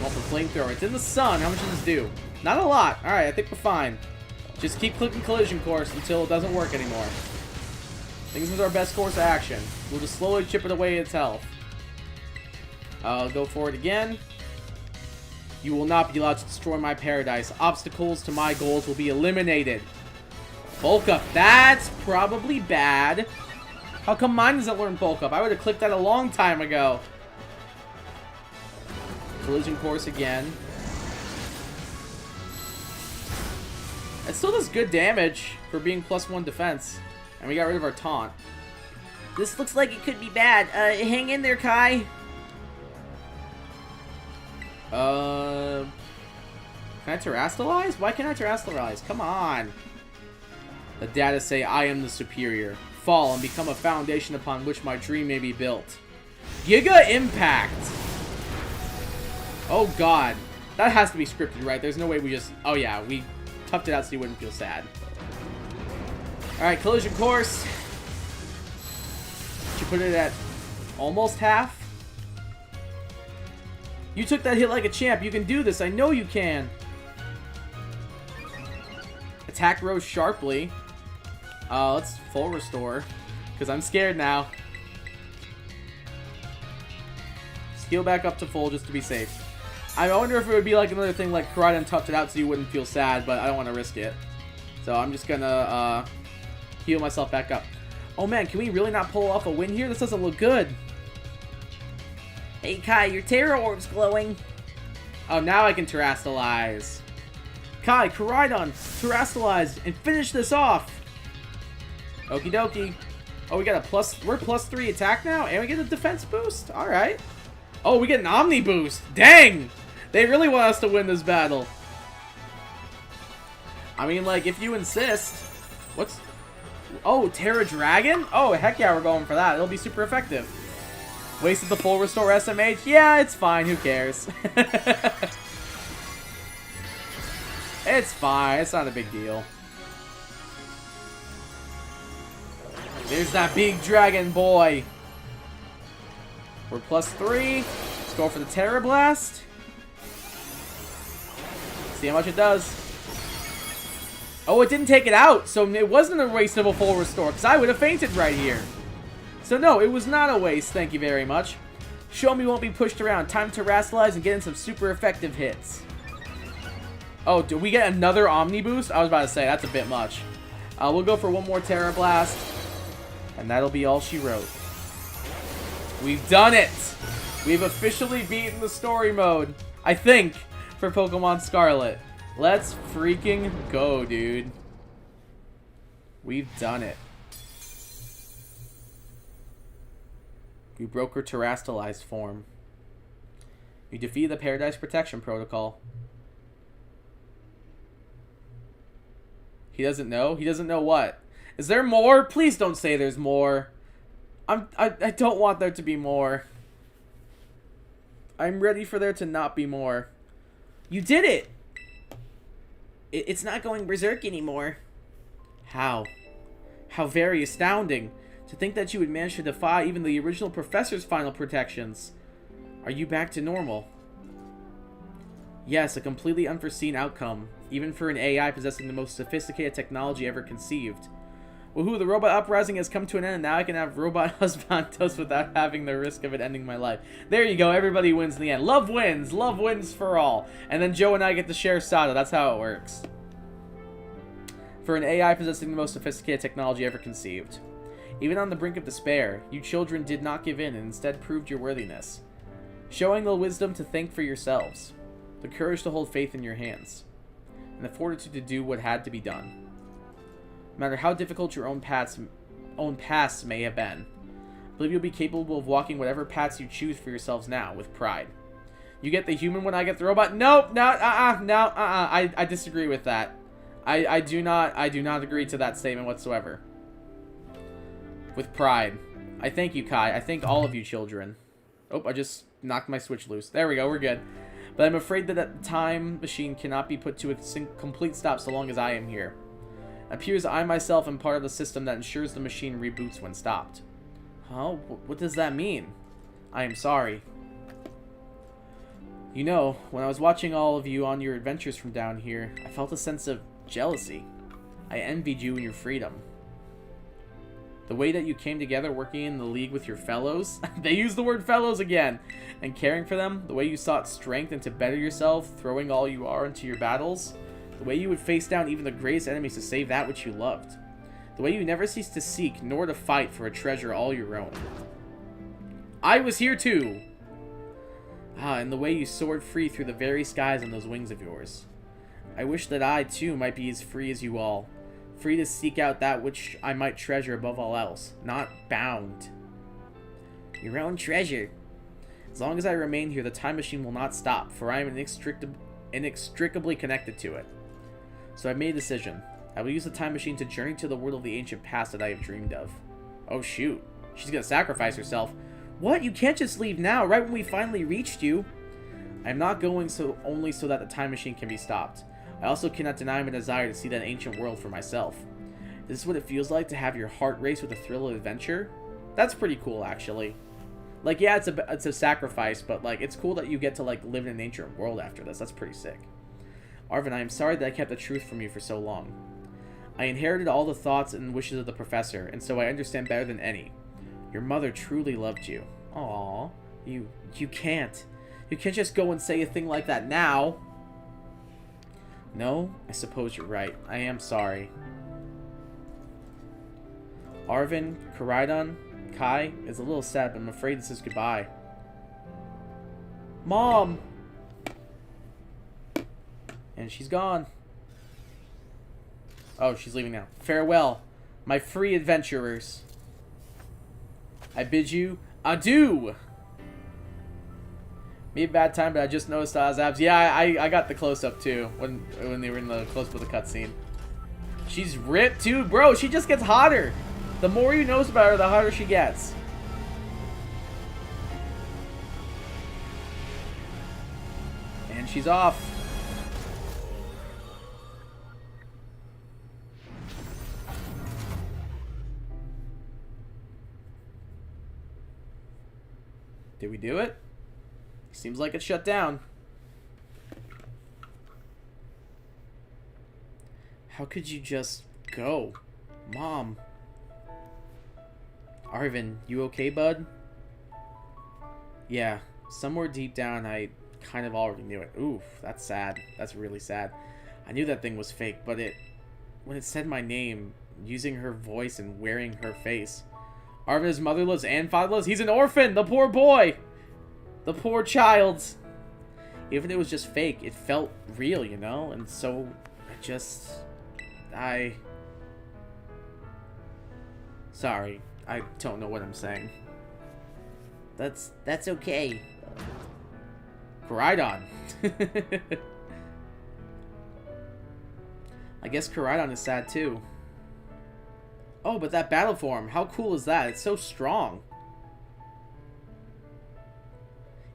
Well, the Flamethrower. It's in the sun. How much does this do? Not a lot. Alright, I think we're fine. Just keep clicking collision course until it doesn't work anymore. I think this is our best course of action. We'll just slowly chip it away its health. I'll go for it again. You will not be allowed to destroy my paradise. Obstacles to my goals will be eliminated. Bulk up. That's probably bad. How come mine doesn't learn bulk up? I would have clicked that a long time ago. Collision course again. It still does good damage for being +1 defense. And we got rid of our taunt. This looks like it could be bad. Hang in there, Kai. Can I terrestrialize? Why can't I terrestrialize? Come on. The data say I am the superior. Fall and become a foundation upon which my dream may be built. Giga Impact! Oh god. That has to be scripted, right? There's no way we just... Oh yeah, we toughed it out so you wouldn't feel sad. Alright, collision course. Should you put it at almost half? You took that hit like a champ. You can do this. I know you can. Attack rose sharply. Let's full restore. Because I'm scared now. Scale back up to full just to be safe. I wonder if it would be like another thing like Karate and toughed it out so you wouldn't feel sad, but I don't want to risk it. So I'm just gonna heal myself back up. Oh man, can we really not pull off a win here? This doesn't look good. Hey, Kai, your Terra Orb's glowing. Oh, now I can terrestrialize. Kai, Koraidon, terrestrialize and finish this off. Okie dokie. Oh, we got a we're +3 attack now, and we get a defense boost. All right. Oh, we get an Omni boost. Dang! They really want us to win this battle. I mean, like, if you insist. What's... Oh, Terra Dragon? Oh, heck yeah, we're going for that. It'll be super effective. Wasted the full restore SMH? Yeah, it's fine. Who cares? It's fine. It's not a big deal. There's that big dragon boy. We're +3. Let's go for the Terra Blast. See how much it does. Oh, it didn't take it out, so it wasn't a waste of a full restore, because I would have fainted right here. So no, it was not a waste, thank you very much. Show me won't be pushed around. Time to rationalize and get in some super effective hits. Oh, do we get another Omni boost? I was about to say, that's a bit much. We'll go for one more Terra Blast. And that'll be all she wrote. We've done it! We've officially beaten the story mode. I think, for Pokemon Scarlet. Let's freaking go, dude. We've done it. We broke her terrestrialized form. You defeated the Paradise Protection Protocol. He doesn't know? He doesn't know what? Is there more? Please don't say there's more. I don't want there to be more. I'm ready for there to not be more. You did it! It's not going berserk anymore. How? How very astounding. To think that you would manage to defy even the original professor's final protections. Are you back to normal? Yes, a completely unforeseen outcome, even for an AI possessing the most sophisticated technology ever conceived. Woohoo, the robot uprising has come to an end, and now I can have robot husbandos without having the risk of it ending my life. There you go, everybody wins in the end. Love wins for all. And then Joe and I get to share Sada, that's how it works. For an AI possessing the most sophisticated technology ever conceived. Even on the brink of despair, you children did not give in and instead proved your worthiness. Showing the wisdom to think for yourselves, the courage to hold faith in your hands, and the fortitude to do what had to be done. No matter how difficult your own paths may have been, I believe you'll be capable of walking whatever paths you choose for yourselves now, with pride. You get the human when I get the robot? Nope, no, I disagree with that. I do not agree to that statement whatsoever. With pride. I thank you, Kai. I thank all of you children. Oh, I just knocked my switch loose. There we go, we're good. But I'm afraid that the time machine cannot be put to a complete stop so long as I am here. It appears I myself am part of the system that ensures the machine reboots when stopped. Huh? What does that mean? I am sorry. You know, when I was watching all of you on your adventures from down here, I felt a sense of jealousy. I envied you and your freedom. The way that you came together working in the league with your fellows, they use the word fellows again, and caring for them, the way you sought strength and to better yourself, throwing all you are into your battles, the way you would face down even the greatest enemies to save that which you loved, the way you never ceased to seek nor to fight for a treasure all your own. I was here too! Ah, and the way you soared free through the very skies on those wings of yours. I wish that I, too, might be as free as you all. Free to seek out that which I might treasure above all else. Not bound. Your own treasure. As long as I remain here, the time machine will not stop, for I am inextricably connected to it. So I made a decision. I will use the time machine to journey to the world of the ancient past that I have dreamed of. Oh shoot. She's gonna sacrifice herself. What? You can't just leave now, right when we finally reached you. I'm not going only so that the time machine can be stopped. I also cannot deny my desire to see that ancient world for myself. This is what it feels like to have your heart race with the thrill of adventure? That's pretty cool, actually. Like, yeah, it's a sacrifice, but, like, it's cool that you get to, like, live in an ancient world after this. That's pretty sick. Arvin, I am sorry that I kept the truth from you for so long. I inherited all the thoughts and wishes of the professor, and so I understand better than any. Your mother truly loved you. Aww. You can't. You can't just go and say a thing like that now. No, I suppose you're right. I am sorry. Arvin, Koraidon, Kai is a little sad, but I'm afraid this is goodbye. Mom! And she's gone. Oh, she's leaving now. Farewell, my free adventurers. I bid you adieu! Maybe a bad time, but I just noticed Oz abs. Yeah, I got the close-up too when they were in the close-up of the cutscene. She's ripped too, bro. She just gets hotter. The more you know about her, the hotter she gets. And she's off. Did we do it? Seems like it's shut down. How could you just go? Mom. Arvin, you okay, bud? Yeah, somewhere deep down I kind of already knew it. Oof, that's sad. That's really sad. I knew that thing was fake, but when it said my name, using her voice and wearing her face. Arvin is motherless and fatherless. He's an orphan! The poor boy! The poor child. Even if it was just fake, it felt real, you know? And so, Sorry, I don't know what I'm saying. That's okay. Koraidon. I guess Koraidon is sad too. Oh, but that battle form, how cool is that? It's so strong.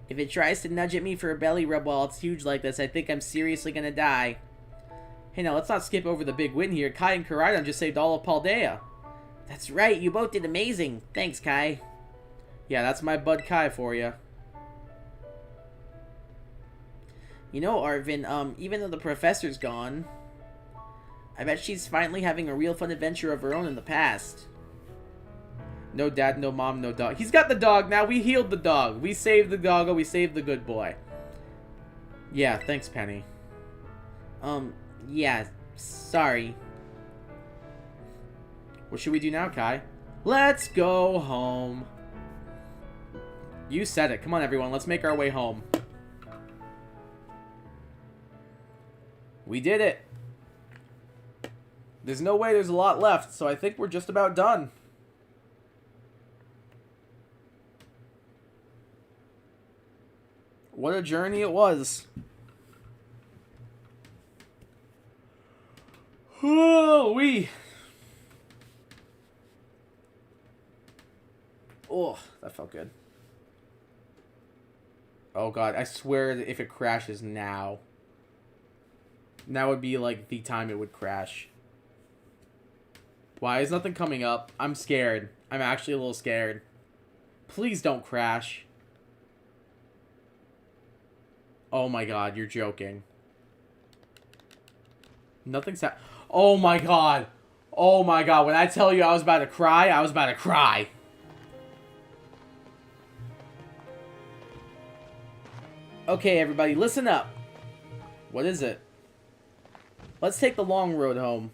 If it tries to nudge at me for a belly rub while it's huge like this, I think I'm seriously gonna die. Hey, now let's not skip over the big win here. Kai and Koraidon just saved all of Paldea. That's right, you both did amazing. Thanks, Kai. Yeah, that's my bud Kai for you. You know, Arvin, even though the professor's gone, I bet she's finally having a real fun adventure of her own in the past. No dad, no mom, no dog. He's got the dog now. We healed the dog. We saved the doggo. We saved the good boy. Yeah, thanks, Penny. Yeah, sorry. What should we do now, Kai? Let's go home. You said it. Come on, everyone. Let's make our way home. We did it. There's no way there's a lot left, so I think we're just about done. What a journey it was. Oh, Oh, that felt good. Oh god, I swear that if it crashes now would be like the time it would crash. Why is nothing coming up? I'm scared. I'm actually a little scared. Please don't crash. Oh my god, you're joking. Nothing's Oh my god. Oh my god. When I tell you I was about to cry, I was about to cry. Okay, everybody, listen up. What is it? Let's take the long road home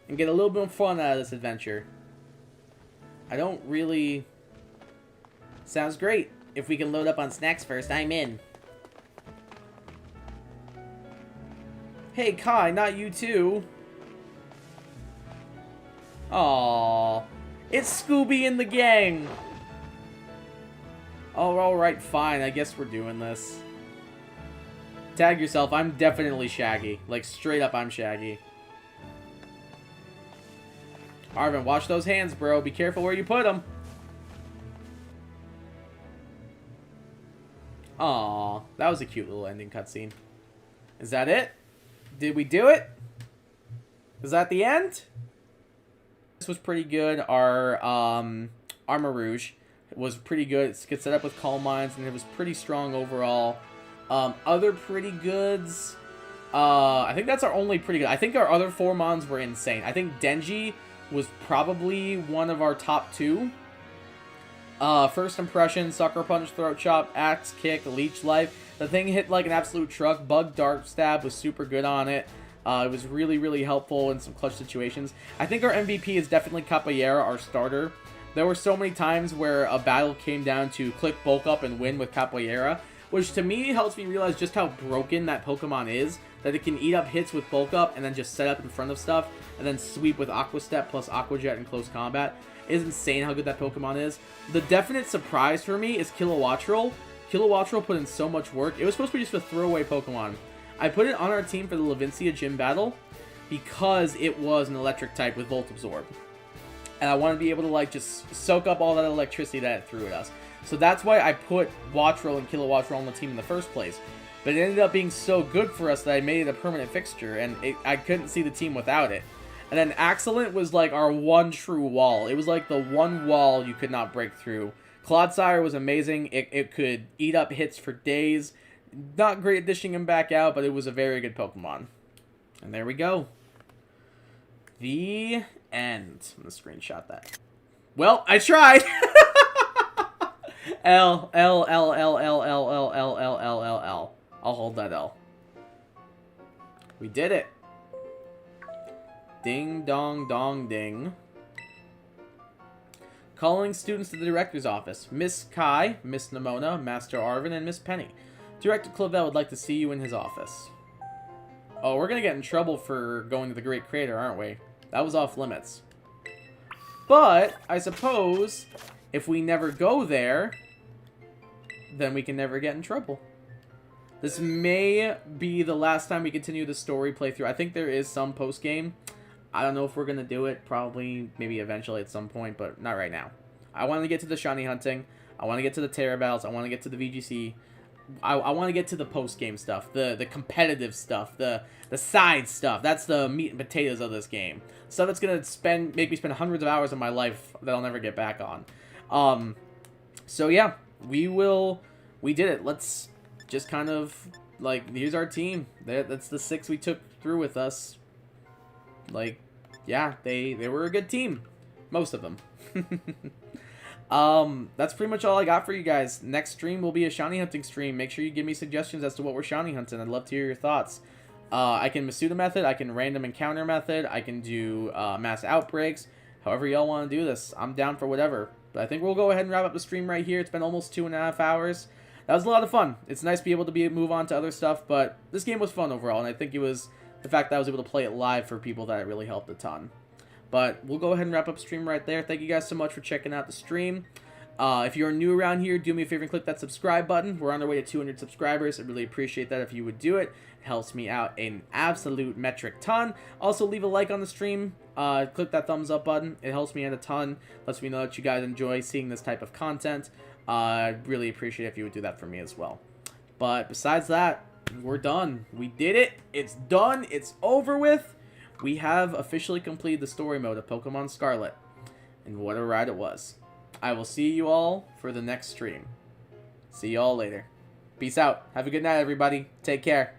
and get a little bit of fun out of this adventure. I don't really... Sounds great. If we can load up on snacks first, I'm in. Hey, Kai, not you too. Aww. It's Scooby and the gang. Oh, alright, fine. I guess we're doing this. Tag yourself. I'm definitely Shaggy. Like, straight up, I'm Shaggy. Arvin, watch those hands, bro. Be careful where you put them. Aw, that was a cute little ending cutscene. Is that it? Did we do it? Is that the end? This was pretty good. Our Armor Rouge was pretty good. It gets set up with Calm Minds, and it was pretty strong overall. Other pretty goods. I think that's our only pretty good. I think our other 4 mons were insane. I think Denji was probably one of our top 2. First impression, Sucker Punch, Throat Chop, Axe Kick, Leech Life. The thing hit like an absolute truck. Bug Dart Stab was super good on it. It was really, really helpful in some clutch situations. I think our MVP is definitely Capoeira, our starter. There were so many times where a battle came down to click bulk up and win with Capoeira, which to me helps me realize just how broken that Pokemon is, that it can eat up hits with bulk up and then just set up in front of stuff, and then sweep with Aqua Step plus Aqua Jet in close combat. It is insane how good that Pokemon is. The definite surprise for me is Kilowattrel. Kilowattrel put in so much work. It was supposed to be just a throwaway Pokemon. I put it on our team for the Levincia gym battle because it was an electric type with Volt Absorb. And I wanted to be able to like just soak up all that electricity that it threw at us. So that's why I put Wattrel and Kilowattrel on the team in the first place. But it ended up being so good for us that I made it a permanent fixture, and I couldn't see the team without it. And then Axelent was like our one true wall. It was like the one wall you could not break through. Clodsire was amazing. It could eat up hits for days. Not great at dishing him back out, but it was a very good Pokemon. And there we go. The end. I'm going to screenshot that. Well, I tried! L, L, L, L, L, L, L, L, L, L, L, L. I'll hold that L. We did it. Ding, dong, dong, ding. Calling students to the director's office. Miss Kai, Miss Nimona, Master Arvin, and Miss Penny. Director Clavel would like to see you in his office. Oh, we're going to get in trouble for going to the Great Crater, aren't we? That was off limits. But, I suppose, if we never go there, then we can never get in trouble. This may be the last time we continue the story playthrough. I think there is some post-game. I don't know if we're going to do it. Probably, maybe eventually at some point, but not right now. I want to get to the shiny hunting. I want to get to the Terra battles. I want to get to the VGC. I want to get to the post-game stuff. The competitive stuff. The side stuff. That's the meat and potatoes of this game. Stuff that's going to make me spend hundreds of hours of my life that I'll never get back on. So yeah, we did it. Let's just kind of, like, here's our team. That's the 6 we took through with us. Like, yeah, they were a good team. Most of them. That's pretty much all I got for you guys. Next stream will be a shiny hunting stream. Make sure you give me suggestions as to what we're shiny hunting. I'd love to hear your thoughts. I can Masuda method, I can random encounter method, I can do mass outbreaks. However y'all want to do this, I'm down for whatever. But I think we'll go ahead and wrap up the stream right here. It's been almost 2.5 hours. That was a lot of fun. It's nice to be able to move on to other stuff, but this game was fun overall, and I think it was the fact that I was able to play it live for people that it really helped a ton. But we'll go ahead and wrap up the stream right there. Thank you guys so much for checking out the stream. If you're new around here, do me a favor and click that subscribe button. We're on our way to 200 subscribers. I really appreciate that if you would do it. It helps me out an absolute metric ton. Also, leave a like on the stream. Click that thumbs up button. It helps me out a ton. Lets me know that you guys enjoy seeing this type of content. I'd really appreciate it if you would do that for me as well. But besides that, we're done. We did it. It's done. It's over with. We have officially completed the story mode of Pokemon Scarlet. And what a ride it was. I will see you all for the next stream. See you all later. Peace out. Have a good night, everybody. Take care.